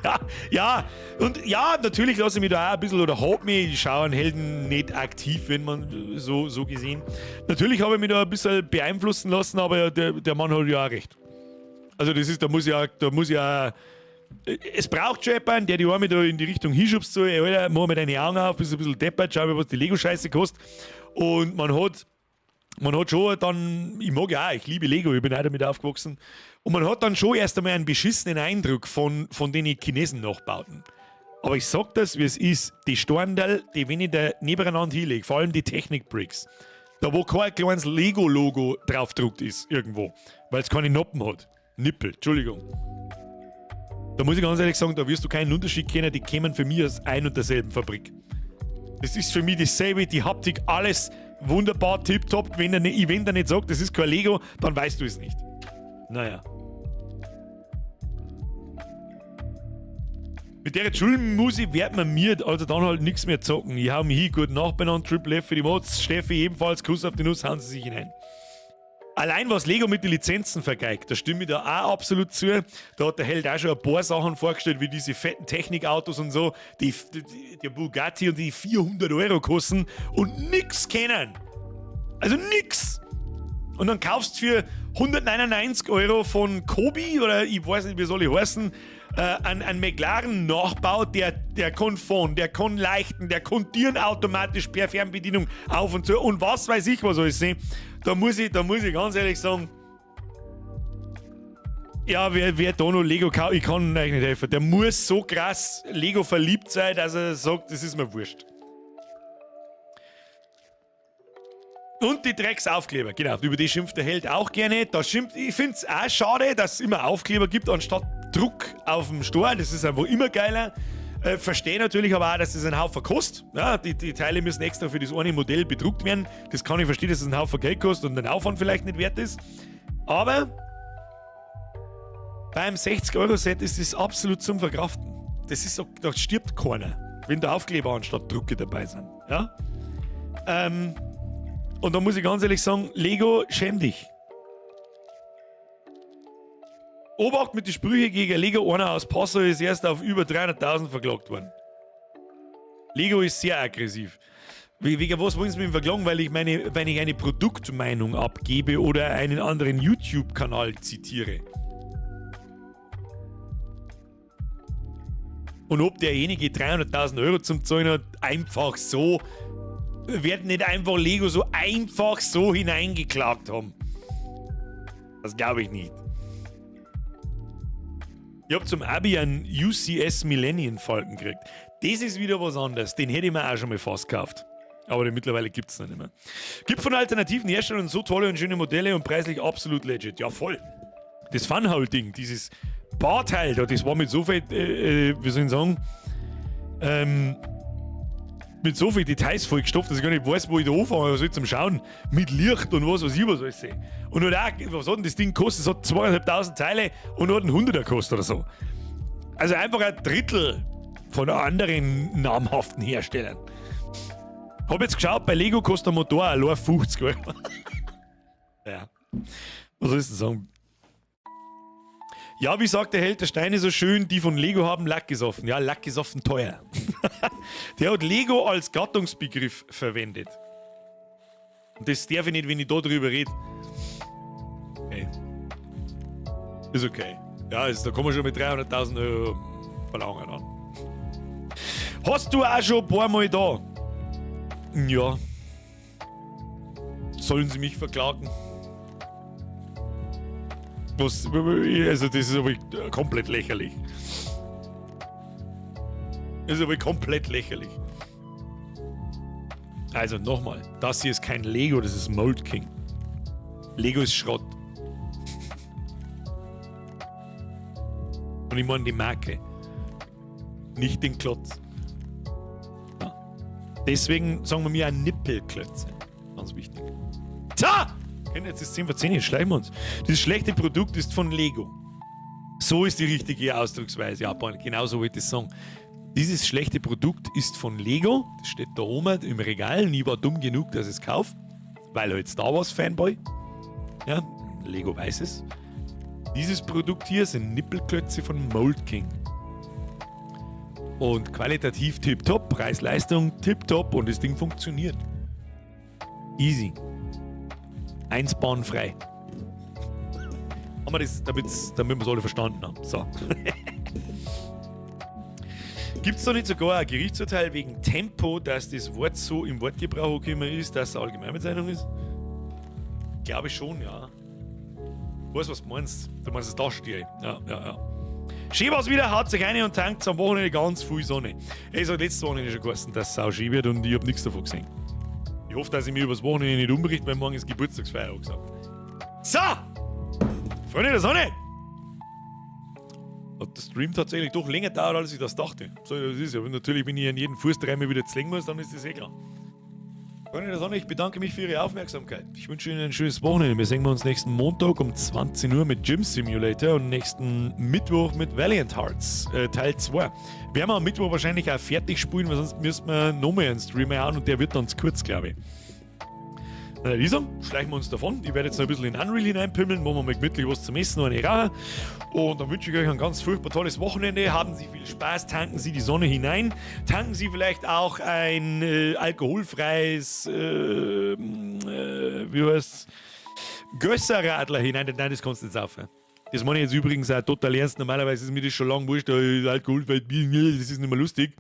Ja. Und ja, natürlich lasse ich mich da auch ein bisschen, oder hab mich, ich schaue einen Helden nicht aktiv, wenn man so gesehen. Natürlich habe ich mich da ein bisschen beeinflussen lassen, aber der Mann hat ja auch recht. Also das ist, da muss ja es braucht schon jemanden, der die Arme da in die Richtung hinschubst, so, ey, Alter, mach mir deine Augen auf, bist ein bisschen deppert, schau mir, was die Lego-Scheiße kostet. Und man hat schon dann, ich mag ja auch, ich liebe Lego, ich bin auch damit aufgewachsen. Und man hat dann schon erst einmal einen beschissenen Eindruck von den Chinesen Nachbauten. Aber ich sag das, wie es ist, die Storndal, die wenn ich da nebeneinander hinlege, vor allem die Technik-Bricks, da wo kein kleines Lego-Logo draufgedruckt ist irgendwo, weil es keine Noppen hat. Nippel, Entschuldigung. Da muss ich ganz ehrlich sagen, da wirst du keinen Unterschied kennen, die kämen für mich aus ein und derselben Fabrik. Das ist für mich dasselbe, die Haptik, alles wunderbar, tipptopp. Wenn der Event nicht sagt, das ist kein Lego, dann weißt du es nicht. Naja. Mit der Schulmusik wird man mir also dann halt nichts mehr zocken. Ich hau mich hin, gut nachbenannt, Triple F für die Mods, Steffi ebenfalls, Kuss auf die Nuss, hauen sie sich hinein. Allein was Lego mit den Lizenzen vergeigt, da stimme ich da auch absolut zu. Da hat der Held auch schon ein paar Sachen vorgestellt, wie diese fetten Technikautos und so, die Bugatti und die 400 Euro kosten und nix kennen. Also nix. Und dann kaufst du für 199 Euro von Kobi, oder ich weiß nicht, wie soll ich heißen, einen McLaren-Nachbau, der kann fahren, der kann leichten, der kann Tieren automatisch per Fernbedienung auf und zu und was weiß ich, was soll ich sehen. Da muss ich ganz ehrlich sagen, ja, wer da noch Lego kauft, ich kann euch nicht helfen. Der muss so krass Lego verliebt sein, dass er sagt, das ist mir wurscht. Und die Drecksaufkleber, genau, über die schimpft der Held auch gerne. Ich finde es auch schade, dass es immer Aufkleber gibt, anstatt Druck auf dem Store. Das ist einfach immer geiler. Verstehe natürlich aber auch, dass das ein Haufen kostet. Ja, die Teile müssen extra für das eine Modell bedruckt werden. Das kann ich verstehen, dass es ein Haufen Geld kostet und den Aufwand vielleicht nicht wert ist. Aber beim 60-Euro-Set ist das absolut zum Verkraften. Das ist so, da stirbt keiner, wenn da Aufkleber anstatt Drucke dabei sind. Ja? Und da muss ich ganz ehrlich sagen, Lego, schäm dich. Obacht mit den Sprüchen gegen Lego. Einer aus Passau ist erst auf über 300.000 verklagt worden. Lego ist sehr aggressiv. Wegen was wollen Sie mich verklagen? Weil ich eine Produktmeinung abgebe oder einen anderen YouTube-Kanal zitiere. Und ob derjenige 300.000 Euro zum Zahlen hat, einfach so, werden nicht einfach Lego so einfach so hineingeklagt haben. Das glaube ich nicht. Ich habe zum Abi einen UCS Millennium Falken gekriegt. Das ist wieder was anderes. Den hätte ich mir auch schon mal fast gekauft. Aber den mittlerweile gibt es noch nicht mehr. Gibt von alternativen Herstellern so tolle und schöne Modelle und preislich absolut legit. Ja, voll. Das Funhole-Ding, dieses Barteil da, das war mit so viel, wie soll ich sagen, mit so viel Details vollgestopft, dass ich gar nicht weiß, wo ich da anfangen soll zum Schauen. Mit Licht und was ich was alles sehe. Und hat auch, was hat denn das Ding gekostet? Es hat 2.500 Teile und hat einen 100er gekostet oder so. Also einfach ein Drittel von anderen namhaften Herstellern. Hab jetzt geschaut, bei Lego kostet der Motor allein 50 Euro. Ja. Was soll ich denn sagen? Ja, wie sagt der Held, der Steine so schön, die von Lego haben Lackgesoffen. Ja, Lackgesoffen teuer. Der hat Lego als Gattungsbegriff verwendet. Und das darf ich nicht, wenn ich da drüber rede. Okay. Ist okay. Ja, da kann man schon mit 300.000 Euro verlangen an. Hast du auch schon ein paar Mal da? Ja. Sollen sie mich verklagen? Also das ist aber komplett lächerlich. Das ist aber komplett lächerlich. Also nochmal, das hier ist kein Lego, das ist Mold King. Lego ist Schrott. Und ich meine die Marke. Nicht den Klotz. Ja. Deswegen sagen wir mir ein Nippelklötze. Ganz wichtig. Tja! Jetzt ist 10 vor 10, jetzt schleichen wir uns. Dieses schlechte Produkt ist von Lego. So ist die richtige Ausdrucksweise, Japan. Genau so wollte ich es sagen. Dieses schlechte Produkt ist von Lego. Das steht da oben im Regal. Und ich war dumm genug, dass ich es kaufe. Weil halt Star Wars Fanboy. Ja, Lego weiß es. Dieses Produkt hier sind Nippelklötze von Mold King. Und qualitativ tipptopp, Preis-Leistung tipptopp und das Ding funktioniert. Easy. Einsbahnfrei. Haben wir das, damit wir es alle verstanden haben. So. Gibt es da nicht sogar ein Gerichtsurteil wegen Tempo, dass das Wort so im Wortgebrauch gekommen ist, dass es eine Allgemeinbezeichnung ist? Glaube ich schon, ja. Ich weiß, was du meinst. Du meinst das Taschenstiel. Ja. Schön war's wieder, haut sich rein und tankt am Wochenende ganz viel Sonne. Es hat letztes Wochenende schon geheißen, dass es sau schön wird und ich habe nichts davon gesehen. Ich hoffe, dass ich mir übers Wochenende nicht umberichte, weil morgen ist Geburtstagsfeier gesagt. So! Freunde der Sonne! Hat der Stream tatsächlich doch länger gedauert, als ich das dachte. So, das ist ja. Natürlich, wenn ich an jeden Fuß dreimal wieder zwingen muss, dann ist das eh klar. Freunde der Sonne, ich bedanke mich für Ihre Aufmerksamkeit. Ich wünsche Ihnen ein schönes Wochenende. Wir sehen uns nächsten Montag um 20 Uhr mit Gym Simulator und nächsten Mittwoch mit Valiant Hearts, Teil 2. Werden wir am Mittwoch wahrscheinlich auch fertig spielen, weil sonst müssen wir nochmal einen Stream haben und der wird dann zu kurz, glaube ich. Na, Lisa, schleichen wir uns davon. Ich werde jetzt noch ein bisschen in Unreal hineinpimmeln, wo wir mal gemütlich was zum Essen und eine Rauchen. Und dann wünsche ich euch ein ganz furchtbar tolles Wochenende. Haben Sie viel Spaß, tanken Sie die Sonne hinein. Tanken Sie vielleicht auch ein alkoholfreies, wie heißt's? Gösserradler hinein. Nein, das kannst du nicht saufen. Das meine ich jetzt übrigens auch total ernst. Normalerweise ist mir das schon lange wurscht, alkoholfrei Bier, das ist nicht mehr lustig.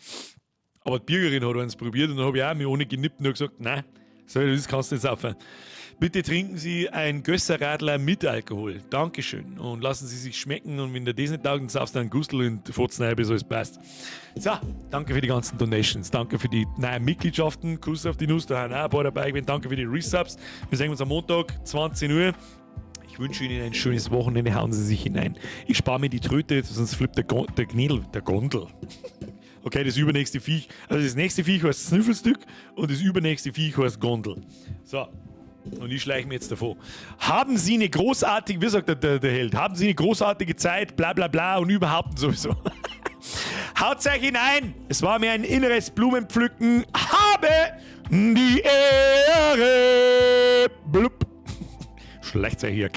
Aber die Bürgerin hat eins probiert und dann habe ich auch mich ohne genippt und gesagt, nein. So, das kannst du nicht saufen. Bitte trinken Sie ein Gösserradler mit Alkohol. Dankeschön. Und lassen Sie sich schmecken. Und wenn der das nicht taugt, dann saufst du einen Gustel und furzt rein, bis alles passt. So, danke für die ganzen Donations. Danke für die neuen Mitgliedschaften. Kuss auf die Nuss, da haben auch ein paar dabei gewesen. Danke für die Resubs. Wir sehen uns am Montag, 20 Uhr. Ich wünsche Ihnen ein schönes Wochenende. Hauen Sie sich hinein. Ich spare mir die Tröte, sonst flippt der Gondel. Okay, das übernächste Viech. Also das nächste Viech heißt Snüffelstück und das übernächste Viech heißt Gondel. So. Und ich schleiche mir jetzt davor. Haben Sie eine großartige, wie sagt der Held, haben Sie eine großartige Zeit, bla bla bla und überhaupt sowieso. Haut euch hinein! Es war mir ein inneres Blumenpflücken. Habe die Ehre! Blub. Schlecht sei hier.